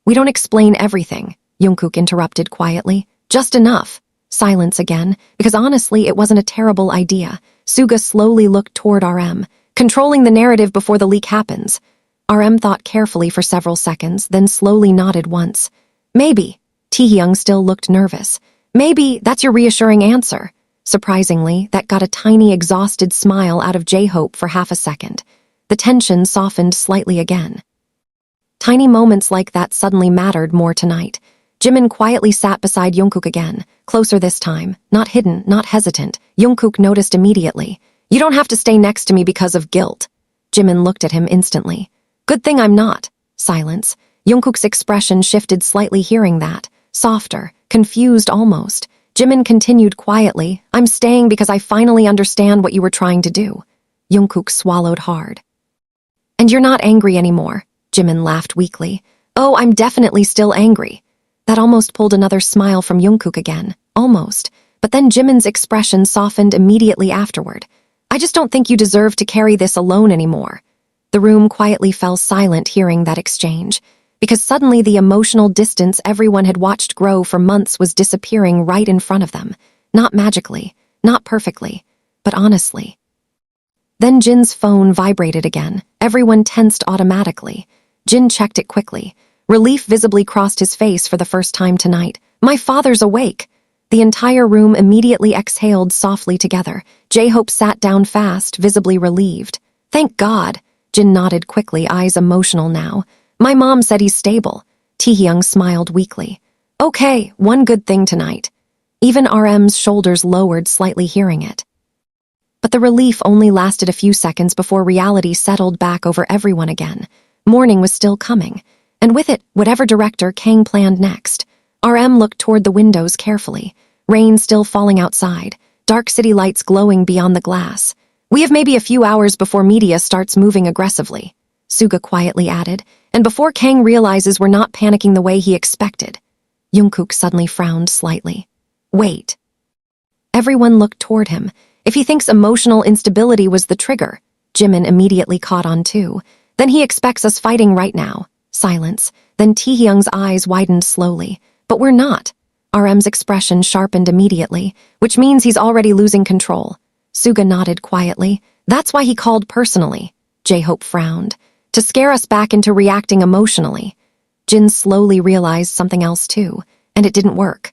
We don't explain everything, Jungkook interrupted quietly. Just enough. Silence again, because honestly, it wasn't a terrible idea. Suga slowly looked toward RM, controlling the narrative before the leak happens. RM thought carefully for several seconds, then slowly nodded once. Maybe. Taehyung still looked nervous. Maybe that's your reassuring answer. Surprisingly, that got a tiny exhausted smile out of J-Hope for half a second. The tension softened slightly again. Tiny moments like that suddenly mattered more tonight. Jimin quietly sat beside Jungkook again, closer this time, not hidden, not hesitant. Jungkook noticed immediately. You don't have to stay next to me because of guilt. Jimin looked at him instantly. Good thing I'm not. Silence. Jungkook's expression shifted slightly hearing that. Softer, confused almost. Jimin continued quietly, I'm staying because I finally understand what you were trying to do. Jungkook swallowed hard. And you're not angry anymore. Jimin laughed weakly. Oh, I'm definitely still angry. That almost pulled another smile from Jungkook again. Almost. But then Jimin's expression softened immediately afterward. I just don't think you deserve to carry this alone anymore. The room quietly fell silent hearing that exchange, because suddenly the emotional distance everyone had watched grow for months was disappearing right in front of them. Not magically, not perfectly, but honestly. Then Jin's phone vibrated again. Everyone tensed automatically. Jin checked it quickly. Relief visibly crossed his face for the first time tonight. My father's awake. The entire room immediately exhaled softly together. J-Hope sat down fast, visibly relieved. Thank God. Jin nodded quickly, eyes emotional now. My mom said he's stable. Taehyung smiled weakly. Okay, one good thing tonight. Even RM's shoulders lowered slightly hearing it. But the relief only lasted a few seconds before reality settled back over everyone again. Morning was still coming. And with it, whatever director Kang planned next. RM looked toward the windows carefully. Rain still falling outside. Dark city lights glowing beyond the glass. We have maybe a few hours before media starts moving aggressively. Suga quietly added. And before Kang realizes we're not panicking the way he expected. Jungkook suddenly frowned slightly. Wait. Everyone looked toward him. If he thinks emotional instability was the trigger, Jimin immediately caught on too. Then he expects us fighting right now. Silence. Then Taehyung's eyes widened slowly. But we're not. RM's expression sharpened immediately, which means he's already losing control. Suga nodded quietly. That's why he called personally. J-Hope frowned. To scare us back into reacting emotionally. Jin slowly realized something else too, and it didn't work.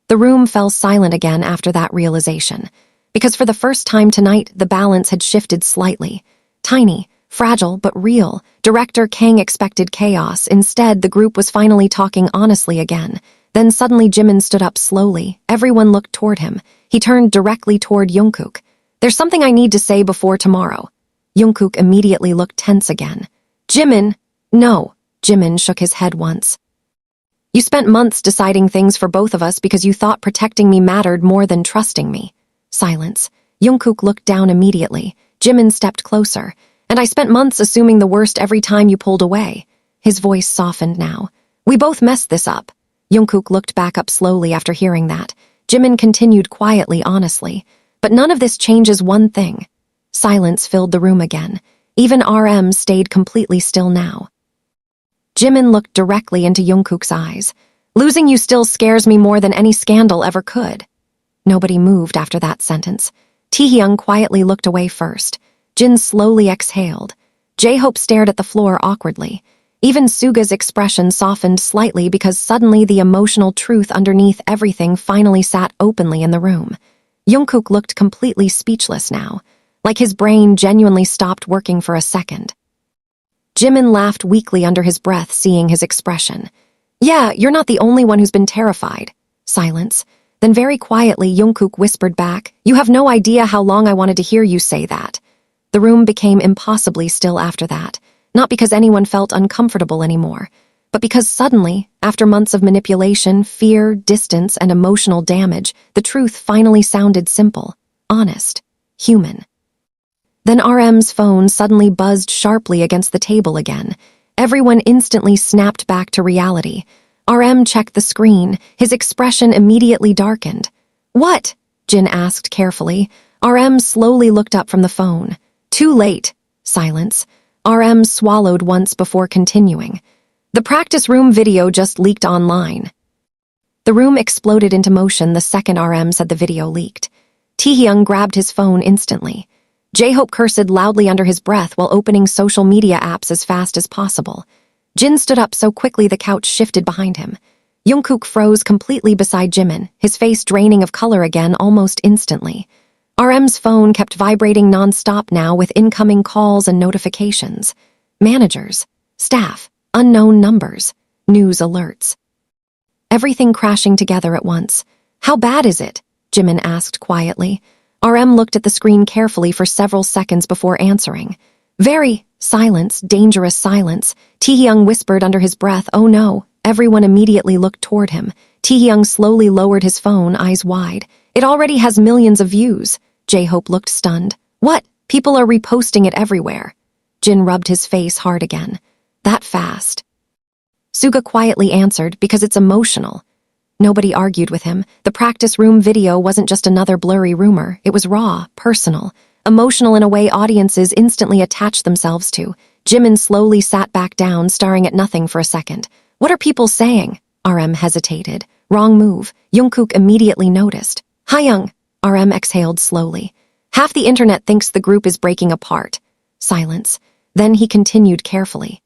The room fell silent again after that realization, because for the first time tonight, the balance had shifted slightly. Tiny, fragile, but real. Director Kang expected chaos. Instead, the group was finally talking honestly again. Then suddenly Jimin stood up slowly. Everyone looked toward him. He turned directly toward Jungkook. There's something I need to say before tomorrow. Jungkook immediately looked tense again. Jimin! No. Jimin shook his head once. You spent months deciding things for both of us because you thought protecting me mattered more than trusting me. Silence. Jungkook looked down immediately. Jimin stepped closer. And I spent months assuming the worst every time you pulled away. His voice softened now. We both messed this up. Jungkook looked back up slowly after hearing that. Jimin continued quietly, honestly. But none of this changes one thing. Silence filled the room again. Even RM stayed completely still now. Jimin looked directly into Jungkook's eyes. Losing you still scares me more than any scandal ever could. Nobody moved after that sentence. Taehyung quietly looked away first. Jin slowly exhaled. J-Hope stared at the floor awkwardly. Even Suga's expression softened slightly because suddenly the emotional truth underneath everything finally sat openly in the room. Jungkook looked completely speechless now, like his brain genuinely stopped working for a second. Jimin laughed weakly under his breath, seeing his expression. Yeah, you're not the only one who's been terrified. Silence. Then very quietly, Jungkook whispered back, You have no idea how long I wanted to hear you say that. The room became impossibly still after that, not because anyone felt uncomfortable anymore, but because suddenly, after months of manipulation, fear, distance, and emotional damage, the truth finally sounded simple, honest, human. Then RM's phone suddenly buzzed sharply against the table again. Everyone instantly snapped back to reality. RM checked the screen. His expression immediately darkened. What? Jin asked carefully. RM slowly looked up from the phone. Too late. Silence. RM swallowed once before continuing. The practice room video just leaked online. The room exploded into motion the second RM said the video leaked. Taehyung grabbed his phone instantly. J-Hope cursed loudly under his breath while opening social media apps as fast as possible. Jin stood up so quickly the couch shifted behind him. Jungkook froze completely beside Jimin, his face draining of color again almost instantly. RM's phone kept vibrating non-stop now with incoming calls and notifications. Managers, staff, unknown numbers, news alerts. Everything crashing together at once. How bad is it? Jimin asked quietly. RM looked at the screen carefully for several seconds before answering. Very. Silence, dangerous silence. Taehyung whispered under his breath, oh no. Everyone immediately looked toward him. Taehyung slowly lowered his phone, eyes wide. It already has millions of views. J-Hope looked stunned. What? People are reposting it everywhere. Jin rubbed his face hard again. That fast. Suga quietly answered, because it's emotional. Nobody argued with him. The practice room video wasn't just another blurry rumor. It was raw, personal, emotional in a way audiences instantly attached themselves to. Jimin slowly sat back down, staring at nothing for a second. What are people saying? RM hesitated. Wrong move. Jungkook immediately noticed. Taehyung. RM exhaled slowly. Half the internet thinks the group is breaking apart. Silence. Then he continued carefully.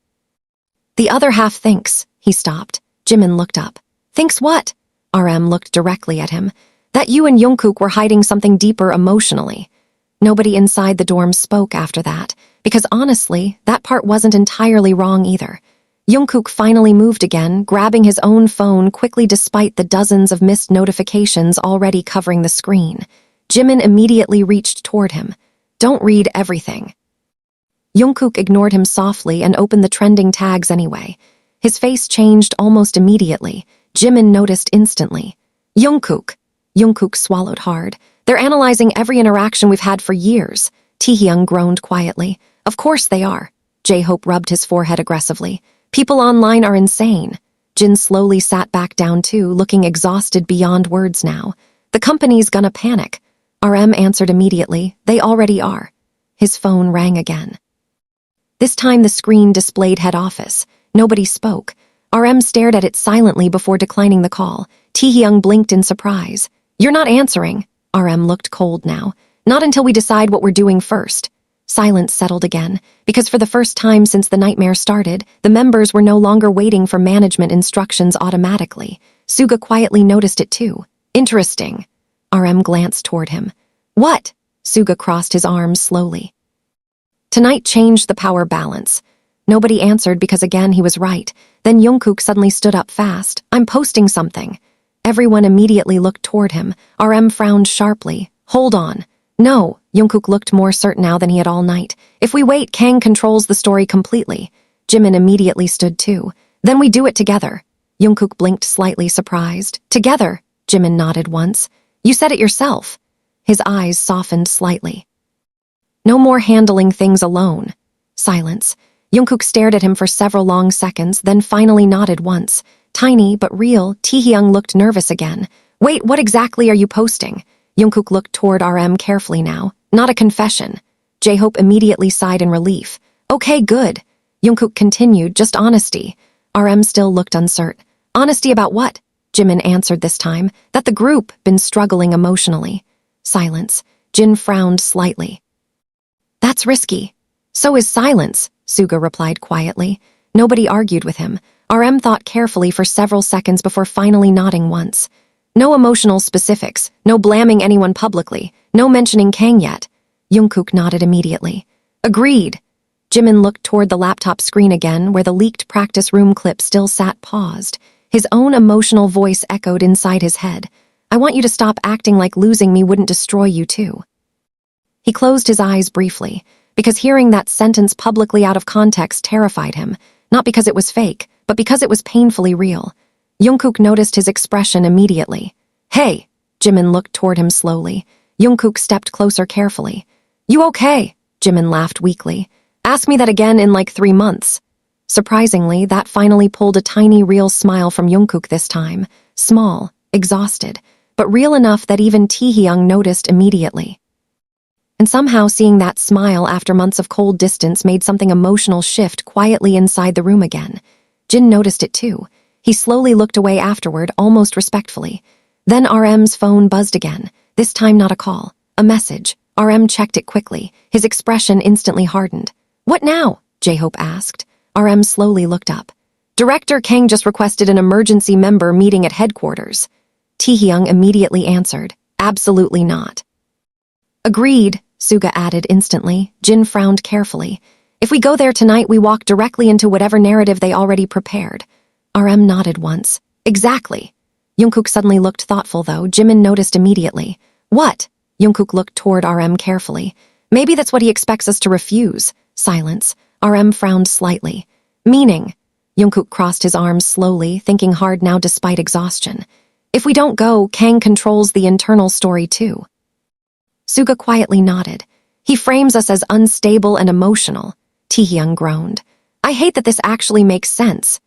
The other half thinks. He stopped. Jimin looked up. Thinks what? RM looked directly at him. That you and Jungkook were hiding something deeper emotionally. Nobody inside the dorm spoke after that, because honestly, that part wasn't entirely wrong either. Jungkook finally moved again, grabbing his own phone quickly despite the dozens of missed notifications already covering the screen. Jimin immediately reached toward him. Don't read everything. Jungkook ignored him softly and opened the trending tags anyway. His face changed almost immediately. Jimin noticed instantly. Jungkook. Jungkook swallowed hard. They're analyzing every interaction we've had for years. Taehyung groaned quietly. Of course they are. J-Hope rubbed his forehead aggressively. People online are insane. Jin slowly sat back down too, looking exhausted beyond words now. The company's gonna panic. RM answered immediately. They already are. His phone rang again. This time the screen displayed head office. Nobody spoke. RM stared at it silently before declining the call. Taehyung blinked in surprise. You're not answering. RM looked cold now. Not until we decide what we're doing first. Silence settled again, because for the first time since the nightmare started, the members were no longer waiting for management instructions automatically. Suga quietly noticed it too. Interesting. RM glanced toward him. What? Suga crossed his arms slowly. Tonight changed the power balance. Nobody answered because again he was right. Then Jungkook suddenly stood up fast. I'm posting something. Everyone immediately looked toward him. RM frowned sharply. Hold on. No, Jungkook looked more certain now than he had all night. If we wait, Kang controls the story completely. Jimin immediately stood too. Then we do it together. Jungkook blinked slightly surprised. Together? Jimin nodded once. You said it yourself. His eyes softened slightly. No more handling things alone. Silence. Jungkook stared at him for several long seconds, then finally nodded once. Tiny but real, Taehyung looked nervous again. Wait, what exactly are you posting? Jungkook looked toward RM carefully now. Not a confession. J-Hope immediately sighed in relief. Okay, good. Jungkook continued, just honesty. RM still looked uncertain. Honesty about what? Jimin answered this time. That the group been struggling emotionally. Silence. Jin frowned slightly. That's risky. So is silence, Suga replied quietly. Nobody argued with him. RM thought carefully for several seconds before finally nodding once. No emotional specifics, no blaming anyone publicly, no mentioning Kang yet. Jungkook nodded immediately. Agreed. Jimin looked toward the laptop screen again, where the leaked practice room clip still sat paused. His own emotional voice echoed inside his head. I want you to stop acting like losing me wouldn't destroy you too. He closed his eyes briefly, because hearing that sentence publicly out of context terrified him, not because it was fake, but because it was painfully real. Jungkook noticed his expression immediately. Hey! Jimin looked toward him slowly. Jungkook stepped closer carefully. You okay? Jimin laughed weakly. Ask me that again in like 3 months. Surprisingly, that finally pulled a tiny real smile from Jungkook this time. Small, exhausted, but real enough that even Taehyung noticed immediately. And somehow seeing that smile after months of cold distance made something emotional shift quietly inside the room again. Jin noticed it too. He slowly looked away afterward, almost respectfully. Then RM's phone buzzed again, this time not a call, a message. RM checked it quickly, his expression instantly hardened. "What now?" J-Hope asked. RM slowly looked up. "Director Kang just requested an emergency member meeting at headquarters." Taehyung immediately answered, "Absolutely not." "Agreed," Suga added instantly. Jin frowned carefully. "If we go there tonight, we walk directly into whatever narrative they already prepared." RM nodded once. "Exactly." Jungkook suddenly looked thoughtful, though. Jimin noticed immediately. "What?" Jungkook looked toward RM carefully. "Maybe that's what he expects us to refuse." Silence. RM frowned slightly. "Meaning?" Jungkook crossed his arms slowly, thinking hard now despite exhaustion. "If we don't go, Kang controls the internal story too." Suga quietly nodded. "He frames us as unstable and emotional." Taehyung groaned. "I hate that this actually makes sense."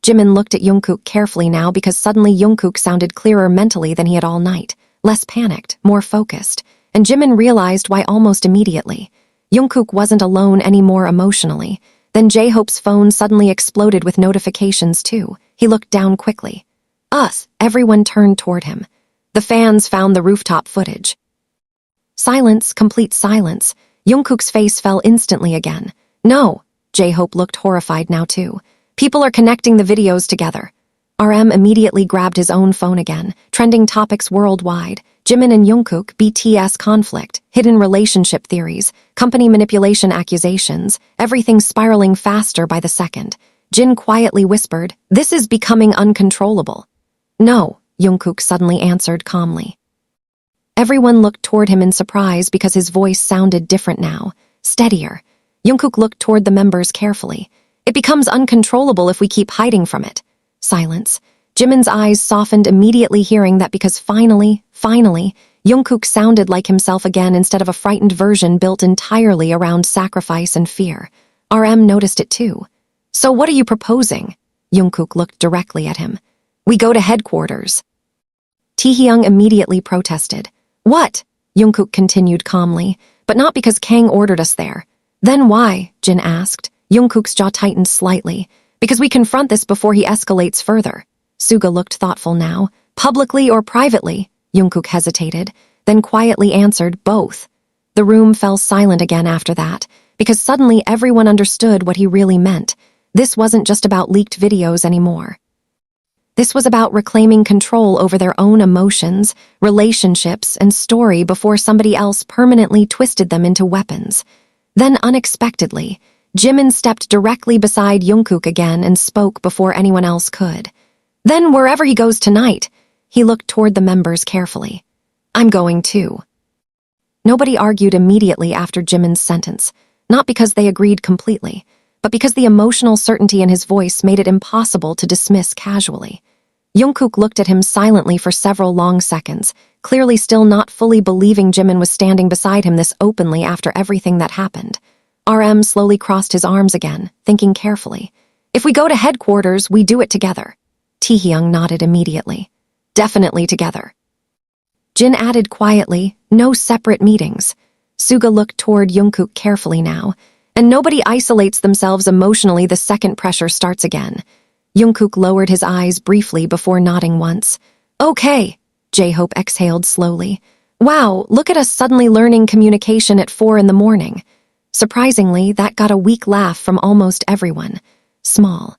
Jimin looked at Jungkook carefully now because suddenly Jungkook sounded clearer mentally than he had all night. Less panicked, more focused. And Jimin realized why almost immediately. Jungkook wasn't alone anymore emotionally. Then J-Hope's phone suddenly exploded with notifications too. He looked down quickly. "Us!" Everyone turned toward him. The fans found the rooftop footage. Silence, complete silence. Jungkook's face fell instantly again. "No!" J-Hope looked horrified now too. "People are connecting the videos together." RM immediately grabbed his own phone again. Trending topics worldwide. Jimin and Jungkook, BTS conflict, hidden relationship theories, company manipulation accusations, everything spiraling faster by the second. Jin quietly whispered, "This is becoming uncontrollable." "No," Jungkook suddenly answered calmly. Everyone looked toward him in surprise because his voice sounded different now, steadier. Jungkook looked toward the members carefully. "It becomes uncontrollable if we keep hiding from it." Silence. Jimin's eyes softened immediately hearing that because finally, Jungkook sounded like himself again instead of a frightened version built entirely around sacrifice and fear. RM noticed it too. "So what are you proposing?" Jungkook looked directly at him. "We go to headquarters." Taehyung immediately protested. "What?" Jungkook continued calmly, "but not because Kang ordered us there." "Then why?" Jin asked. Jungkook's jaw tightened slightly. "Because we confront this before he escalates further." Suga looked thoughtful now. "Publicly or privately?" Jungkook hesitated, then quietly answered, "Both." The room fell silent again after that, because suddenly everyone understood what he really meant. This wasn't just about leaked videos anymore. This was about reclaiming control over their own emotions, relationships, and story before somebody else permanently twisted them into weapons. Then unexpectedly, Jimin stepped directly beside Jungkook again and spoke before anyone else could. "Then wherever he goes tonight," he looked toward the members carefully. "I'm going too." Nobody argued immediately after Jimin's sentence, not because they agreed completely, but because the emotional certainty in his voice made it impossible to dismiss casually. Jungkook looked at him silently for several long seconds, clearly still not fully believing Jimin was standing beside him this openly after everything that happened. RM slowly crossed his arms again, thinking carefully. "If we go to headquarters, we do it together." Taehyung nodded immediately. "Definitely together." Jin added quietly, "No separate meetings." Suga looked toward Jungkook carefully now, and nobody isolates themselves emotionally the second pressure starts again. Jungkook lowered his eyes briefly before nodding once. "Okay," J-Hope exhaled slowly. "Wow, look at us suddenly learning communication at 4 in the morning." Surprisingly, that got a weak laugh from almost everyone. Small.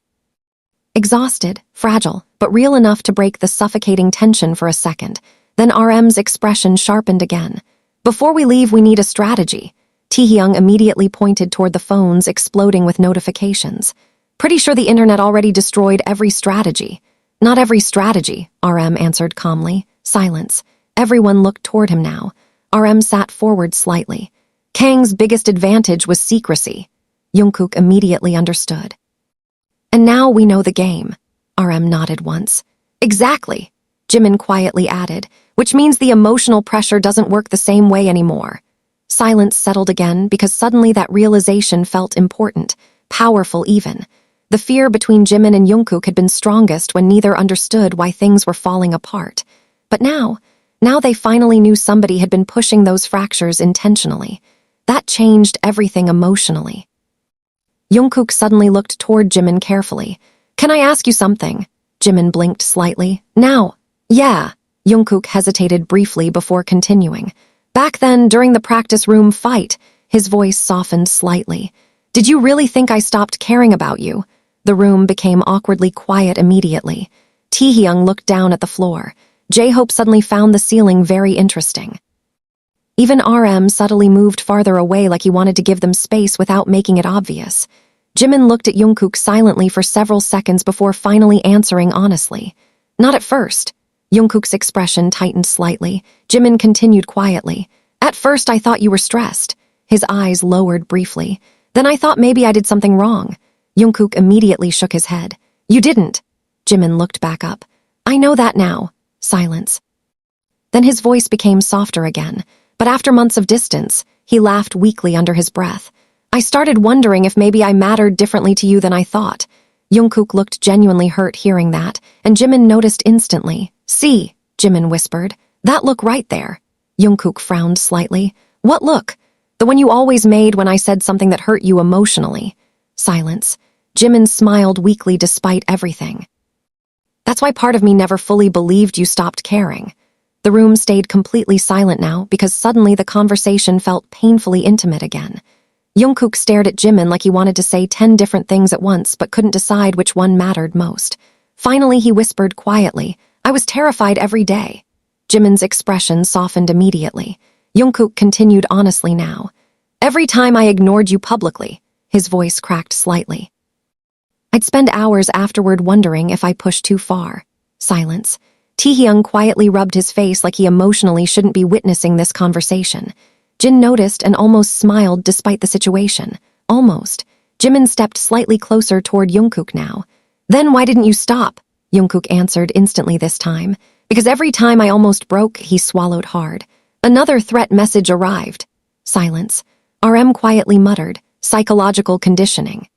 Exhausted, fragile, but real enough to break the suffocating tension for a second. Then RM's expression sharpened again. "Before we leave, we need a strategy." Taehyung immediately pointed toward the phones exploding with notifications. "Pretty sure the internet already destroyed every strategy." "Not every strategy," RM answered calmly. Silence. Everyone looked toward him now. RM sat forward slightly. "Kang's biggest advantage was secrecy." Jungkook immediately understood. "And now we know the game." RM nodded once. "Exactly," Jimin quietly added, "which means the emotional pressure doesn't work the same way anymore." Silence settled again because suddenly that realization felt important, powerful even. The fear between Jimin and Jungkook had been strongest when neither understood why things were falling apart. But now they finally knew somebody had been pushing those fractures intentionally. That changed everything emotionally. Jungkook suddenly looked toward Jimin carefully. "Can I ask you something?" Jimin blinked slightly. "Now." "Yeah." Jungkook hesitated briefly before continuing. "Back then, during the practice room fight," his voice softened slightly. "Did you really think I stopped caring about you?" The room became awkwardly quiet immediately. Taehyung looked down at the floor. J-Hope suddenly found the ceiling very interesting. Even RM subtly moved farther away like he wanted to give them space without making it obvious. Jimin looked at Jungkook silently for several seconds before finally answering honestly. "Not at first." Jungkook's expression tightened slightly. Jimin continued quietly. "At first I thought you were stressed." His eyes lowered briefly. "Then I thought maybe I did something wrong." Jungkook immediately shook his head. "You didn't." Jimin looked back up. "I know that now." Silence. Then his voice became softer again, but after months of distance, he laughed weakly under his breath. "I started wondering if maybe I mattered differently to you than I thought." Jungkook looked genuinely hurt hearing that, and Jimin noticed instantly. "See," Jimin whispered. "That look right there." Jungkook frowned slightly. "What look?" "The one you always made when I said something that hurt you emotionally." Silence. Jimin smiled weakly despite everything. "That's why part of me never fully believed you stopped caring." The room stayed completely silent now because suddenly the conversation felt painfully intimate again. Jungkook stared at Jimin like he wanted to say 10 different things at once but couldn't decide which one mattered most. Finally, he whispered quietly, "I was terrified every day." Jimin's expression softened immediately. Jungkook continued honestly now. "Every time I ignored you publicly." His voice cracked slightly. "I'd spend hours afterward wondering if I pushed too far." Silence. Taehyung quietly rubbed his face like he emotionally shouldn't be witnessing this conversation. Jin noticed and almost smiled despite the situation. Almost. Jimin stepped slightly closer toward Jungkook now. "Then why didn't you stop?" Jungkook answered instantly this time. "Because every time I almost broke," he swallowed hard. Another threat message arrived. Silence. RM quietly muttered, "Psychological conditioning."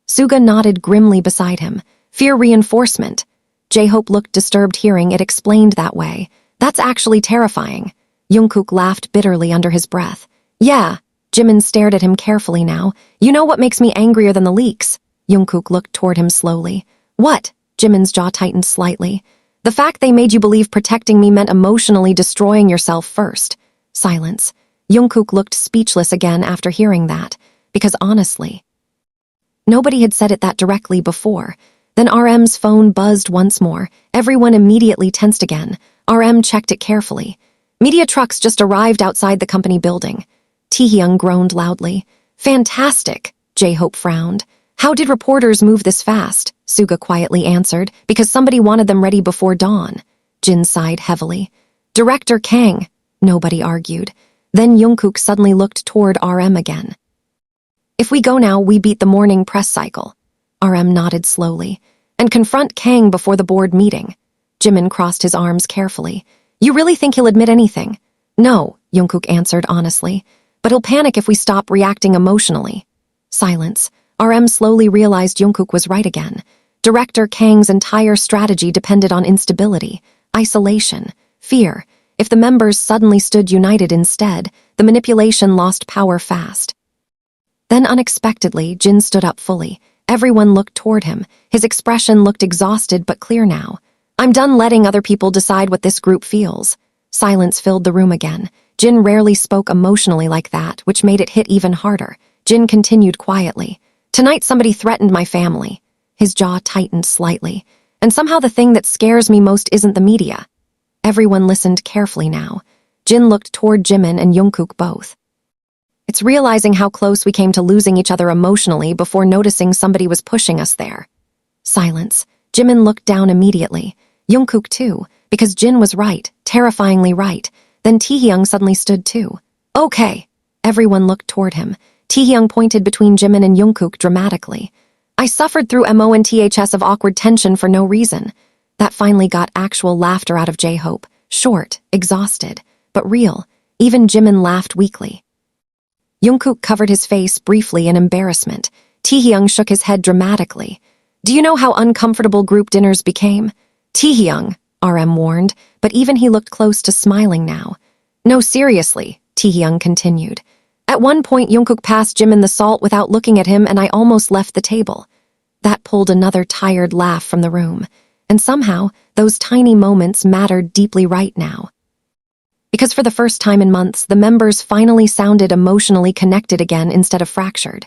Suga nodded grimly beside him. "Fear reinforcement." J-Hope looked disturbed hearing it explained that way. "That's actually terrifying." Jungkook laughed bitterly under his breath. "Yeah." Jimin stared at him carefully now. "You know what makes me angrier than the leaks?" Jungkook looked toward him slowly. "What?" Jimin's jaw tightened slightly. "The fact they made you believe protecting me meant emotionally destroying yourself first." Silence. Jungkook looked speechless again after hearing that, because honestly, nobody had said it that directly before. Then RM's phone buzzed once more. Everyone immediately tensed again. RM checked it carefully. "Media trucks just arrived outside the company building." Taehyung groaned loudly. "Fantastic," J-Hope frowned. "How did reporters move this fast?" Suga quietly answered, "Because somebody wanted them ready before dawn." Jin sighed heavily. "Director Kang," nobody argued. Then Jungkook suddenly looked toward RM again. "If we go now, we beat the morning press cycle." RM nodded slowly. "And confront Kang before the board meeting." Jimin crossed his arms carefully. "You really think he'll admit anything?" "No," Jungkook answered honestly. "But he'll panic if we stop reacting emotionally." Silence. RM slowly realized Jungkook was right again. Director Kang's entire strategy depended on instability, isolation, fear. If the members suddenly stood united instead, the manipulation lost power fast. Then unexpectedly, Jin stood up fully. Everyone looked toward him. His expression looked exhausted but clear now. "I'm done letting other people decide what this group feels." Silence filled the room again. Jin rarely spoke emotionally like that, which made it hit even harder. Jin continued quietly. "Tonight somebody threatened my family." His jaw tightened slightly. "And somehow the thing that scares me most isn't the media." Everyone listened carefully now. Jin looked toward Jimin and Jungkook both. "It's realizing how close we came to losing each other emotionally before noticing somebody was pushing us there." Silence. Jimin looked down immediately. Jungkook too, because Jin was right, terrifyingly right. Then Taehyung suddenly stood too. "Okay." Everyone looked toward him. Taehyung pointed between Jimin and Jungkook dramatically. "I suffered through months of awkward tension for no reason." That finally got actual laughter out of J-Hope. Short, exhausted, but real. Even Jimin laughed weakly. Jungkook covered his face briefly in embarrassment. Taehyung shook his head dramatically. Do you know how uncomfortable group dinners became? Taehyung, RM warned, but even he looked close to smiling now. No, seriously, Taehyung continued. At one point, Jungkook passed Jimin the salt without looking at him, and I almost left the table. That pulled another tired laugh from the room. And somehow, those tiny moments mattered deeply right now. Because for the first time in months, the members finally sounded emotionally connected again instead of fractured.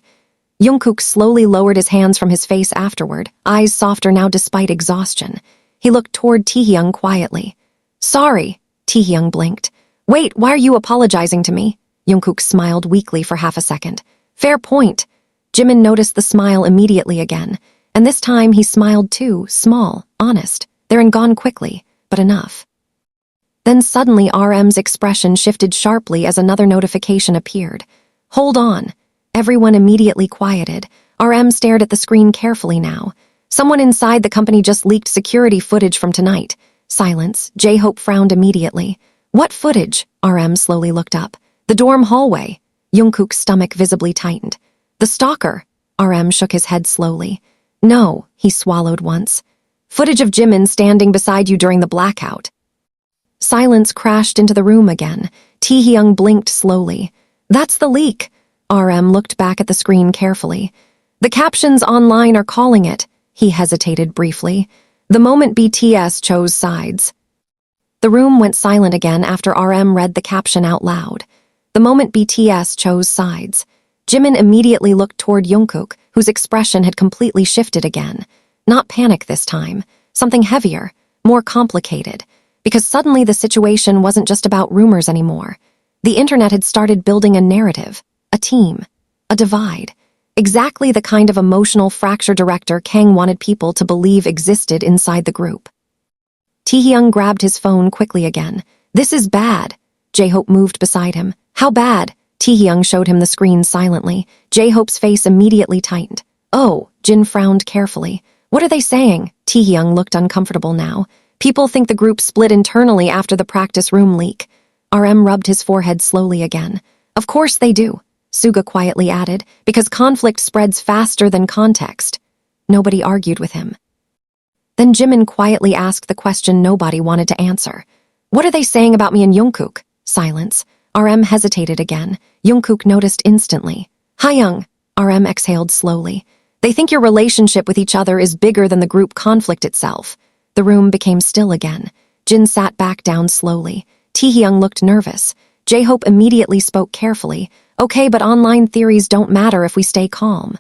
Jungkook slowly lowered his hands from his face afterward, eyes softer now despite exhaustion. He looked toward Taehyung quietly. Sorry, Taehyung blinked. Wait, why are you apologizing to me? Jungkook smiled weakly for half a second. Fair point. Jimin noticed the smile immediately again, and this time he smiled too, small, honest. There and gone quickly, but enough. Then suddenly RM's expression shifted sharply as another notification appeared. Hold on. Everyone immediately quieted. RM stared at the screen carefully now. Someone inside the company just leaked security footage from tonight. Silence. J-Hope frowned immediately. What footage? RM slowly looked up. The dorm hallway. Jungkook's stomach visibly tightened. The stalker. RM shook his head slowly. No, he swallowed once. Footage of Jimin standing beside you during the blackout. Silence crashed into the room again. Taehyung blinked slowly. That's the leak. RM looked back at the screen carefully. The captions online are calling it. He hesitated briefly. The moment BTS chose sides. The room went silent again after RM read the caption out loud. The moment BTS chose sides. Jimin immediately looked toward Jungkook, whose expression had completely shifted again. Not panic this time. Something heavier, more complicated. Because suddenly the situation wasn't just about rumors anymore. The internet had started building a narrative, a team, a divide. Exactly the kind of emotional fracture director Kang wanted people to believe existed inside the group. Taehyung grabbed his phone quickly again. This is bad. J-Hope moved beside him. How bad? Taehyung showed him the screen silently. J-Hope's face immediately tightened. Oh, Jin frowned carefully. What are they saying? Taehyung looked uncomfortable now. People think the group split internally after the practice room leak. RM rubbed his forehead slowly again. Of course they do, Suga quietly added, because conflict spreads faster than context. Nobody argued with him. Then Jimin quietly asked the question nobody wanted to answer. What are they saying about me and Jungkook? Silence. RM hesitated again. Jungkook noticed instantly. Taehyung. RM exhaled slowly. They think your relationship with each other is bigger than the group conflict itself. The room became still again. Jin sat back down slowly. Taehyung looked nervous. J-Hope immediately spoke carefully. Okay, but online theories don't matter if we stay calm.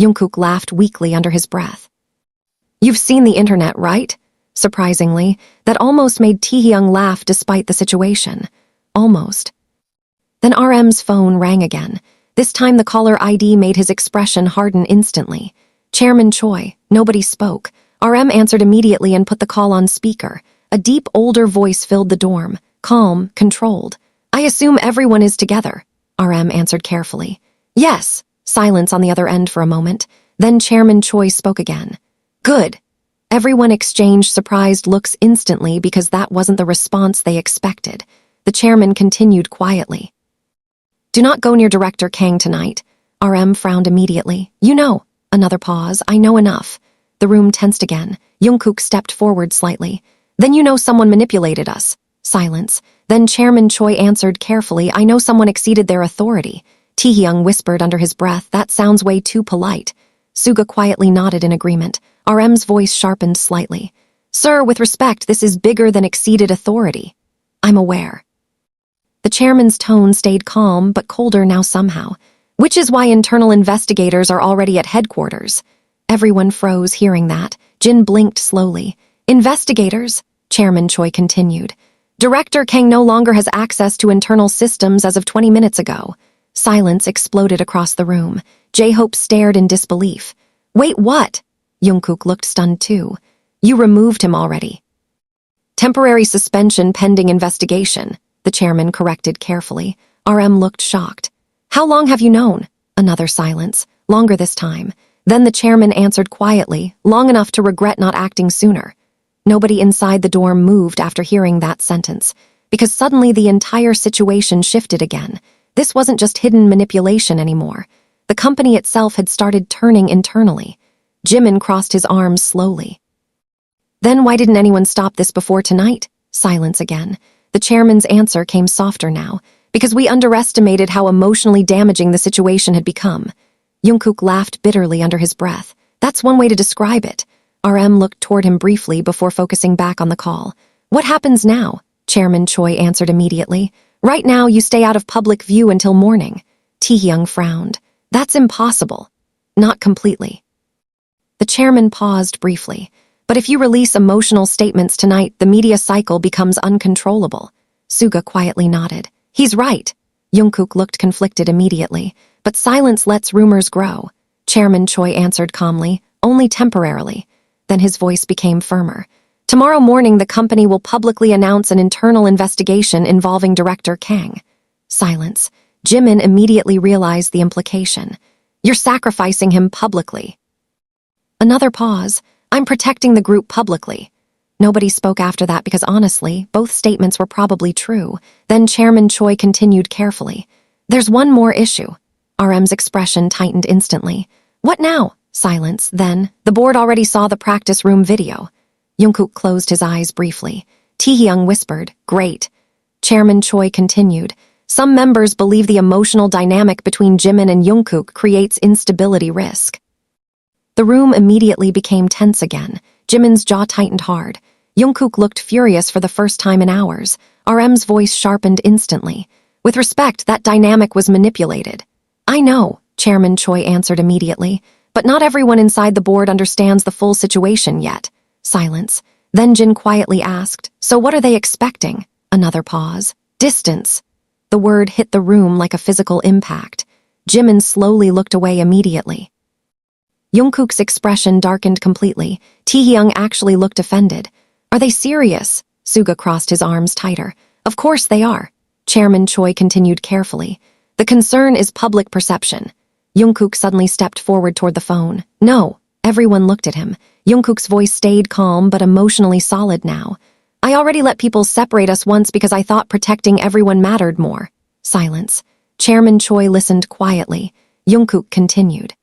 Jungkook laughed weakly under his breath. You've seen the internet, right? Surprisingly, that almost made Taehyung laugh despite the situation. Almost. Then RM's phone rang again. This time the caller ID made his expression harden instantly. Chairman Choi. Nobody spoke. RM answered immediately and put the call on speaker. A deep, older voice filled the dorm. Calm, controlled. I assume everyone is together. RM answered carefully. Yes. Silence on the other end for a moment. Then Chairman Choi spoke again. Good. Everyone exchanged surprised looks instantly because that wasn't the response they expected. The chairman continued quietly. Do not go near Director Kang tonight. RM frowned immediately. You know. Another pause. I know enough. The room tensed again. Jungkook stepped forward slightly. Then you know someone manipulated us. Silence. Then Chairman Choi answered carefully. I know someone exceeded their authority. Taehyung whispered under his breath. That sounds way too polite. Suga quietly nodded in agreement. RM's voice sharpened slightly. Sir, with respect, this is bigger than exceeded authority. I'm aware. The chairman's tone stayed calm but colder now somehow, which is why internal investigators are already at headquarters. Everyone froze hearing that. Jin blinked slowly. Investigators? Chairman Choi continued. Director Kang no longer has access to internal systems as of 20 minutes ago. Silence exploded across the room. J-Hope stared in disbelief. Wait, what? Jungkook looked stunned too. You removed him already. Temporary suspension pending investigation, the chairman corrected carefully. RM looked shocked. How long have you known? Another silence, longer this time. Then the chairman answered quietly, long enough to regret not acting sooner. Nobody inside the dorm moved after hearing that sentence, because suddenly the entire situation shifted again. This wasn't just hidden manipulation anymore. The company itself had started turning internally. Jimin crossed his arms slowly. Then why didn't anyone stop this before tonight? Silence again. The chairman's answer came softer now, because we underestimated how emotionally damaging the situation had become. Jungkook laughed bitterly under his breath. That's one way to describe it. RM looked toward him briefly before focusing back on the call. What happens now? Chairman Choi answered immediately. Right now, you stay out of public view until morning. Taehyung frowned. That's impossible. Not completely. The chairman paused briefly. But if you release emotional statements tonight, the media cycle becomes uncontrollable. Suga quietly nodded. He's right. Jungkook looked conflicted immediately. But silence lets rumors grow. Chairman Choi answered calmly, only temporarily. Then his voice became firmer. Tomorrow morning, the company will publicly announce an internal investigation involving Director Kang. Silence. Jimin immediately realized the implication. You're sacrificing him publicly. Another pause. I'm protecting the group publicly. Nobody spoke after that because honestly, both statements were probably true. Then Chairman Choi continued carefully. There's one more issue. RM's expression tightened instantly. What now? Silence. Then, the board already saw the practice room video. Jungkook closed his eyes briefly. Taehyung whispered, Great. Chairman Choi continued. Some members believe the emotional dynamic between Jimin and Jungkook creates instability risk. The room immediately became tense again. Jimin's jaw tightened hard. Jungkook looked furious for the first time in hours. RM's voice sharpened instantly. With respect, that dynamic was manipulated. I know, Chairman Choi answered immediately, but not everyone inside the board understands the full situation yet. Silence. Then Jin quietly asked, So what are they expecting? Another pause. Distance. The word hit the room like a physical impact. Jimin slowly looked away immediately. Jungkook's expression darkened completely. Taehyung actually looked offended. Are they serious? Suga crossed his arms tighter. Of course they are. Chairman Choi continued carefully. The concern is public perception. Jungkook suddenly stepped forward toward the phone. No. Everyone looked at him. Jungkook's voice stayed calm but emotionally solid now. I already let people separate us once because I thought protecting everyone mattered more. Silence. Chairman Choi listened quietly. Jungkook continued.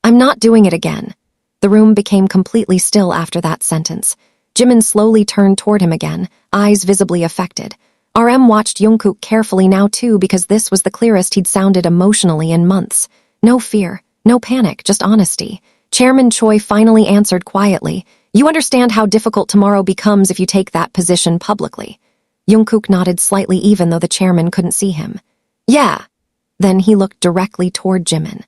I'm not doing it again. The room became completely still after that sentence. Jimin slowly turned toward him again, eyes visibly affected. RM watched Jungkook carefully now too because this was the clearest he'd sounded emotionally in months. No fear, no panic, just honesty. Chairman Choi finally answered quietly, You understand how difficult tomorrow becomes if you take that position publicly. Jungkook nodded slightly even though the chairman couldn't see him. Yeah. Then he looked directly toward Jimin.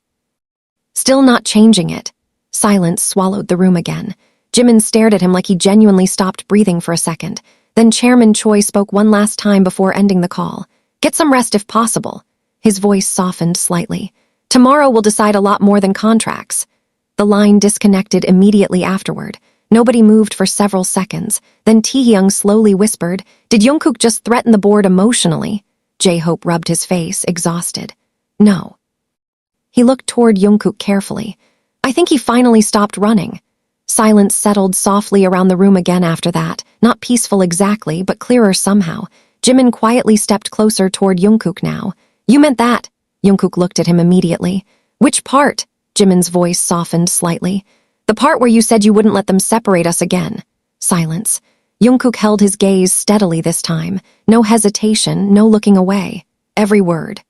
Still not changing it. Silence swallowed the room again. Jimin stared at him like he genuinely stopped breathing for a second. Then Chairman Choi spoke one last time before ending the call. Get some rest if possible. His voice softened slightly. Tomorrow will decide a lot more than contracts. The line disconnected immediately afterward. Nobody moved for several seconds. Then Taehyung slowly whispered, Did Jungkook just threaten the board emotionally? J-Hope rubbed his face, exhausted. No. He looked toward Jungkook carefully. I think he finally stopped running. Silence settled softly around the room again after that, not peaceful exactly, but clearer somehow. Jimin quietly stepped closer toward Jungkook now. You meant that? Jungkook looked at him immediately. Which part? Jimin's voice softened slightly. The part where you said you wouldn't let them separate us again. Silence. Jungkook held his gaze steadily this time. No hesitation, no looking away. Every word.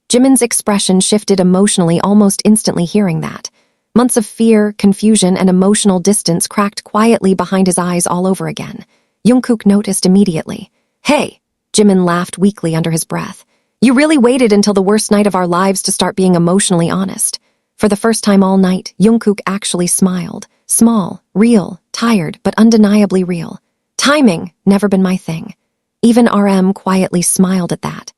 Jimin's expression shifted emotionally almost instantly hearing that. Months of fear, confusion, and emotional distance cracked quietly behind his eyes all over again. Jungkook noticed immediately. Hey! Jimin laughed weakly under his breath. You really waited until the worst night of our lives to start being emotionally honest. For the first time all night, Jungkook actually smiled. Small, real, tired, but undeniably real. Timing, never been my thing. Even RM quietly smiled at that.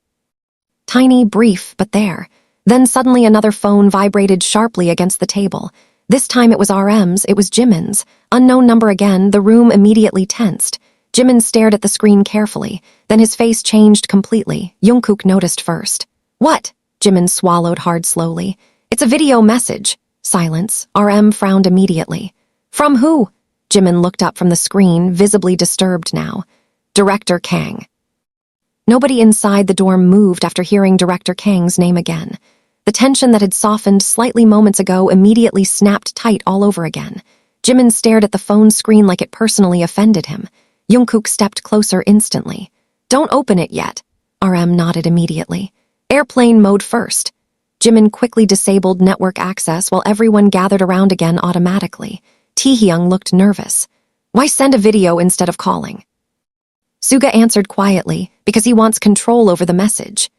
Tiny, brief, but there. Then suddenly another phone vibrated sharply against the table. This time it was RM's, it was Jimin's. Unknown number again, the room immediately tensed. Jimin stared at the screen carefully, then his face changed completely. Jungkook noticed first. What? Jimin swallowed hard slowly. It's a video message. Silence. RM frowned immediately. From who? Jimin looked up from the screen, visibly disturbed now. Director Kang. Nobody inside the dorm moved after hearing Director Kang's name again. The tension that had softened slightly moments ago immediately snapped tight all over again. Jimin stared at the phone screen like it personally offended him. Jungkook stepped closer instantly. "Don't open it yet." RM nodded immediately. "Airplane mode first." Jimin quickly disabled network access while everyone gathered around again automatically. Taehyung looked nervous. "Why send a video instead of calling?" Suga answered quietly, "Because he wants control over the message."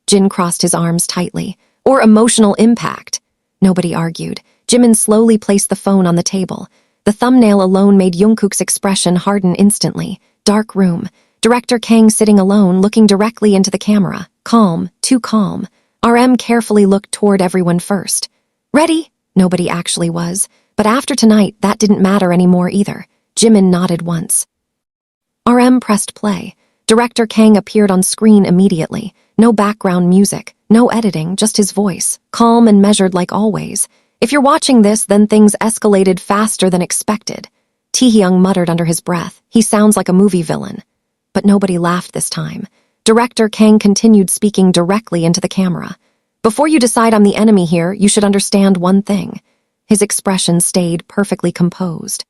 Jin crossed his arms tightly. "Or emotional impact." Nobody argued. Jimin slowly placed the phone on the table. The thumbnail alone made Jungkook's expression harden instantly. Dark room. Director Kang sitting alone, looking directly into the camera. Calm, too calm. RM carefully looked toward everyone first. "Ready?" Nobody actually was. But after tonight, that didn't matter anymore either. Jimin nodded once. RM pressed play. Director Kang appeared on screen immediately. No background music, no editing, just his voice, calm and measured like always. "If you're watching this, then things escalated faster than expected." Taehyung muttered under his breath. "He sounds like a movie villain." But nobody laughed this time. Director Kang continued speaking directly into the camera. "Before you decide I'm the enemy here, you should understand one thing." His expression stayed perfectly composed.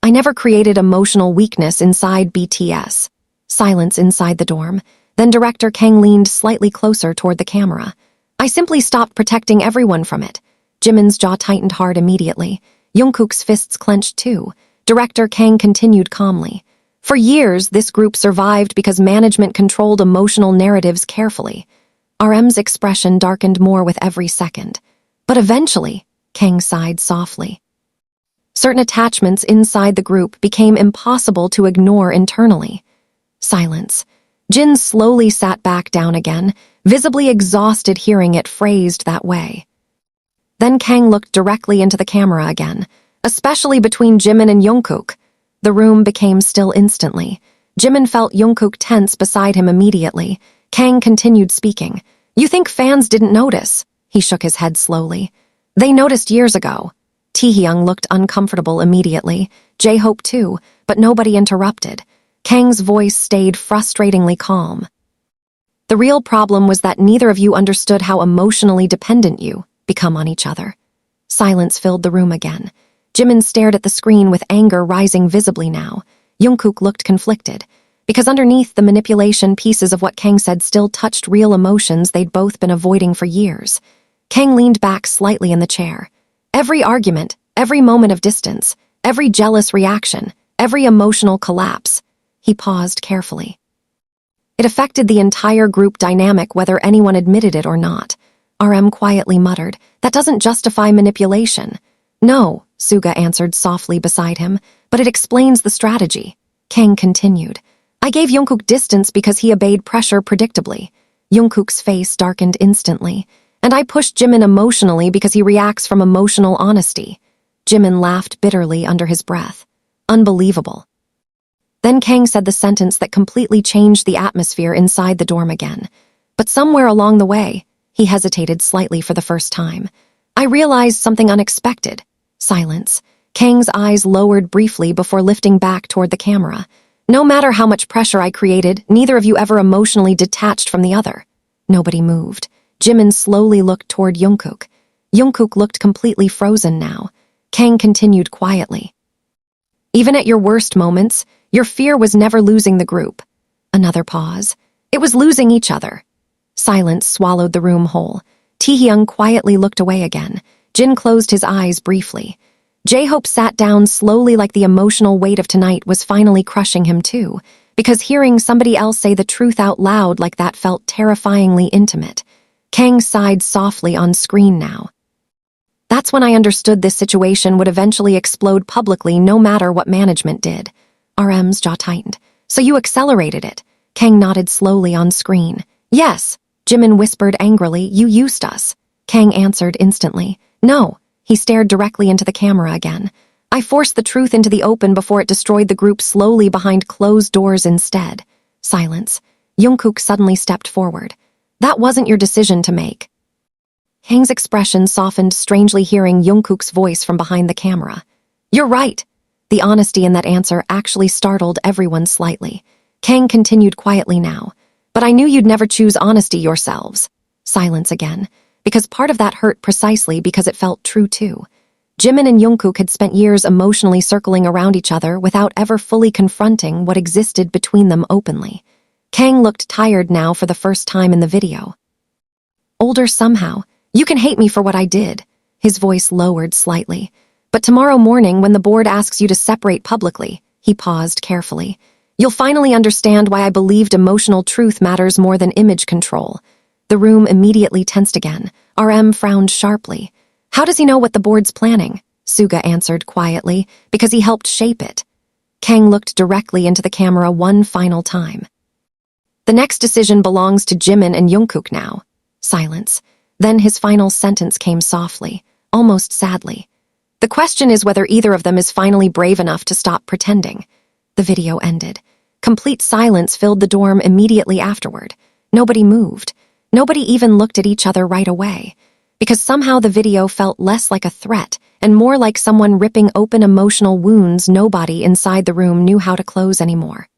"I never created emotional weakness inside BTS." Silence inside the dorm. Then Director Kang leaned slightly closer toward the camera. "I simply stopped protecting everyone from it." Jimin's jaw tightened hard immediately. Jungkook's fists clenched too. Director Kang continued calmly. "For years, this group survived because management controlled emotional narratives carefully." RM's expression darkened more with every second. "But eventually," Kang sighed softly, "certain attachments inside the group became impossible to ignore internally." Silence. Jin slowly sat back down again, visibly exhausted hearing it phrased that way. Then Kang looked directly into the camera again, especially between Jimin and Jungkook. The room became still instantly. Jimin felt Jungkook tense beside him immediately. Kang continued speaking. "You think fans didn't notice?" He shook his head slowly. "They noticed years ago." Taehyung looked uncomfortable immediately. J-Hope too, but nobody interrupted. Kang's voice stayed frustratingly calm. "The real problem was that neither of you understood how emotionally dependent you become on each other." Silence filled the room again. Jimin stared at the screen with anger rising visibly now. Jungkook looked conflicted, because underneath the manipulation, pieces of what Kang said still touched real emotions they'd both been avoiding for years. Kang leaned back slightly in the chair. Every argument, every moment of distance, every jealous reaction, every emotional collapse. He paused carefully. It affected the entire group dynamic whether anyone admitted it or not. RM quietly muttered, "That doesn't justify manipulation." "No," Suga answered softly beside him, "but it explains the strategy." Kang continued, "I gave Jungkook distance because he obeyed pressure predictably." Jungkook's face darkened instantly. "And I pushed Jimin emotionally because he reacts from emotional honesty." Jimin laughed bitterly under his breath. "Unbelievable." Then Kang said the sentence that completely changed the atmosphere inside the dorm again. But somewhere along the way, he hesitated slightly for the first time. "I realized something unexpected." Silence. Kang's eyes lowered briefly before lifting back toward the camera. "No matter how much pressure I created, neither of you ever emotionally detached from the other." Nobody moved. Jimin slowly looked toward Jungkook. Jungkook looked completely frozen now. Kang continued quietly. "Even at your worst moments, your fear was never losing the group." Another pause. "It was losing each other." Silence swallowed the room whole. Taehyung quietly looked away again. Jin closed his eyes briefly. J-Hope sat down slowly like the emotional weight of tonight was finally crushing him too, because hearing somebody else say the truth out loud like that felt terrifyingly intimate. Kang sighed softly on screen now. "That's when I understood this situation would eventually explode publicly no matter what management did." RM's jaw tightened. "So you accelerated it." Kang nodded slowly on screen. "Yes." Jimin whispered angrily, "You used us." Kang answered instantly. "No." He stared directly into the camera again. "I forced the truth into the open before it destroyed the group slowly behind closed doors instead." Silence. Jungkook suddenly stepped forward. "That wasn't your decision to make." Kang's expression softened strangely hearing Jungkook's voice from behind the camera. "You're right." The honesty in that answer actually startled everyone slightly. Kang continued quietly now. "But I knew you'd never choose honesty yourselves." Silence again. because part of that hurt precisely because it felt true too. Jimin and Jungkook had spent years emotionally circling around each other without ever fully confronting what existed between them openly. Kang looked tired now for the first time in the video. Older somehow. You can hate me for what I did. His voice lowered slightly. But tomorrow morning, when the board asks you to separate publicly, he paused carefully, you'll finally understand why I believed emotional truth matters more than image control. The room immediately tensed again. RM frowned sharply. How does he know what the board's planning? Suga answered quietly, because he helped shape it. Kang looked directly into the camera one final time. The next decision belongs to Jimin and Jungkook now. Silence. Then his final sentence came softly, almost sadly. The question is whether either of them is finally brave enough to stop pretending. The video ended. Complete silence filled the dorm immediately afterward. Nobody moved. Nobody even looked at each other right away. Because somehow the video felt less like a threat and more like someone ripping open emotional wounds nobody inside the room knew how to close anymore.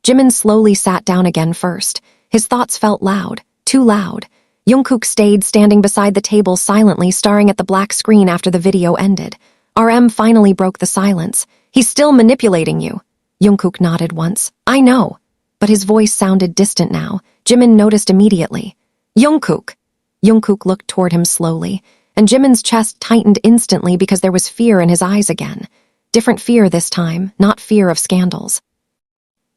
Jimin slowly sat down again first. His thoughts felt loud, too loud. Jungkook stayed standing beside the table silently staring at the black screen after the video ended. RM finally broke the silence. He's still manipulating you. Jungkook nodded once. I know. But his voice sounded distant now. Jimin noticed immediately. Jungkook. Jungkook looked toward him slowly, and Jimin's chest tightened instantly because there was fear in his eyes again. Different fear this time, not fear of scandals.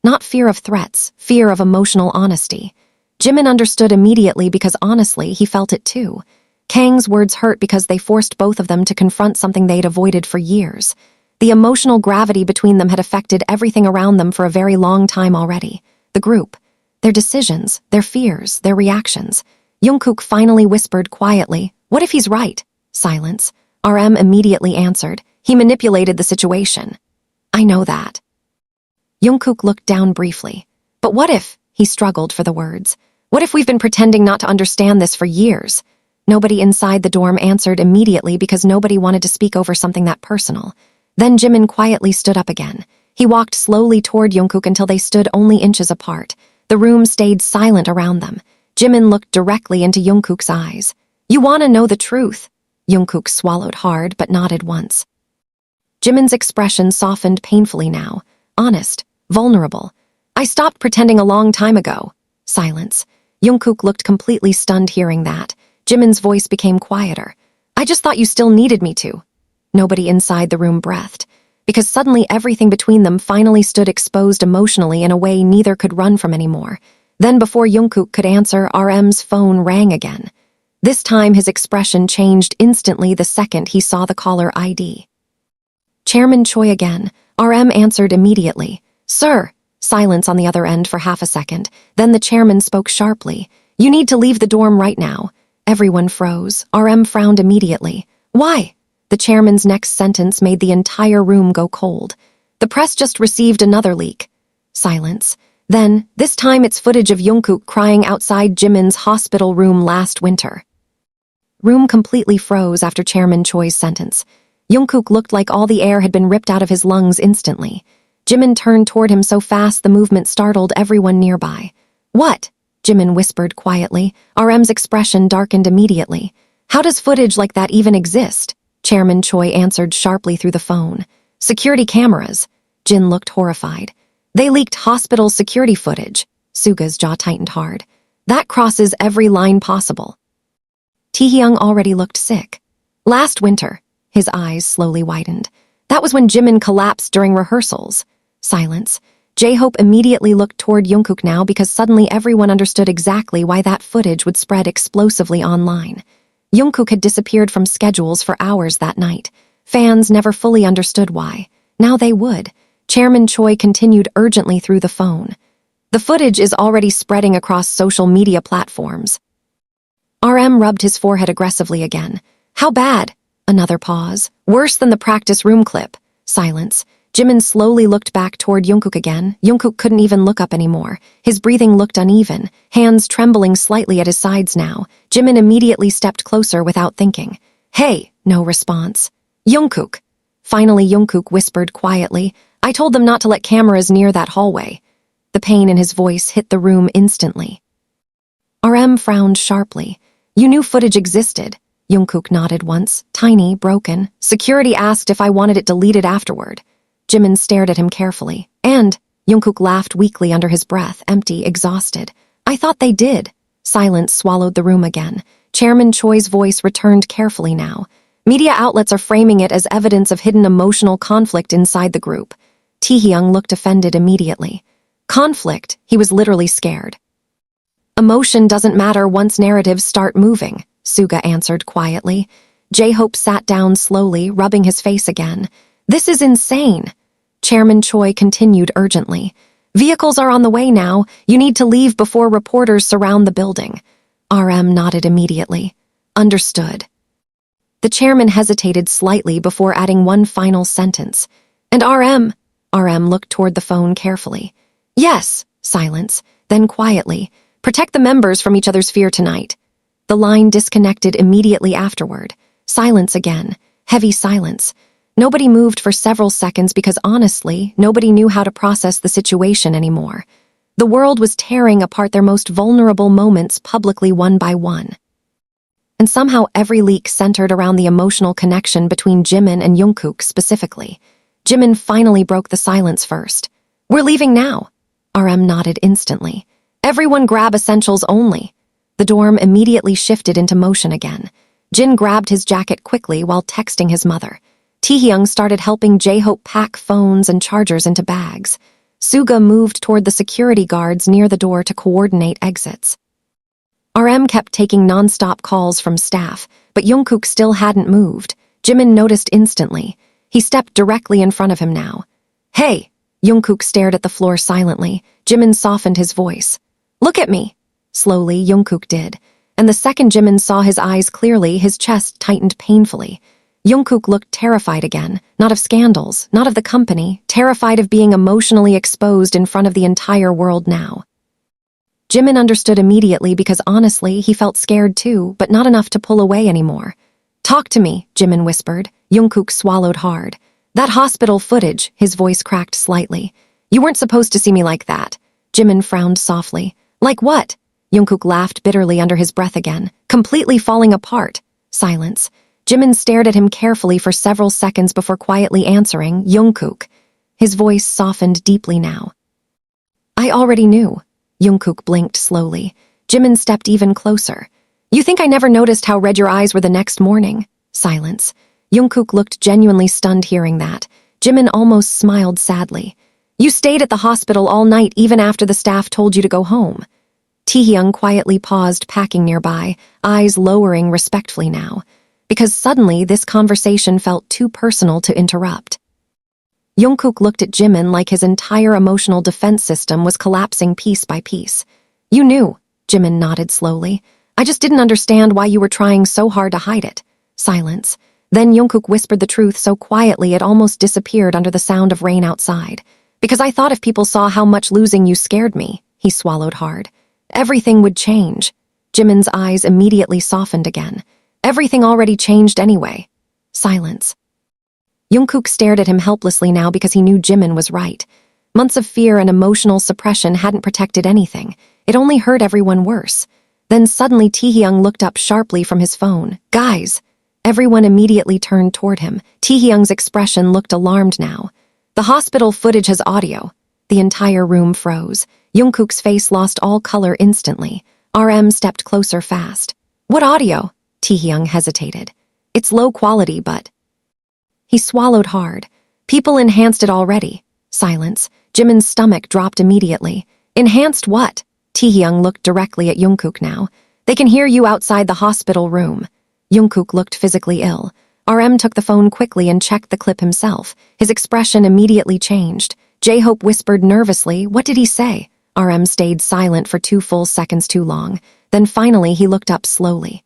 Not fear of threats, fear of emotional honesty. Jimin understood immediately because honestly, he felt it too. Kang's words hurt because they forced both of them to confront something they'd avoided for years. The emotional gravity between them had affected everything around them for a very long time already. The group, their decisions, their fears, their reactions. Jungkook finally whispered quietly, "What if he's right?" Silence. RM immediately answered, "He manipulated the situation." "I know that." Jungkook looked down briefly. "But what if?" He struggled for the words. "What if we've been pretending not to understand this for years?" Nobody inside the dorm answered immediately because nobody wanted to speak over something that personal. Then Jimin quietly stood up again. He walked slowly toward Jungkook until they stood only inches apart. The room stayed silent around them. Jimin looked directly into Jungkook's eyes. "You want to know the truth?" Jungkook swallowed hard but nodded once. Jimin's expression softened painfully now. Honest, vulnerable. "I stopped pretending a long time ago." Silence. Jungkook looked completely stunned hearing that. Jimin's voice became quieter. "I just thought you still needed me to." Nobody inside the room breathed, because suddenly everything between them finally stood exposed emotionally in a way neither could run from anymore. Then before Jungkook could answer, RM's phone rang again. This time his expression changed instantly the second he saw the caller ID. Chairman Choi again. RM answered immediately. "Sir." Silence on the other end for half a second. Then the chairman spoke sharply. "You need to leave the dorm right now." Everyone froze. RM frowned immediately. "Why?" The chairman's next sentence made the entire room go cold. "The press just received another leak." Silence. Then, this time it's footage of Jungkook crying outside Jimin's hospital room last winter. Room completely froze after Chairman Choi's sentence. Jungkook looked like all the air had been ripped out of his lungs instantly. Jimin turned toward him so fast the movement startled everyone nearby. "What?" Jimin whispered quietly. RM's expression darkened immediately. "How does footage like that even exist?" Chairman Choi answered sharply through the phone. "Security cameras." Jin looked horrified. "They leaked hospital security footage." Suga's jaw tightened hard. "That crosses every line possible." Taehyung already looked sick. "Last winter." His eyes slowly widened. "That was when Jimin collapsed during rehearsals." Silence. J-Hope immediately looked toward Jungkook now because suddenly everyone understood exactly why that footage would spread explosively online. Jungkook had disappeared from schedules for hours that night. Fans never fully understood why. Now they would. Chairman Choi continued urgently through the phone. "The footage is already spreading across social media platforms." RM rubbed his forehead aggressively again. "How bad?" Another pause. "Worse than the practice room clip." Silence. Jimin slowly looked back toward Jungkook again. Jungkook couldn't even look up anymore. His breathing looked uneven, hands trembling slightly at his sides now. Jimin immediately stepped closer without thinking. "Hey!" No response. "Jungkook." Finally Jungkook whispered quietly. "I told them not to let cameras near that hallway." The pain in his voice hit the room instantly. RM frowned sharply. You knew footage existed. Jungkook nodded once, tiny, broken. Security asked if I wanted it deleted afterward. Jimin stared at him carefully. And Jungkook laughed weakly under his breath, empty, exhausted. I thought they did. Silence swallowed the room again. Chairman Choi's voice returned carefully now. Media outlets are framing it as evidence of hidden emotional conflict inside the group. Taehyung looked offended immediately. Conflict? He was literally scared. Emotion doesn't matter once narratives start moving, Suga answered quietly. J-Hope sat down slowly, rubbing his face again. This is insane. Chairman Choi continued urgently. Vehicles are on the way now. You need to leave before reporters surround the building. RM nodded immediately. Understood. The chairman hesitated slightly before adding one final sentence. And RM looked toward the phone carefully. Yes, silence, then quietly. Protect the members from each other's fear tonight. The line disconnected immediately afterward. Silence again. Heavy silence. Nobody moved for several seconds because honestly, nobody knew how to process the situation anymore. The world was tearing apart their most vulnerable moments publicly one by one. And somehow every leak centered around the emotional connection between Jimin and Jungkook specifically. Jimin finally broke the silence first. We're leaving now. RM nodded instantly. Everyone grab essentials only. The dorm immediately shifted into motion again. Jin grabbed his jacket quickly while texting his mother. Taehyung started helping J-Hope pack phones and chargers into bags. Suga moved toward the security guards near the door to coordinate exits. RM kept taking non-stop calls from staff, but Jungkook still hadn't moved. Jimin noticed instantly. He stepped directly in front of him now. Hey! Jungkook stared at the floor silently. Jimin softened his voice. Look at me! Slowly, Jungkook did. And the second Jimin saw his eyes clearly, his chest tightened painfully. Jungkook looked terrified again, not of scandals, not of the company, terrified of being emotionally exposed in front of the entire world now. Jimin understood immediately because honestly, he felt scared too, but not enough to pull away anymore. Talk to me, Jimin whispered. Jungkook swallowed hard. That hospital footage, his voice cracked slightly. You weren't supposed to see me like that. Jimin frowned softly. Like what? Jungkook laughed bitterly under his breath again, completely falling apart. Silence. Jimin stared at him carefully for several seconds before quietly answering, Jungkook. His voice softened deeply now. I already knew. Jungkook blinked slowly. Jimin stepped even closer. You think I never noticed how red your eyes were the next morning? Silence. Jungkook looked genuinely stunned hearing that. Jimin almost smiled sadly. You stayed at the hospital all night even after the staff told you to go home. Taehyung quietly paused, packing nearby, eyes lowering respectfully now, because suddenly this conversation felt too personal to interrupt. Jungkook looked at Jimin like his entire emotional defense system was collapsing piece by piece. You knew, Jimin nodded slowly. I just didn't understand why you were trying so hard to hide it. Silence. Then Jungkook whispered the truth so quietly it almost disappeared under the sound of rain outside. Because I thought if people saw how much losing you scared me, he swallowed hard. Everything would change. Jimin's eyes immediately softened again. Everything already changed anyway. Silence. Jungkook stared at him helplessly now because he knew Jimin was right. Months of fear and emotional suppression hadn't protected anything. It only hurt everyone worse. Then suddenly Taehyung looked up sharply from his phone. Guys! Everyone immediately turned toward him. Taehyung's expression looked alarmed now. The hospital footage has audio. The entire room froze. Jungkook's face lost all color instantly. RM stepped closer fast. What audio? Taehyung hesitated. It's low quality, but... He swallowed hard. People enhanced it already. Silence. Jimin's stomach dropped immediately. Enhanced what? Taehyung looked directly at Jungkook now. They can hear you outside the hospital room. Jungkook looked physically ill. RM took the phone quickly and checked the clip himself. His expression immediately changed. J-Hope whispered nervously, what did he say? RM stayed silent for 2 full seconds too long. Then finally he looked up slowly.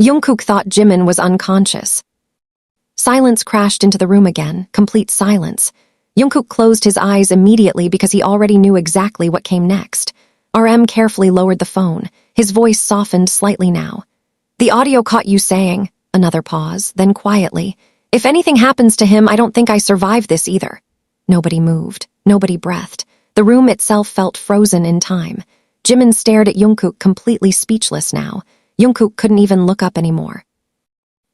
Jungkook thought Jimin was unconscious. Silence crashed into the room again, complete silence. Jungkook closed his eyes immediately because he already knew exactly what came next. RM carefully lowered the phone. His voice softened slightly now. The audio caught you saying, another pause, then quietly, if anything happens to him, I don't think I survive this either. Nobody moved. Nobody breathed. The room itself felt frozen in time. Jimin stared at Jungkook completely speechless now. Jungkook couldn't even look up anymore.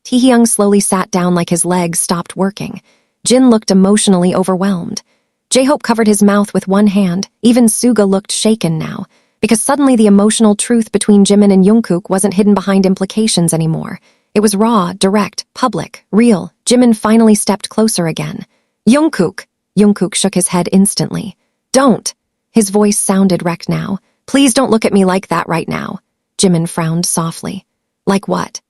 Taehyung slowly sat down like his legs stopped working. Jin looked emotionally overwhelmed. J-Hope covered his mouth with one hand. Even Suga looked shaken now, because suddenly the emotional truth between Jimin and Jungkook wasn't hidden behind implications anymore. It was raw, direct, public, real. Jimin finally stepped closer again. Jungkook! Jungkook shook his head instantly. Don't! His voice sounded wrecked now. Please don't look at me like that right now. Jimin frowned softly. Like what?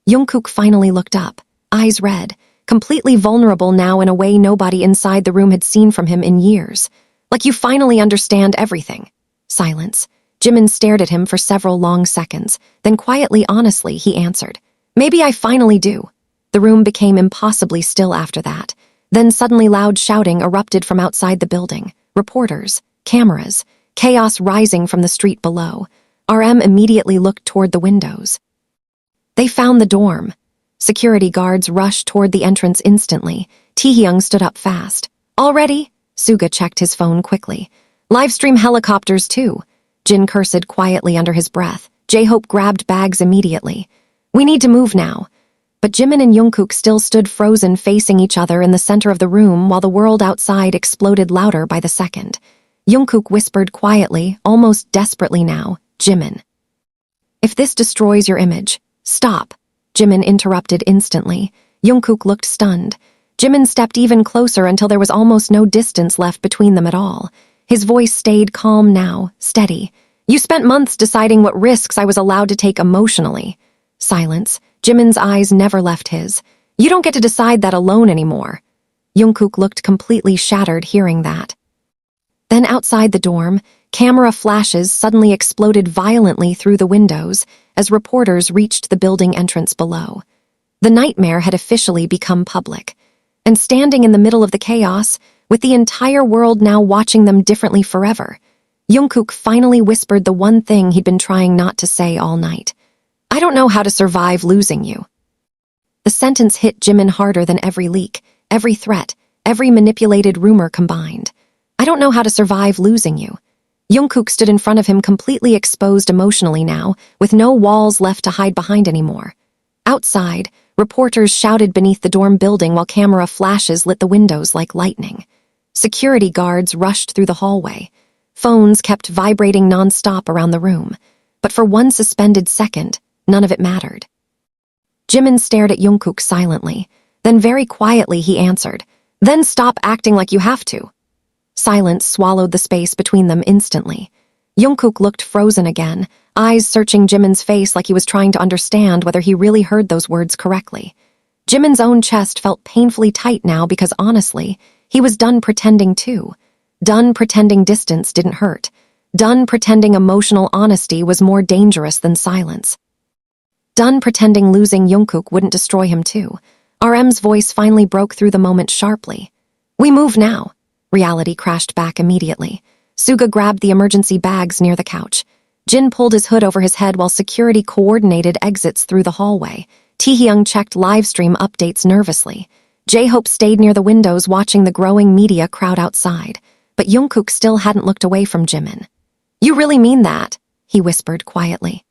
Jungkook finally looked up, eyes red, completely vulnerable now in a way nobody inside the room had seen from him in years. Like you finally understand everything. Silence. Jimin stared at him for several long seconds, then quietly, honestly, he answered. Maybe I finally do. The room became impossibly still after that. Then suddenly loud shouting erupted from outside the building. Reporters, cameras, chaos rising from the street below. RM immediately looked toward the windows. They found the dorm. Security guards rushed toward the entrance instantly. Taehyung stood up fast. Already? Suga checked his phone quickly. Livestream helicopters too. Jin cursed quietly under his breath. J-Hope grabbed bags immediately. We need to move now. But Jimin and Jungkook still stood frozen facing each other in the center of the room while the world outside exploded louder by the second. Jungkook whispered quietly, almost desperately now, Jimin. If this destroys your image, stop. Jimin interrupted instantly. Jungkook looked stunned. Jimin stepped even closer until there was almost no distance left between them at all. His voice stayed calm now, steady. You spent months deciding what risks I was allowed to take emotionally. Silence. Jimin's eyes never left his. You don't get to decide that alone anymore. Jungkook looked completely shattered hearing that. Then outside the dorm, camera flashes suddenly exploded violently through the windows as reporters reached the building entrance below. The nightmare had officially become public. And standing in the middle of the chaos, with the entire world now watching them differently forever, Jungkook finally whispered the one thing he'd been trying not to say all night. I don't know how to survive losing you. The sentence hit Jimin harder than every leak, every threat, every manipulated rumor combined. I don't know how to survive losing you. Jungkook stood in front of him completely exposed emotionally now, with no walls left to hide behind anymore. Outside, reporters shouted beneath the dorm building while camera flashes lit the windows like lightning. Security guards rushed through the hallway. Phones kept vibrating non-stop around the room. But for one suspended second, none of it mattered. Jimin stared at Jungkook silently. Then very quietly he answered, Then stop acting like you have to. Silence swallowed the space between them instantly. Jungkook looked frozen again, eyes searching Jimin's face like he was trying to understand whether he really heard those words correctly. Jimin's own chest felt painfully tight now because honestly, he was done pretending too. Done pretending distance didn't hurt. Done pretending emotional honesty was more dangerous than silence. Done pretending losing Jungkook wouldn't destroy him too. RM's voice finally broke through the moment sharply. We move now. Reality crashed back immediately. Suga grabbed the emergency bags near the couch. Jin pulled his hood over his head while security coordinated exits through the hallway. Taehyung checked livestream updates nervously. J-Hope stayed near the windows watching the growing media crowd outside. But Jungkook still hadn't looked away from Jimin. You really mean that? He whispered quietly.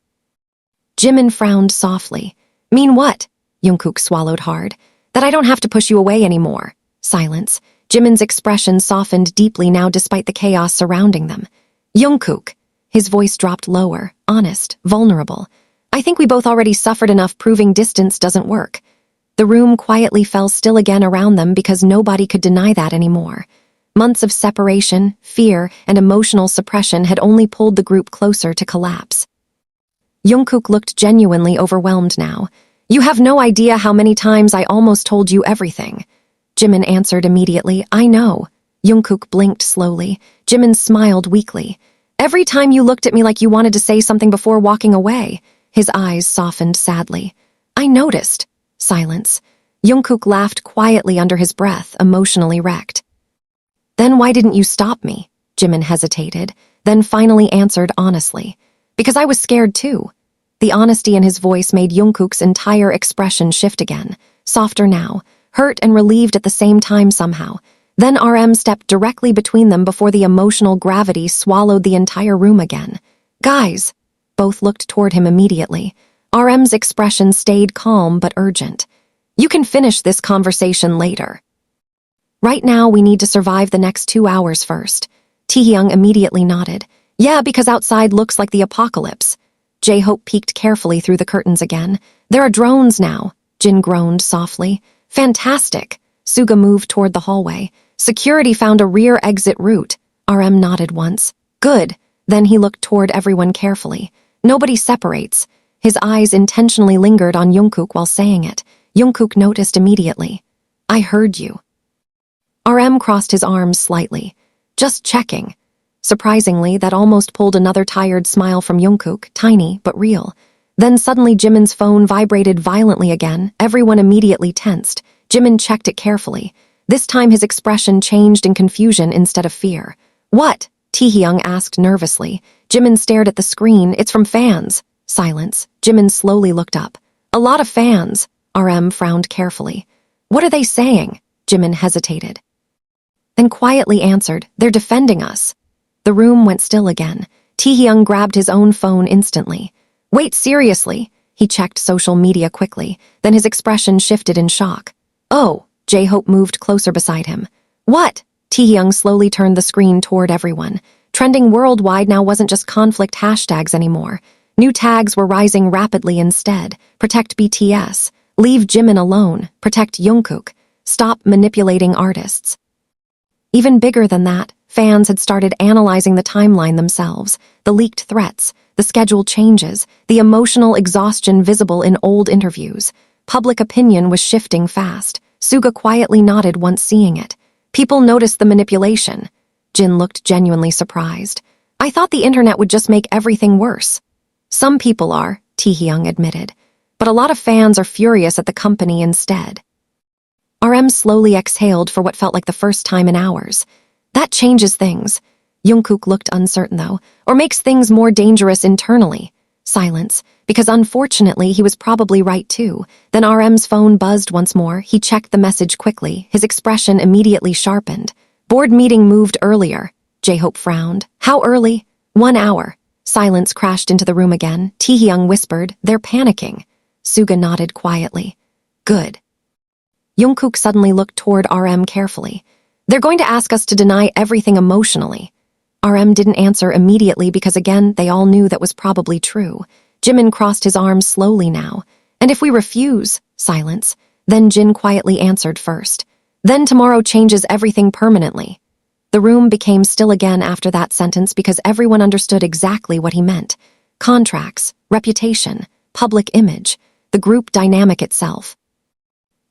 Jimin frowned softly. Mean what? Jungkook swallowed hard. That I don't have to push you away anymore. Silence. Jimin's expression softened deeply now despite the chaos surrounding them. Jungkook. His voice dropped lower, honest, vulnerable. I think we both already suffered enough proving distance doesn't work. The room quietly fell still again around them because nobody could deny that anymore. Months of separation, fear, and emotional suppression had only pulled the group closer to collapse. Jungkook looked genuinely overwhelmed now. You have no idea how many times I almost told you everything. Jimin answered immediately, I know. Jungkook blinked slowly. Jimin smiled weakly. Every time you looked at me like you wanted to say something before walking away. His eyes softened sadly. I noticed. Silence. Jungkook laughed quietly under his breath, emotionally wrecked. Then why didn't you stop me? Jimin hesitated, then finally answered honestly. Because I was scared too. The honesty in his voice made Jungkook's entire expression shift again, softer now, hurt and relieved at the same time somehow. Then RM stepped directly between them before the emotional gravity swallowed the entire room again. Guys! Both looked toward him immediately. RM's expression stayed calm but urgent. You can finish this conversation later. Right now, we need to survive the next 2 hours first. Taehyung immediately nodded. Yeah, because outside looks like the apocalypse. J-Hope peeked carefully through the curtains again. There are drones now. Jin groaned softly. Fantastic. Suga moved toward the hallway. Security found a rear exit route. RM nodded once. Good. Then he looked toward everyone carefully. Nobody separates. His eyes intentionally lingered on Jungkook while saying it. Jungkook noticed immediately. I heard you. RM crossed his arms slightly. Just checking. Surprisingly, that almost pulled another tired smile from Jungkook, tiny but real. Then suddenly Jimin's phone vibrated violently again. Everyone immediately tensed. Jimin checked it carefully. This time his expression changed in confusion instead of fear. What? Taehyung asked nervously. Jimin stared at the screen. It's from fans. Silence. Jimin slowly looked up. A lot of fans. RM frowned carefully. What are they saying? Jimin hesitated. Then quietly answered, they're defending us. The room went still again. Taehyung grabbed his own phone instantly. Wait, seriously? He checked social media quickly, then his expression shifted in shock. Oh, J-Hope moved closer beside him. What? Taehyung slowly turned the screen toward everyone. Trending worldwide now wasn't just conflict hashtags anymore. New tags were rising rapidly instead. Protect BTS. Leave Jimin alone. Protect Jungkook. Stop manipulating artists. Even bigger than that, fans had started analyzing the timeline themselves, the leaked threats, the schedule changes, the emotional exhaustion visible in old interviews. Public opinion was shifting fast. Suga quietly nodded once seeing it. People noticed the manipulation. Jin looked genuinely surprised. I thought the internet would just make everything worse. Some people are, Taehyung admitted, but a lot of fans are furious at the company instead. RM slowly exhaled for what felt like the first time in hours. That changes things. Jungkook looked uncertain though, or makes things more dangerous internally. Silence, because unfortunately he was probably right too. Then RM's phone buzzed once more. He checked the message quickly. His expression immediately sharpened. Board meeting moved earlier. J-Hope frowned. How early? 1 hour. Silence crashed into the room again. Taehyung whispered, they're panicking. Suga nodded quietly. Good. Jungkook suddenly looked toward RM carefully. They're going to ask us to deny everything emotionally. RM didn't answer immediately because again, they all knew that was probably true. Jimin crossed his arms slowly now. And if we refuse? Silence. Then Jin quietly answered first. Then tomorrow changes everything permanently. The room became still again after that sentence because everyone understood exactly what he meant. Contracts, reputation, public image, the group dynamic itself.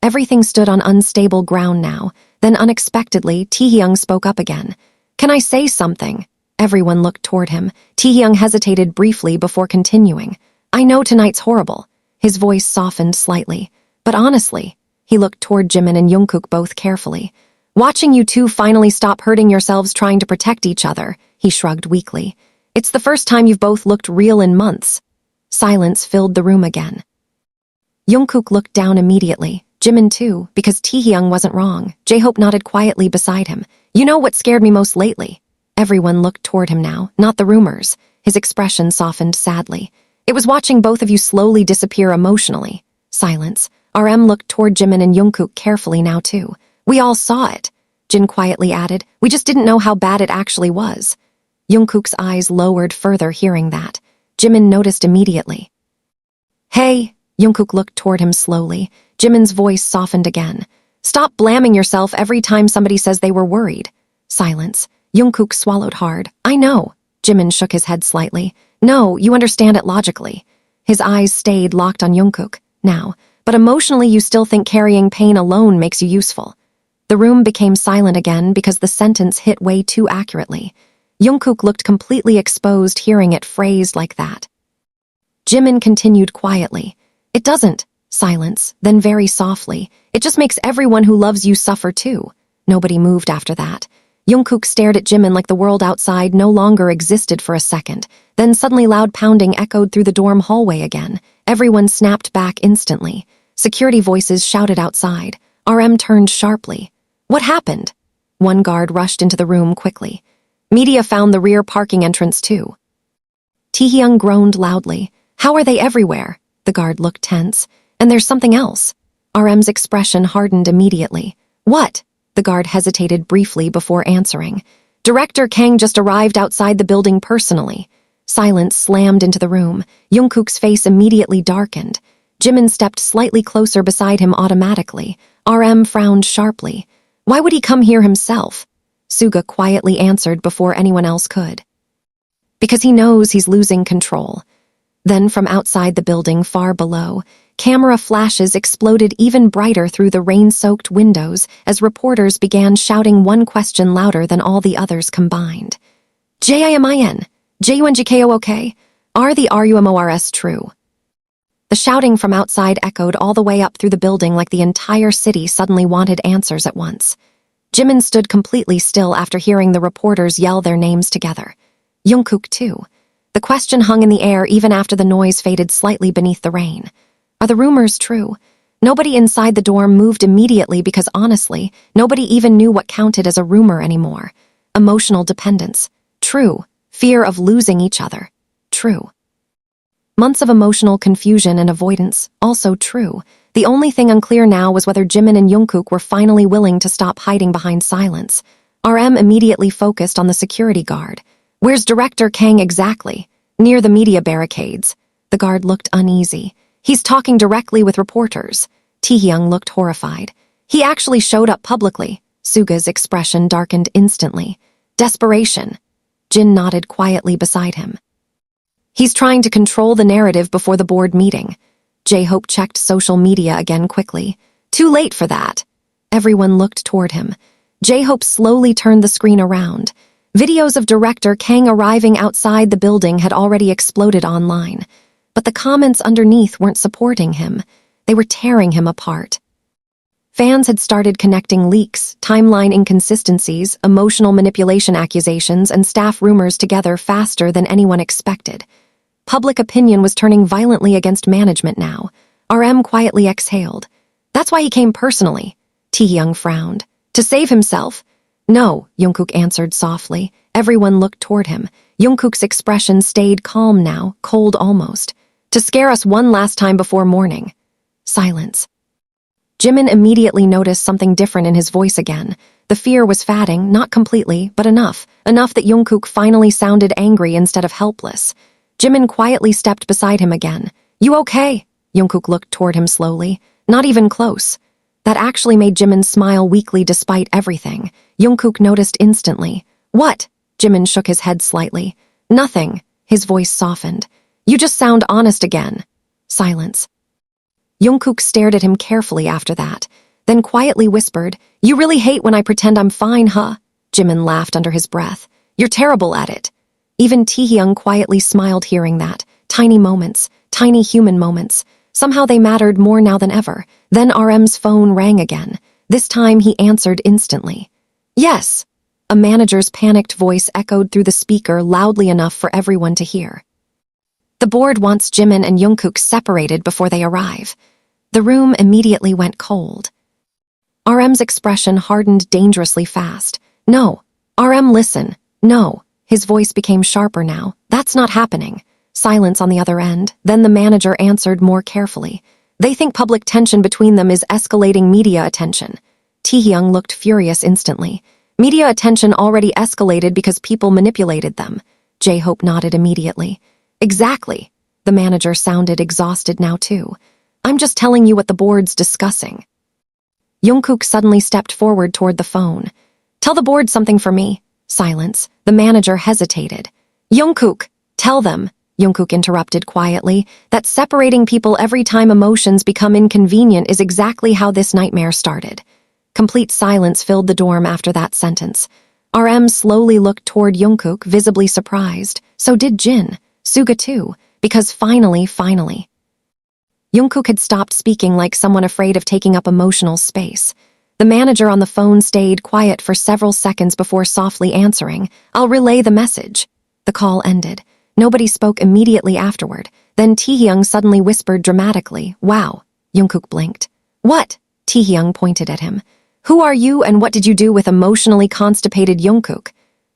Everything stood on unstable ground now. Then unexpectedly, Taehyung spoke up again. Can I say something? Everyone looked toward him. Taehyung hesitated briefly before continuing. I know tonight's horrible. His voice softened slightly. But honestly, he looked toward Jimin and Jungkook both carefully. Watching you two finally stop hurting yourselves trying to protect each other, he shrugged weakly. It's the first time you've both looked real in months. Silence filled the room again. Jungkook looked down immediately. Jimin too, because Taehyung wasn't wrong. J-Hope nodded quietly beside him. You know what scared me most lately? Everyone looked toward him now, not the rumors. His expression softened sadly. It was watching both of you slowly disappear emotionally. Silence. RM looked toward Jimin and Jungkook carefully now too. We all saw it. Jin quietly added, we just didn't know how bad it actually was. Jungkook's eyes lowered further hearing that. Jimin noticed immediately. Hey, Jungkook looked toward him slowly. Jimin's voice softened again. Stop blaming yourself every time somebody says they were worried. Silence. Jungkook swallowed hard. I know. Jimin shook his head slightly. No, you understand it logically. His eyes stayed locked on Jungkook. Now, but emotionally you still think carrying pain alone makes you useful. The room became silent again because the sentence hit way too accurately. Jungkook looked completely exposed hearing it phrased like that. Jimin continued quietly. It doesn't. Silence, then very softly. It just makes everyone who loves you suffer too. Nobody moved after that. Jungkook stared at Jimin like the world outside no longer existed for a second. Then suddenly loud pounding echoed through the dorm hallway again. Everyone snapped back instantly. Security voices shouted outside. RM turned sharply. What happened? One guard rushed into the room quickly. Media found the rear parking entrance too. Taehyung groaned loudly. How are they everywhere? The guard looked tense. And there's something else. RM's expression hardened immediately. What? The guard hesitated briefly before answering. Director Kang just arrived outside the building personally. Silence slammed into the room. Jungkook's face immediately darkened. Jimin stepped slightly closer beside him automatically. RM frowned sharply. Why would he come here himself? Suga quietly answered before anyone else could. Because he knows he's losing control. Then from outside the building far below, camera flashes exploded even brighter through the rain-soaked windows as reporters began shouting one question louder than all the others combined. Jimin, Jungkook okay? Are the rumors true? The shouting from outside echoed all the way up through the building like the entire city suddenly wanted answers at once. Jimin stood completely still after hearing the reporters yell their names together. Jungkook too. The question hung in the air even after the noise faded slightly beneath the rain. Are the rumors true? Nobody inside the dorm moved immediately because honestly, nobody even knew what counted as a rumor anymore. Emotional dependence. True. Fear of losing each other. True. Months of emotional confusion and avoidance. Also true. The only thing unclear now was whether Jimin and Jungkook were finally willing to stop hiding behind silence. RM immediately focused on the security guard. Where's Director Kang exactly? Near the media barricades. The guard looked uneasy. He's talking directly with reporters. Taehyung looked horrified. He actually showed up publicly. Suga's expression darkened instantly. Desperation. Jin nodded quietly beside him. He's trying to control the narrative before the board meeting. J-Hope checked social media again quickly. Too late for that. Everyone looked toward him. J-Hope slowly turned the screen around. Videos of Director Kang arriving outside the building had already exploded online, but the comments underneath weren't supporting him. They were tearing him apart. Fans had started connecting leaks, timeline inconsistencies, emotional manipulation accusations, and staff rumors together faster than anyone expected. Public opinion was turning violently against management now. RM quietly exhaled. That's why he came personally. Taehyung frowned. To save himself? No, Jungkook answered softly. Everyone looked toward him. Jungkook's expression stayed calm now, cold almost. To scare us one last time before morning. Silence. Jimin immediately noticed something different in his voice again. The fear was fading, not completely, but enough that Jungkook finally sounded angry instead of helpless. Jimin quietly stepped beside him again. You okay? Jungkook looked toward him slowly. Not even close. That actually made Jimin smile weakly despite everything. Jungkook noticed instantly. What? Jimin shook his head slightly. Nothing. His voice softened. You just sound honest again. Silence. Jungkook stared at him carefully after that, then quietly whispered, You really hate when I pretend I'm fine, huh? Jimin laughed under his breath. You're terrible at it. Even Taehyung quietly smiled hearing that. Tiny moments, tiny human moments. Somehow they mattered more now than ever. Then RM's phone rang again. This time he answered instantly. Yes. A manager's panicked voice echoed through the speaker loudly enough for everyone to hear. The board wants Jimin and Jungkook separated before they arrive. The room immediately went cold. RM's expression hardened dangerously fast. No. RM, listen. No. His voice became sharper now. That's not happening. Silence on the other end. Then the manager answered more carefully. They think public tension between them is escalating media attention. Taehyung looked furious instantly. Media attention already escalated because people manipulated them. J-Hope nodded immediately. Exactly. The manager sounded exhausted now too. I'm just telling you what the board's discussing. Jungkook suddenly stepped forward toward the phone. Tell the board something for me. Silence. The manager hesitated. Jungkook, tell them. Jungkook interrupted quietly, that separating people every time emotions become inconvenient is exactly how this nightmare started. Complete silence filled the dorm after that sentence. RM slowly looked toward Jungkook, visibly surprised. So did Jin. Suga too, because finally. Jungkook had stopped speaking like someone afraid of taking up emotional space. The manager on the phone stayed quiet for several seconds before softly answering, I'll relay the message. The call ended. Nobody spoke immediately afterward. Then Taehyung suddenly whispered dramatically, Wow. Jungkook blinked. What? Taehyung pointed at him. Who are you and what did you do with emotionally constipated Jungkook?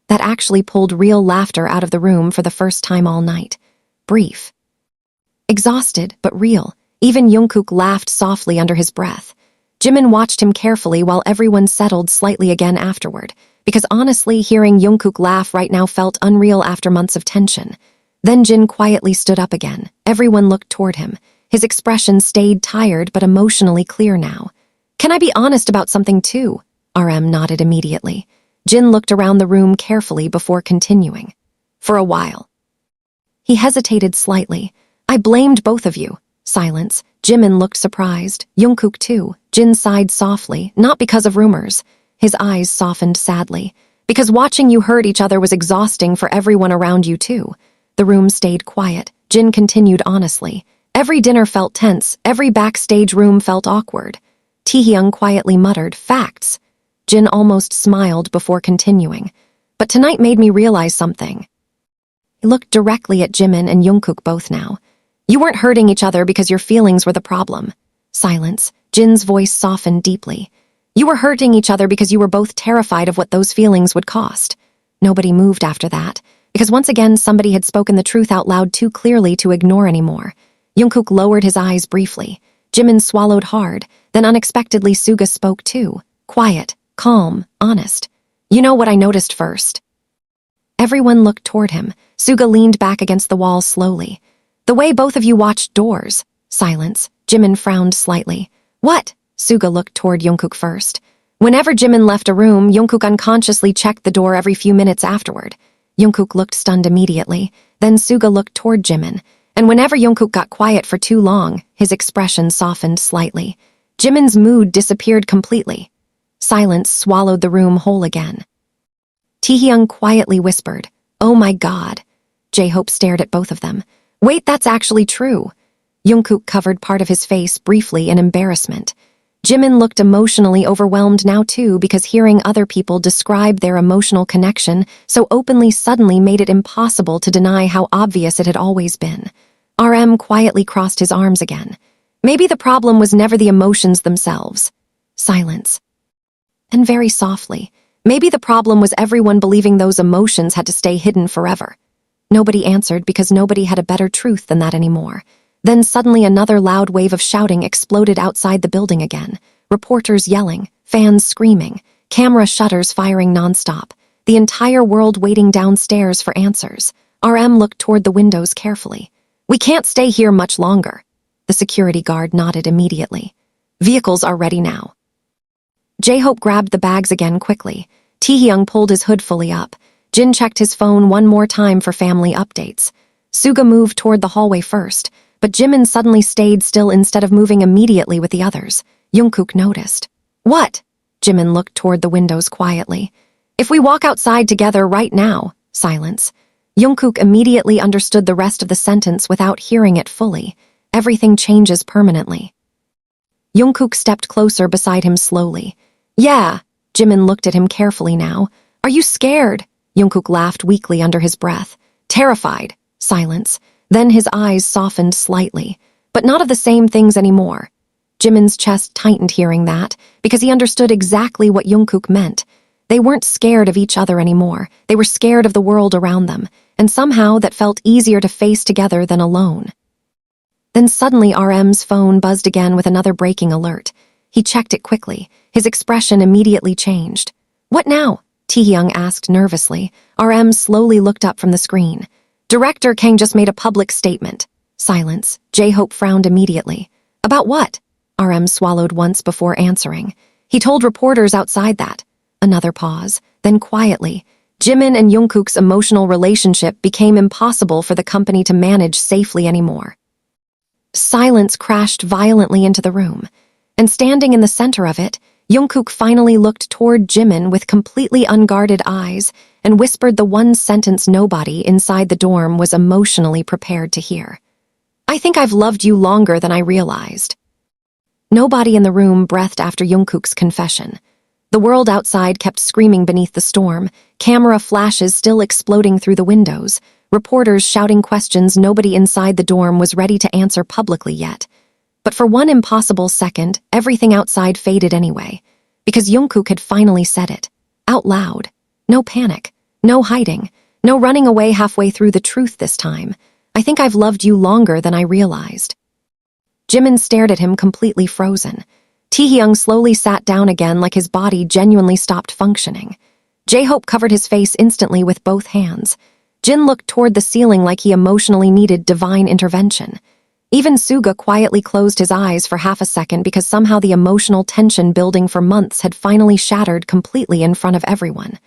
That actually pulled real laughter out of the room for the first time all night. brief. Exhausted, but real, even Jungkook laughed softly under his breath. Jimin watched him carefully while everyone settled slightly again afterward, because honestly, hearing Jungkook laugh right now felt unreal after months of tension. Then Jin quietly stood up again. Everyone looked toward him. His expression stayed tired but emotionally clear now. "Can I be honest about something too?" RM nodded immediately. Jin looked around the room carefully before continuing. "For a while." He hesitated slightly. "I blamed both of you." Silence. Jimin looked surprised. Jungkook too. Jin sighed softly, not because of rumors. His eyes softened sadly. "Because watching you hurt each other was exhausting for everyone around you too." The room stayed quiet. Jin continued honestly. "Every dinner felt tense. Every backstage room felt awkward." Taehyung quietly muttered, "Facts." Jin almost smiled before continuing. "But tonight made me realize something." He looked directly at Jimin and Jungkook both now. "You weren't hurting each other because your feelings were the problem." Silence. Jin's voice softened deeply. "You were hurting each other because you were both terrified of what those feelings would cost." Nobody moved after that, because once again somebody had spoken the truth out loud too clearly to ignore anymore. Jungkook lowered his eyes briefly. Jimin swallowed hard, then unexpectedly Suga spoke too. Quiet, calm, honest. "You know what I noticed first?" Everyone looked toward him. Suga leaned back against the wall slowly. "The way both of you watched doors." Silence. Jimin frowned slightly. "What?" Suga looked toward Jungkook first. Whenever Jimin left a room, Jungkook unconsciously checked the door every few minutes afterward. Jungkook looked stunned immediately. Then Suga looked toward Jimin. And whenever Jungkook got quiet for too long, his expression softened slightly. Jimin's mood disappeared completely. Silence swallowed the room whole again. Taehyung quietly whispered, "Oh my God." J-Hope stared at both of them. "Wait, that's actually true." Jungkook covered part of his face briefly in embarrassment. Jimin looked emotionally overwhelmed now too, because hearing other people describe their emotional connection so openly suddenly made it impossible to deny how obvious it had always been. RM quietly crossed his arms again. Maybe the problem was never the emotions themselves. Silence. And very softly, maybe the problem was everyone believing those emotions had to stay hidden forever. Nobody answered because nobody had a better truth than that anymore. Then suddenly another loud wave of shouting exploded outside the building again. Reporters yelling, fans screaming, camera shutters firing nonstop, the entire world waiting downstairs for answers. RM looked toward the windows carefully. "We can't stay here much longer." The security guard nodded immediately. "Vehicles are ready now." J-Hope grabbed the bags again quickly. Taehyung pulled his hood fully up. Jin checked his phone one more time for family updates. Suga moved toward the hallway first, but Jimin suddenly stayed still instead of moving immediately with the others. Jungkook noticed. "What?" Jimin looked toward the windows quietly. "If we walk outside together right now." Silence. Jungkook immediately understood the rest of the sentence without hearing it fully. Everything changes permanently. Jungkook stepped closer beside him slowly. "Yeah." Jimin looked at him carefully now. "Are you scared?" Jungkook laughed weakly under his breath. "Terrified." Silence. Then his eyes softened slightly, but not of the same things anymore. Jimin's chest tightened hearing that, because he understood exactly what Jungkook meant. They weren't scared of each other anymore. They were scared of the world around them, and somehow that felt easier to face together than alone. Then suddenly RM's phone buzzed again with another breaking alert. He checked it quickly. His expression immediately changed. "What now?" Taehyung asked nervously. RM slowly looked up from the screen. "Director Kang just made a public statement." Silence. J-Hope frowned immediately. "About what?" RM swallowed once before answering. "He told reporters outside that." Another pause. Then quietly, Jimin and Jungkook's emotional relationship became impossible for the company to manage safely anymore. Silence crashed violently into the room, and standing in the center of it, Jungkook finally looked toward Jimin with completely unguarded eyes and whispered the one sentence nobody inside the dorm was emotionally prepared to hear. "I think I've loved you longer than I realized." Nobody in the room breathed after Jungkook's confession. The world outside kept screaming beneath the storm, camera flashes still exploding through the windows, reporters shouting questions nobody inside the dorm was ready to answer publicly yet. But for one impossible second, everything outside faded anyway, because Jungkook had finally said it, out loud. No panic, no hiding, no running away halfway through the truth this time. I think I've loved you longer than I realized. Jimin stared at him completely frozen. Taehyung slowly sat down again like his body genuinely stopped functioning. J-Hope covered his face instantly with both hands. Jin looked toward the ceiling like he emotionally needed divine intervention. Even Suga quietly closed his eyes for half a second because somehow the emotional tension building for months had finally shattered completely in front of everyone.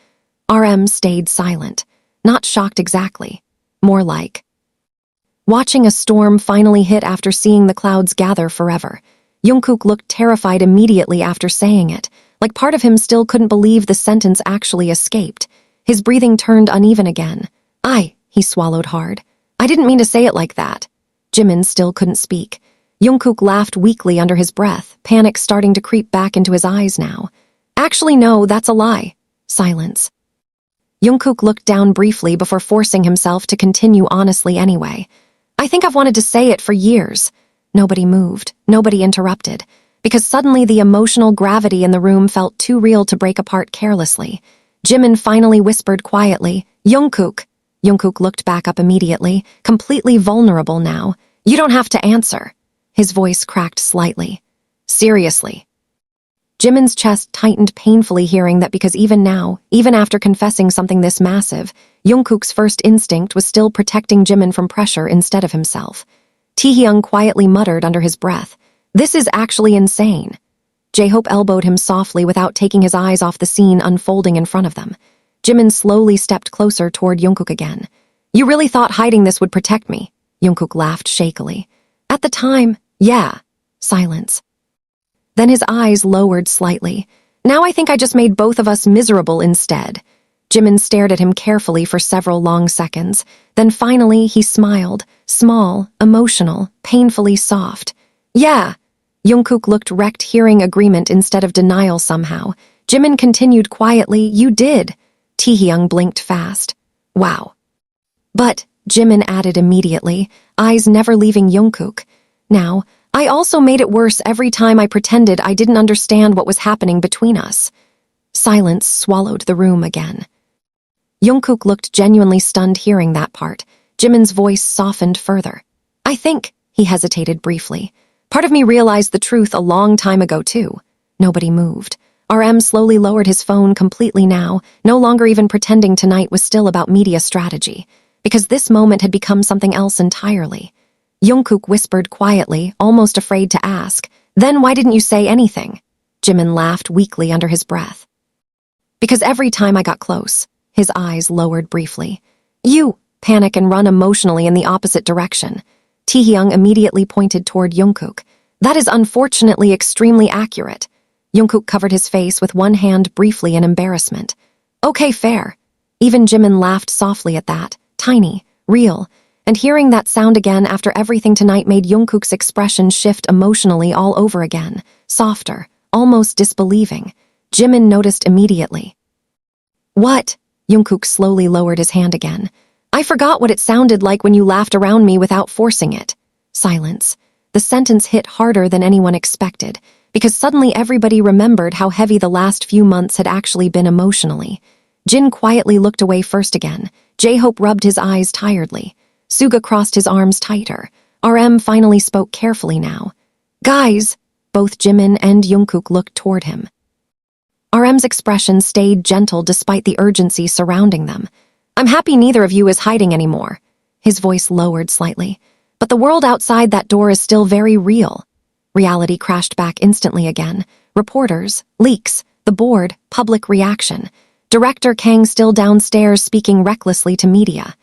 RM stayed silent, not shocked exactly, more like watching a storm finally hit after seeing the clouds gather forever. Jungkook looked terrified immediately after saying it, like part of him still couldn't believe the sentence actually escaped. His breathing turned uneven again. He swallowed hard. I didn't mean to say it like that. Jimin still couldn't speak. Jungkook laughed weakly under his breath, panic starting to creep back into his eyes now. Actually, no, that's a lie. Silence. Jungkook looked down briefly before forcing himself to continue honestly anyway. I think I've wanted to say it for years. Nobody moved, nobody interrupted, because suddenly the emotional gravity in the room felt too real to break apart carelessly. Jimin finally whispered quietly, Jungkook. Jungkook looked back up immediately, completely vulnerable now. You don't have to answer. His voice cracked slightly. Seriously. Jimin's chest tightened painfully hearing that because even now, even after confessing something this massive, Jungkook's first instinct was still protecting Jimin from pressure instead of himself. Taehyung quietly muttered under his breath, This is actually insane. J-Hope elbowed him softly without taking his eyes off the scene unfolding in front of them. Jimin slowly stepped closer toward Jungkook again. You really thought hiding this would protect me? Jungkook laughed shakily. At the time, yeah. Silence. Then his eyes lowered slightly. Now I think I just made both of us miserable instead. Jimin stared at him carefully for several long seconds. Then finally he smiled, small, emotional, painfully soft. Yeah. Jungkook looked wrecked, hearing agreement instead of denial somehow. Jimin continued quietly, You did. Taehyung blinked fast. Wow. But, Jimin added immediately, eyes never leaving Jungkook. Now, I also made it worse every time I pretended I didn't understand what was happening between us. Silence swallowed the room again. Jungkook looked genuinely stunned hearing that part. Jimin's voice softened further. I think, he hesitated briefly. Part of me realized the truth a long time ago too. Nobody moved. RM slowly lowered his phone completely now, no longer even pretending tonight was still about media strategy, because this moment had become something else entirely. Jungkook whispered quietly, almost afraid to ask, Then why didn't you say anything? Jimin laughed weakly under his breath. Because every time I got close, his eyes lowered briefly. You panic and run emotionally in the opposite direction. Taehyung immediately pointed toward Jungkook. That is unfortunately extremely accurate. Jungkook covered his face with one hand briefly in embarrassment. Okay, fair. Even Jimin laughed softly at that, tiny, real, and hearing that sound again after everything tonight made Jungkook's expression shift emotionally all over again, softer, almost disbelieving. Jimin noticed immediately. What? Jungkook slowly lowered his hand again. I forgot what it sounded like when you laughed around me without forcing it. Silence. The sentence hit harder than anyone expected, because suddenly everybody remembered how heavy the last few months had actually been emotionally. Jin quietly looked away first again. J-Hope rubbed his eyes tiredly. Suga crossed his arms tighter. RM finally spoke carefully now. Guys! Both Jimin and Jungkook looked toward him. RM's expression stayed gentle despite the urgency surrounding them. I'm happy neither of you is hiding anymore. His voice lowered slightly. But the world outside that door is still very real. Reality crashed back instantly again. Reporters, leaks, the board, public reaction. Director Kang still downstairs speaking recklessly to media.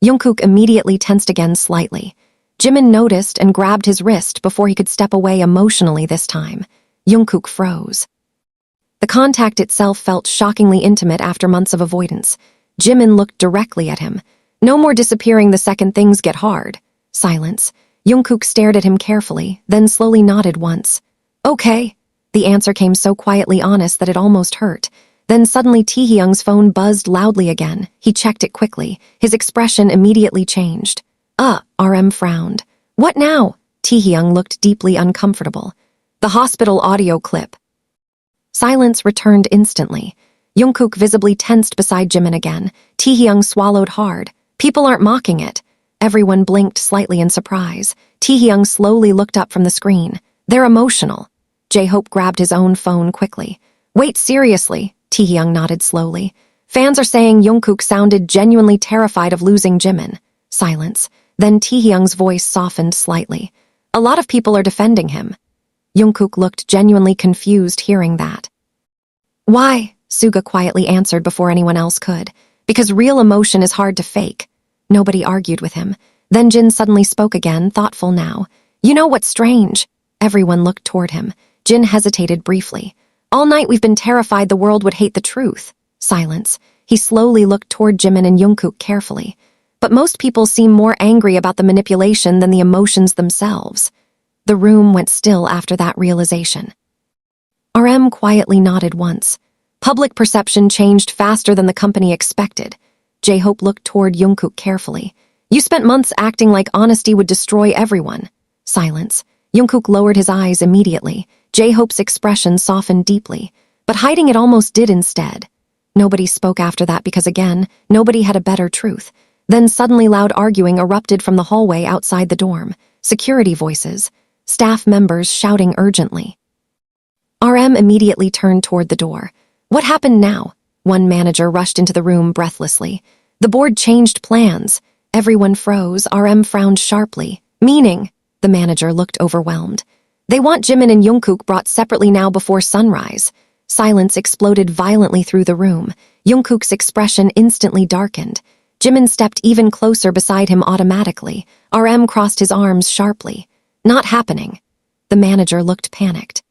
Jungkook immediately tensed again slightly. Jimin noticed and grabbed his wrist before he could step away emotionally this time. Jungkook froze. The contact itself felt shockingly intimate after months of avoidance. Jimin looked directly at him. No more disappearing the second things get hard. Silence. Jungkook stared at him carefully, then slowly nodded once. Okay. The answer came so quietly honest that it almost hurt. Then suddenly Taehyung's phone buzzed loudly again. He checked it quickly. His expression immediately changed. RM frowned. What now? Taehyung looked deeply uncomfortable. The hospital audio clip. Silence returned instantly. Jungkook visibly tensed beside Jimin again. Taehyung swallowed hard. People aren't mocking it. Everyone blinked slightly in surprise. Taehyung slowly looked up from the screen. They're emotional. J-Hope grabbed his own phone quickly. Wait, seriously? Taehyung nodded slowly. Fans are saying Jungkook sounded genuinely terrified of losing Jimin. Silence. Then Taehyung's voice softened slightly. A lot of people are defending him. Jungkook looked genuinely confused hearing that. Why? Suga quietly answered before anyone else could. Because real emotion is hard to fake. Nobody argued with him. Then Jin suddenly spoke again, thoughtful now. You know what's strange? Everyone looked toward him. Jin hesitated briefly. All night we've been terrified the world would hate the truth. Silence. He slowly looked toward Jimin and Jungkook carefully. But most people seem more angry about the manipulation than the emotions themselves. The room went still after that realization. RM quietly nodded once. Public perception changed faster than the company expected. J-Hope looked toward Jungkook carefully. You spent months acting like honesty would destroy everyone. Silence. Jungkook lowered his eyes immediately. J-Hope's expression softened deeply, but hiding it almost did instead. Nobody spoke after that because, again, nobody had a better truth. Then suddenly loud arguing erupted from the hallway outside the dorm. Security voices. Staff members shouting urgently. RM immediately turned toward the door. What happened now? One manager rushed into the room breathlessly. The board changed plans. Everyone froze. RM frowned sharply. Meaning? The manager looked overwhelmed. They want Jimin and Jungkook brought separately now before sunrise. Silence exploded violently through the room. Jungkook's expression instantly darkened. Jimin stepped even closer beside him automatically. RM crossed his arms sharply. Not happening. The manager looked panicked.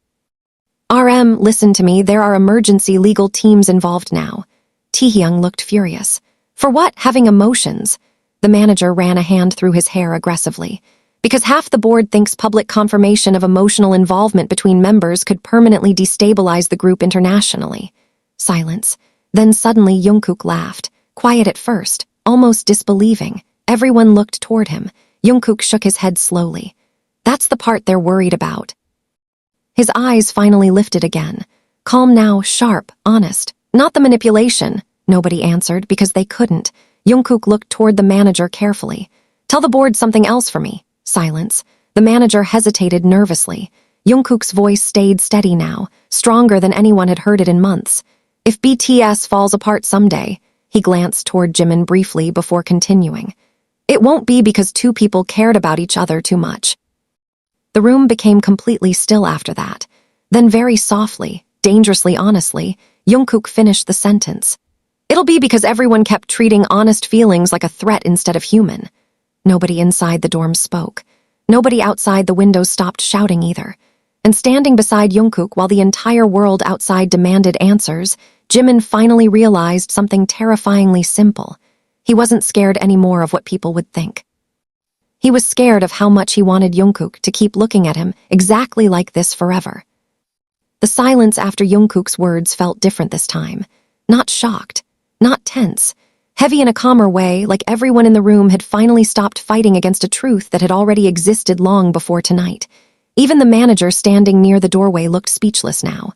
RM, listen to me, there are emergency legal teams involved now. Taehyung looked furious. For what? Having emotions? The manager ran a hand through his hair aggressively. Because half the board thinks public confirmation of emotional involvement between members could permanently destabilize the group internationally. Silence. Then suddenly Jungkook laughed. Quiet at first, almost disbelieving. Everyone looked toward him. Jungkook shook his head slowly. That's the part they're worried about. His eyes finally lifted again. Calm now, sharp, honest. Not the manipulation. Nobody answered because they couldn't. Jungkook looked toward the manager carefully. Tell the board something else for me. Silence. The manager hesitated nervously. Jungkook's voice stayed steady now, stronger than anyone had heard it in months. If BTS falls apart someday, he glanced toward Jimin briefly before continuing. It won't be because two people cared about each other too much. The room became completely still after that. Then very softly, dangerously honestly, Jungkook finished the sentence. It'll be because everyone kept treating honest feelings like a threat instead of human. Nobody inside the dorm spoke. Nobody outside the windows stopped shouting either. And standing beside Jungkook while the entire world outside demanded answers, Jimin finally realized something terrifyingly simple. He wasn't scared anymore of what people would think. He was scared of how much he wanted Jungkook to keep looking at him exactly like this forever. The silence after Jungkook's words felt different this time. Not shocked, not tense. Heavy in a calmer way, like everyone in the room had finally stopped fighting against a truth that had already existed long before tonight. Even the manager standing near the doorway looked speechless now.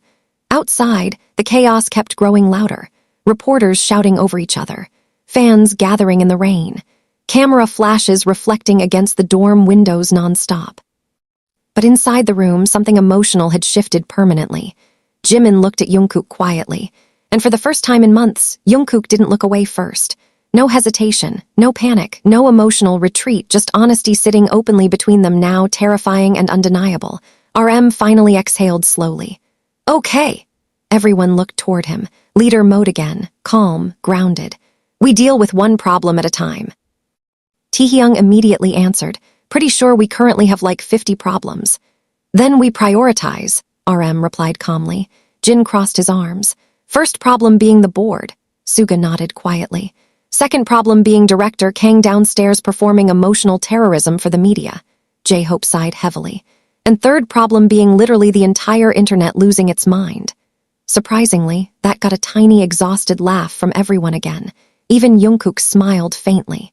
Outside, the chaos kept growing louder. Reporters shouting over each other. Fans gathering in the rain. Camera flashes reflecting against the dorm windows nonstop. But inside the room, something emotional had shifted permanently. Jimin looked at Jungkook quietly. And for the first time in months, Jungkook didn't look away first. No hesitation, no panic, no emotional retreat, just honesty sitting openly between them now, terrifying and undeniable. RM finally exhaled slowly. Okay. Everyone looked toward him, leader mode again, calm, grounded. We deal with one problem at a time. Taehyung immediately answered, pretty sure we currently have like 50 problems. Then we prioritize, RM replied calmly. Jin crossed his arms. First problem being the board. Suga nodded quietly. Second problem being director Kang downstairs performing emotional terrorism for the media. J-Hope sighed heavily. And third problem being literally the entire internet losing its mind. Surprisingly, that got a tiny exhausted laugh from everyone again. Even Jungkook smiled faintly.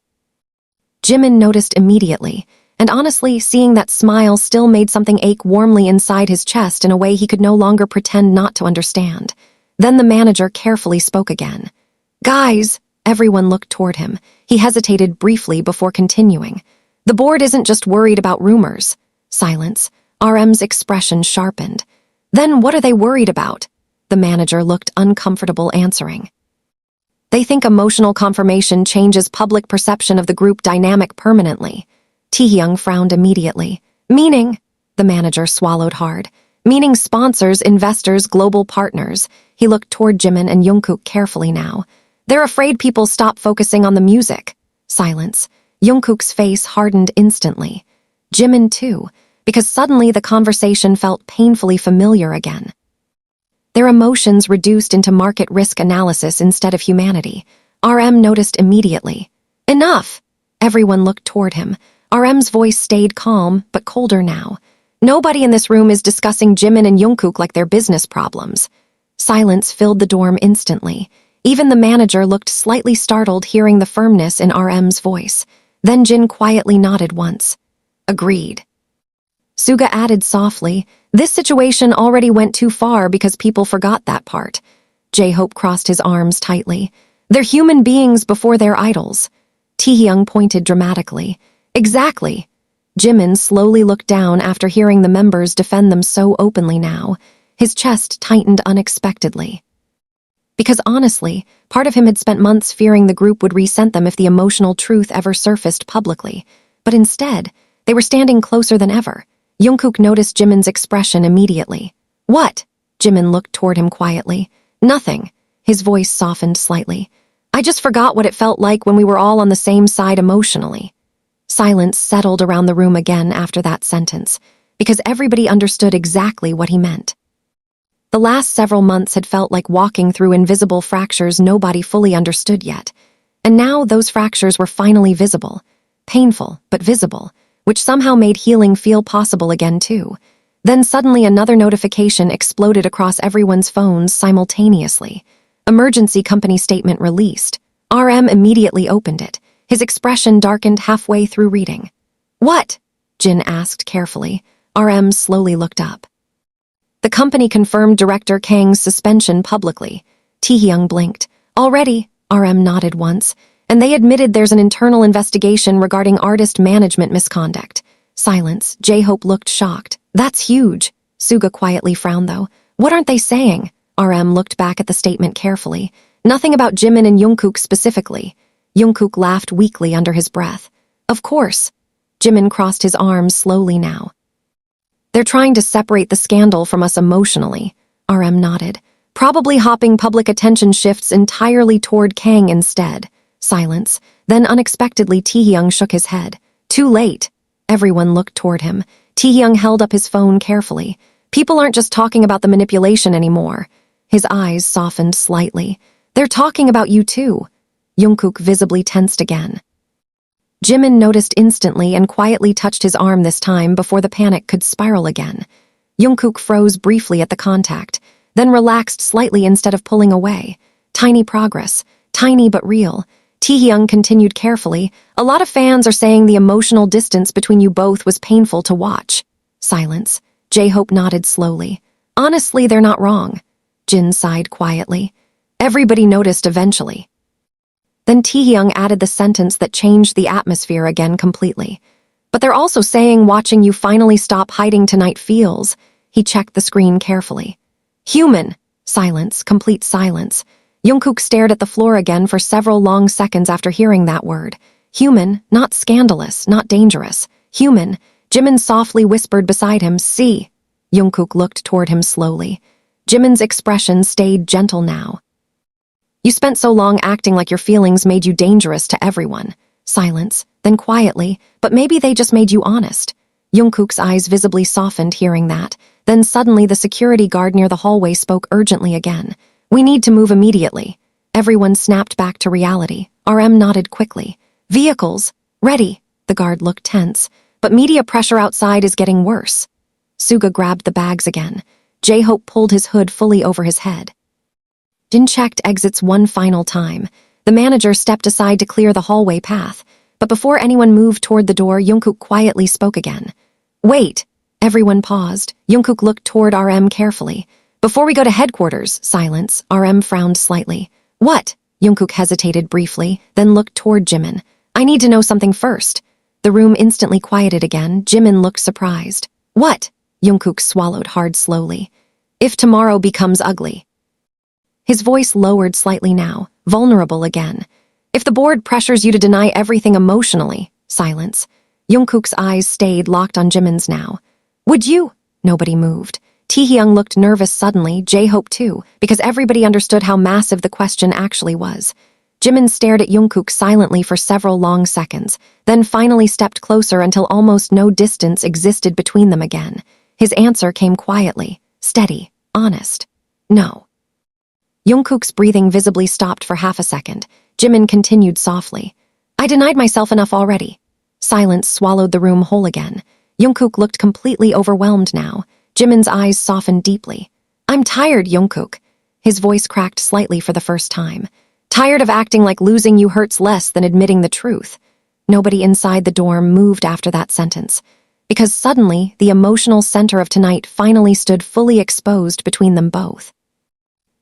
Jimin noticed immediately, and honestly, seeing that smile still made something ache warmly inside his chest in a way he could no longer pretend not to understand. Then the manager carefully spoke again. Guys, Everyone looked toward him. He hesitated briefly before continuing. The board isn't just worried about rumors. Silence. RM's expression sharpened. Then what are they worried about? The manager looked uncomfortable answering. They think emotional confirmation changes public perception of the group dynamic permanently. Taehyung frowned immediately. Meaning? The manager swallowed hard. Meaning sponsors, investors, global partners. He looked toward Jimin and Jungkook carefully now. They're afraid people stop focusing on the music. Silence. Jungkook's face hardened instantly. Jimin too, because suddenly the conversation felt painfully familiar again. Their emotions reduced into market risk analysis instead of humanity. RM noticed immediately. Enough! Everyone looked toward him. RM's voice stayed calm, but colder now. Nobody in this room is discussing Jimin and Jungkook like their business problems. Silence filled the dorm instantly. Even the manager looked slightly startled hearing the firmness in RM's voice. Then Jin quietly nodded once. Agreed. Suga added softly, this situation already went too far because people forgot that part. J-Hope crossed his arms tightly. They're human beings before they're idols. Taehyung pointed dramatically. Exactly. Jimin slowly looked down after hearing the members defend them so openly now. His chest tightened unexpectedly. Because honestly, part of him had spent months fearing the group would resent them if the emotional truth ever surfaced publicly. But instead, they were standing closer than ever. Jungkook noticed Jimin's expression immediately. What? Jimin looked toward him quietly. Nothing. His voice softened slightly. I just forgot what it felt like when we were all on the same side emotionally. Silence settled around the room again after that sentence, because everybody understood exactly what he meant. The last several months had felt like walking through invisible fractures nobody fully understood yet. And now those fractures were finally visible. Painful, but visible, which somehow made healing feel possible again too. Then suddenly another notification exploded across everyone's phones simultaneously. Emergency company statement released. RM immediately opened it. His expression darkened halfway through reading. What? Jin asked carefully. RM slowly looked up. The company confirmed Director Kang's suspension publicly. Taehyung blinked. Already, RM nodded once, and they admitted there's an internal investigation regarding artist management misconduct. Silence. J-Hope looked shocked. That's huge. Suga quietly frowned though. What aren't they saying? RM looked back at the statement carefully. Nothing about Jimin and Jungkook specifically. Jungkook laughed weakly under his breath. Of course. Jimin crossed his arms slowly now. They're trying to separate the scandal from us emotionally. RM nodded. Probably hopping public attention shifts entirely toward Kang instead. Silence. Then unexpectedly Taehyung shook his head. Too late. Everyone looked toward him. Taehyung held up his phone carefully. People aren't just talking about the manipulation anymore. His eyes softened slightly. They're talking about you too. Jungkook visibly tensed again. Jimin noticed instantly and quietly touched his arm this time before the panic could spiral again. Jungkook froze briefly at the contact, then relaxed slightly instead of pulling away. Tiny progress, tiny but real. Taehyung continued carefully. A lot of fans are saying the emotional distance between you both was painful to watch. Silence. J-Hope nodded slowly. Honestly, they're not wrong. Jin sighed quietly. Everybody noticed eventually. Then Taehyung added the sentence that changed the atmosphere again completely. But they're also saying watching you finally stop hiding tonight feels. He checked the screen carefully. Human. Silence, complete silence. Jungkook stared at the floor again for several long seconds after hearing that word. Human, not scandalous, not dangerous. Human. Jimin softly whispered beside him, see. Jungkook looked toward him slowly. Jimin's expression stayed gentle now. You spent so long acting like your feelings made you dangerous to everyone. Silence, then quietly, but maybe they just made you honest. Jungkook's eyes visibly softened hearing that. Then suddenly the security guard near the hallway spoke urgently again. We need to move immediately. Everyone snapped back to reality. RM nodded quickly. Vehicles. Ready. The guard looked tense. But media pressure outside is getting worse. Suga grabbed the bags again. J-Hope pulled his hood fully over his head. Jin checked exits one final time. The manager stepped aside to clear the hallway path. But before anyone moved toward the door, Jungkook quietly spoke again. Wait. Everyone paused. Jungkook looked toward RM carefully. Before we go to headquarters, silence. RM frowned slightly. What? Jungkook hesitated briefly, then looked toward Jimin. I need to know something first. The room instantly quieted again. Jimin looked surprised. What? Jungkook swallowed hard slowly. If tomorrow becomes ugly. His voice lowered slightly now, vulnerable again. If the board pressures you to deny everything emotionally. Silence. Jungkook's eyes stayed locked on Jimin's now. Would you? Nobody moved. Taehyung looked nervous suddenly, J-Hope too, because everybody understood how massive the question actually was. Jimin stared at Jungkook silently for several long seconds, then finally stepped closer until almost no distance existed between them again. His answer came quietly, steady, honest. No. Jungkook's breathing visibly stopped for half a second. Jimin continued softly. I denied myself enough already. Silence swallowed the room whole again. Jungkook looked completely overwhelmed now. Jimin's eyes softened deeply. I'm tired, Jungkook. His voice cracked slightly for the first time. Tired of acting like losing you hurts less than admitting the truth. Nobody inside the dorm moved after that sentence, because suddenly the emotional center of tonight finally stood fully exposed between them both.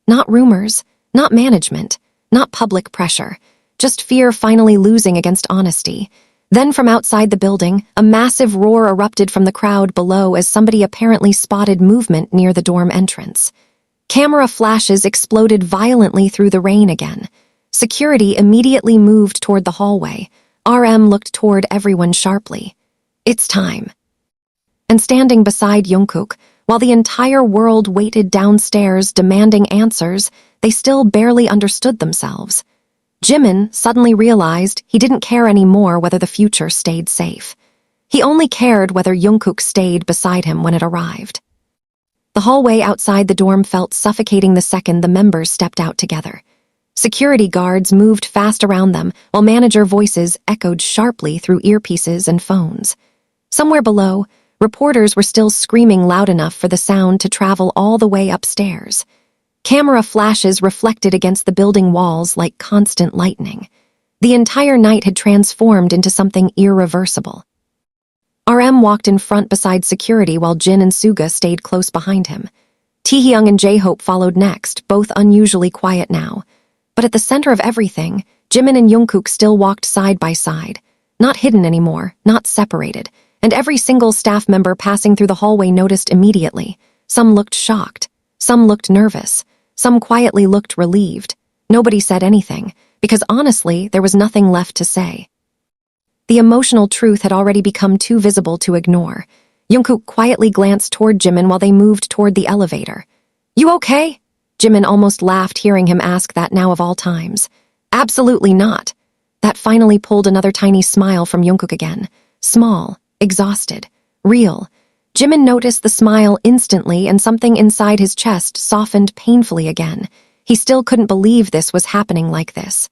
Not rumors, not management, not public pressure, just fear finally losing against honesty. Then from outside the building, a massive roar erupted from the crowd below as somebody apparently spotted movement near the dorm entrance. Camera flashes exploded violently through the rain again. Security immediately moved toward the hallway. RM looked toward everyone sharply. It's time. And standing beside Jungkook, while the entire world waited downstairs demanding answers, they still barely understood themselves. Jimin suddenly realized he didn't care anymore whether the future stayed safe. He only cared whether Jungkook stayed beside him when it arrived. The hallway outside the dorm felt suffocating the second the members stepped out together. Security guards moved fast around them, while manager voices echoed sharply through earpieces and phones. Somewhere below, reporters were still screaming loud enough for the sound to travel all the way upstairs. Camera flashes reflected against the building walls like constant lightning. The entire night had transformed into something irreversible. RM walked in front beside security while Jin and Suga stayed close behind him. Taehyung and J-Hope followed next, both unusually quiet now. But at the center of everything, Jimin and Jungkook still walked side by side. Not hidden anymore, not separated. And every single staff member passing through the hallway noticed immediately. Some looked shocked. Some looked nervous. Some quietly looked relieved. Nobody said anything, because honestly, there was nothing left to say. The emotional truth had already become too visible to ignore. Jungkook quietly glanced toward Jimin while they moved toward the elevator. You okay? Jimin almost laughed hearing him ask that now of all times. Absolutely not. That finally pulled another tiny smile from Jungkook again. Small, exhausted, real. Jimin noticed the smile instantly and something inside his chest softened painfully again. He still couldn't believe this was happening like this.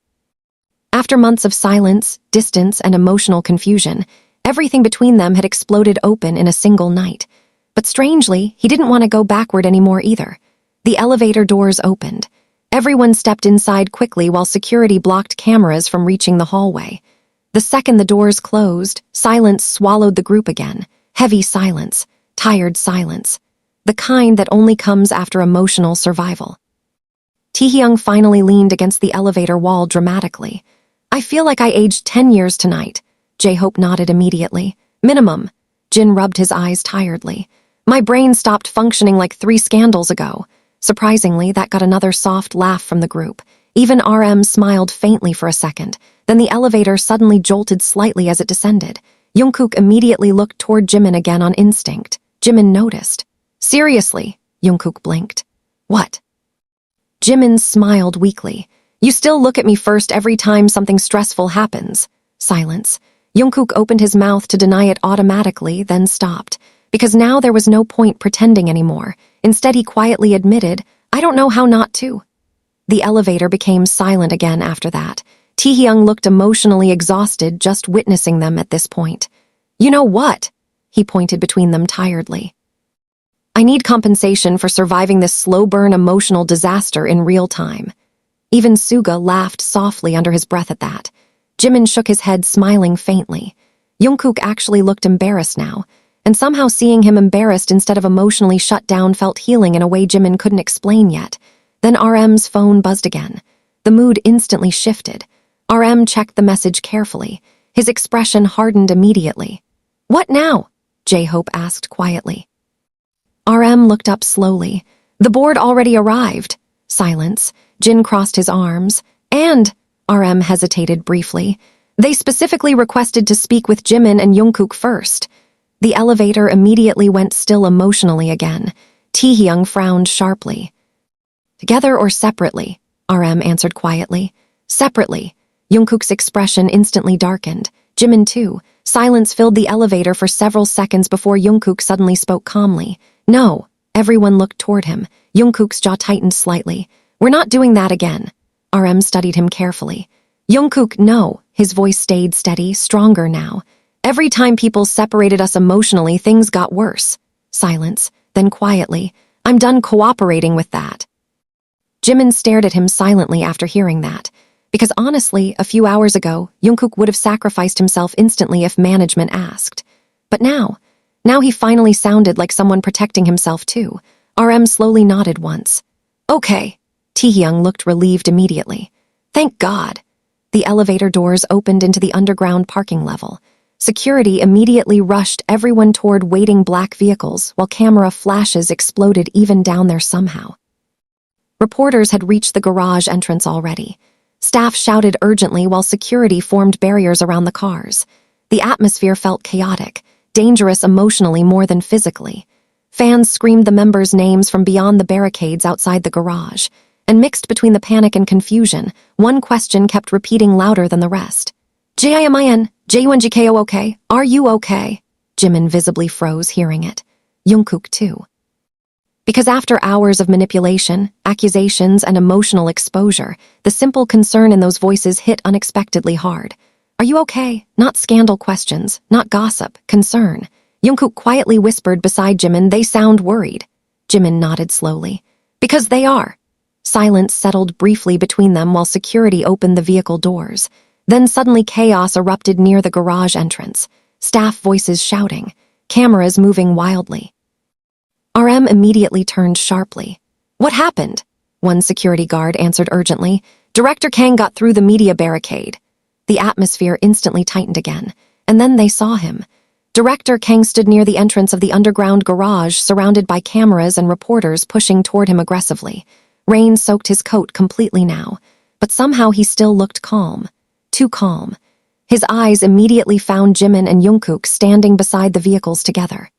After months of silence, distance, and emotional confusion, everything between them had exploded open in a single night. But strangely, he didn't want to go backward anymore either. The elevator doors opened. Everyone stepped inside quickly while security blocked cameras from reaching the hallway. The second the doors closed, silence swallowed the group again. Heavy silence, tired silence. The kind that only comes after emotional survival. Taehyung finally leaned against the elevator wall dramatically. I feel like I aged 10 years tonight. J-Hope nodded immediately. Minimum. Jin rubbed his eyes tiredly. My brain stopped functioning like 3 scandals ago. Surprisingly, that got another soft laugh from the group. Even RM smiled faintly for a second. Then the elevator suddenly jolted slightly as it descended. Jungkook immediately looked toward Jimin again on instinct. Jimin noticed. Seriously, Jungkook blinked. What? Jimin smiled weakly. You still look at me first every time something stressful happens. Silence. Jungkook opened his mouth to deny it automatically, then stopped. Because now there was no point pretending anymore. Instead, he quietly admitted, I don't know how not to. The elevator became silent again after that. Taehyung looked emotionally exhausted just witnessing them at this point. You know what? He pointed between them tiredly. I need compensation for surviving this slow-burn emotional disaster in real time. Even Suga laughed softly under his breath at that. Jimin shook his head, smiling faintly. Jungkook actually looked embarrassed now, and somehow seeing him embarrassed instead of emotionally shut down felt healing in a way Jimin couldn't explain yet. Then RM's phone buzzed again. The The mood instantly shifted. RM checked the message carefully. His expression hardened immediately. "What now?" J-Hope asked quietly. RM looked up slowly. "The board already arrived." Silence. Jin crossed his arms. "And," RM hesitated briefly, "they specifically requested to speak with Jimin and Jungkook first." The elevator immediately went still emotionally again. Taehyung frowned sharply. "Together or separately?" RM answered quietly. "Separately." Jungkook's expression instantly darkened. Jimin too. Silence filled the elevator for several seconds before Jungkook suddenly spoke calmly. "No." Everyone looked toward him. Jungkook's jaw tightened slightly. "We're not doing that again." RM studied him carefully. "Jungkook, no." His voice stayed steady, stronger now. "Every time people separated us emotionally, things got worse." Silence. Then quietly, "I'm done cooperating with that." Jimin stared at him silently after hearing that. Because honestly, a few hours ago, Jungkook would have sacrificed himself instantly if management asked. But now he finally sounded like someone protecting himself too. RM slowly nodded once. "Okay." Taehyung looked relieved immediately. "Thank God." The elevator doors opened into the underground parking level. Security immediately rushed everyone toward waiting black vehicles while camera flashes exploded even down there somehow. Reporters had reached the garage entrance already. Staff shouted urgently while security formed barriers around the cars. The atmosphere felt chaotic, dangerous emotionally more than physically. Fans screamed the members' names from beyond the barricades outside the garage, and mixed between the panic and confusion, one question kept repeating louder than the rest. "Jimin, Jungkook okay? Are you okay?" Jimin visibly froze hearing it. Jungkook too. Because after hours of manipulation, accusations, and emotional exposure, the simple concern in those voices hit unexpectedly hard. "Are you okay?" Not scandal questions, not gossip, concern. Jungkook quietly whispered beside Jimin, "They sound worried." Jimin nodded slowly. "Because they are." Silence settled briefly between them while security opened the vehicle doors. Then suddenly chaos erupted near the garage entrance. Staff voices shouting, cameras moving wildly. RM immediately turned sharply. "What happened?" One security guard answered urgently. "Director Kang got through the media barricade." The atmosphere instantly tightened again, and then they saw him. Director Kang stood near the entrance of the underground garage, surrounded by cameras and reporters pushing toward him aggressively. Rain soaked his coat completely now, but somehow he still looked calm. Too calm. His eyes immediately found Jimin and Jungkook standing beside the vehicles together.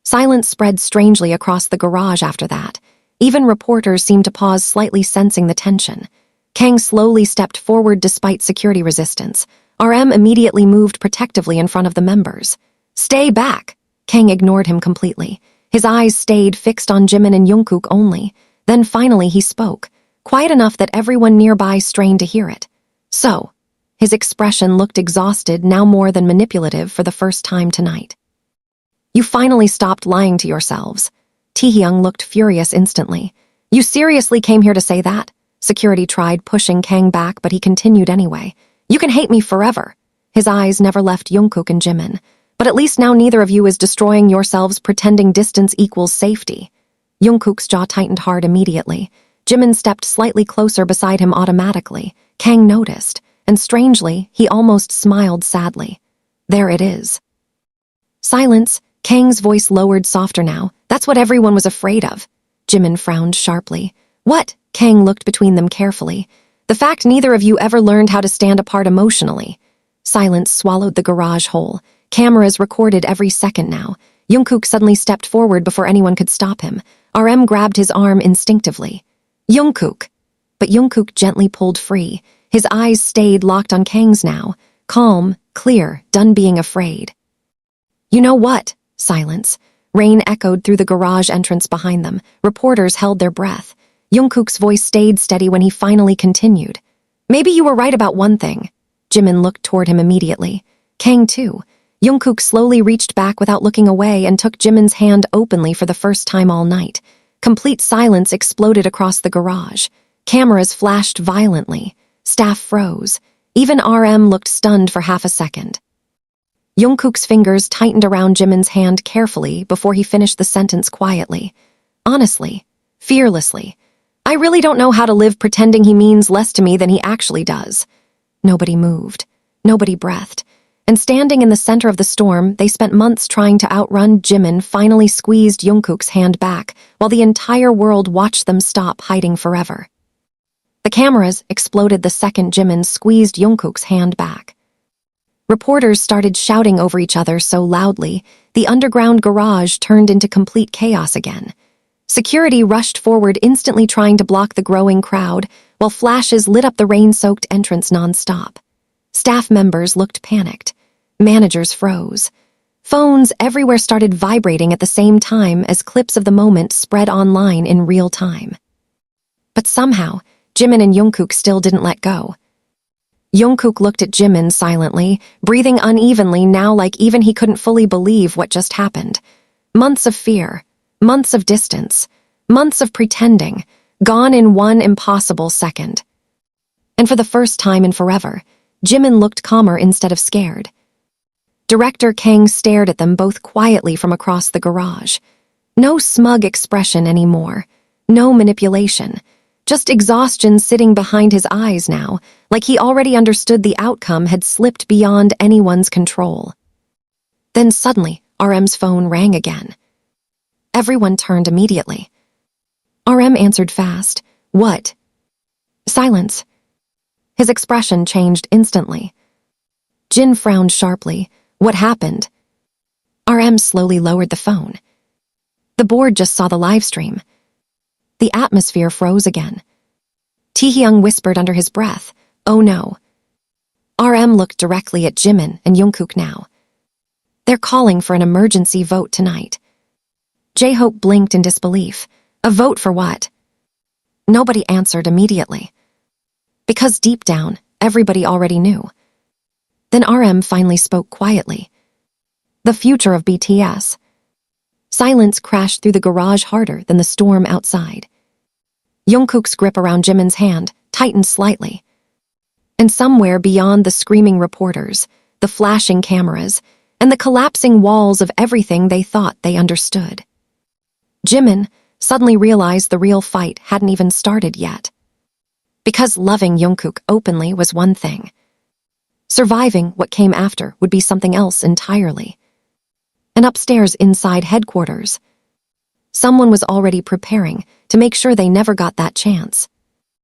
Silence spread strangely across the garage after that. Even reporters seemed to pause slightly, sensing the tension. Kang slowly stepped forward despite security resistance. RM immediately moved protectively in front of the members. "Stay back!" Kang ignored him completely. His eyes stayed fixed on Jimin and Jungkook only. Then finally he spoke, quiet enough that everyone nearby strained to hear it. "So." His expression looked exhausted, now more than manipulative, for the first time tonight. "You finally stopped lying to yourselves." Taehyung looked furious instantly. "You seriously came here to say that?" Security tried pushing Kang back, but he continued anyway. "You can hate me forever." His eyes never left Jungkook and Jimin. "But at least now neither of you is destroying yourselves pretending distance equals safety." Jungkook's jaw tightened hard immediately. Jimin stepped slightly closer beside him automatically. Kang noticed, and strangely, he almost smiled sadly. "There it is." Silence. Kang's voice lowered softer now. "That's what everyone was afraid of." Jimin frowned sharply. "What?" Kang looked between them carefully. "The fact neither of you ever learned how to stand apart emotionally." Silence swallowed the garage whole. Cameras recorded every second now. Jungkook suddenly stepped forward before anyone could stop him. RM grabbed his arm instinctively. "Jungkook." But Jungkook gently pulled free. His eyes stayed locked on Kang's now. Calm, clear, done being afraid. "You know what?" Silence. Rain echoed through the garage entrance behind them. Reporters held their breath. Jungkook's voice stayed steady when he finally continued. "Maybe you were right about one thing." Jimin looked toward him immediately. Kang too. Jungkook slowly reached back without looking away and took Jimin's hand openly for the first time all night. Complete silence exploded across the garage. Cameras flashed violently. Staff froze. Even RM looked stunned for half a second. Jungkook's fingers tightened around Jimin's hand carefully before he finished the sentence quietly. "Honestly, fearlessly. I really don't know how to live pretending he means less to me than he actually does. Nobody moved. Nobody breathed. And standing in the center of the storm, they spent months trying to outrun Jimin finally squeezed Jungkook's hand back, while the entire world watched them stop hiding forever. The cameras exploded the second Jimin squeezed Jungkook's hand back. Reporters started shouting over each other so loudly, the underground garage turned into complete chaos again. Security rushed forward, instantly trying to block the growing crowd, while flashes lit up the rain-soaked entrance non-stop. Staff members looked panicked. Managers froze. Phones everywhere started vibrating at the same time as clips of the moment spread online in real time. But somehow, Jimin and Jungkook still didn't let go. Jungkook looked at Jimin silently, breathing unevenly now like even he couldn't fully believe what just happened. Months of fear, months of distance, months of pretending, gone in one impossible second. And for the first time in forever, Jimin looked calmer instead of scared. Director Kang stared at them both quietly from across the garage. No smug expression anymore, no manipulation. Just exhaustion sitting behind his eyes now, like he already understood the outcome had slipped beyond anyone's control. Then suddenly, RM's phone rang again. Everyone turned immediately. RM answered fast. What? Silence. His expression changed instantly. Jin frowned sharply. What happened? RM slowly lowered the phone. The board just saw the live stream. The atmosphere froze again. Taehyung whispered under his breath, "Oh no." RM looked directly at Jimin and Jungkook now. They're calling for an emergency vote tonight. J-Hope blinked in disbelief. A vote for what? Nobody answered immediately. Because deep down, everybody already knew. Then RM finally spoke quietly. The future of BTS. Silence crashed through the garage harder than the storm outside. Jungkook's grip around Jimin's hand tightened slightly. And somewhere beyond the screaming reporters, the flashing cameras, and the collapsing walls of everything they thought they understood, Jimin suddenly realized the real fight hadn't even started yet. Because loving Jungkook openly was one thing. Surviving what came after would be something else entirely. And upstairs inside headquarters, someone was already preparing to make sure they never got that chance.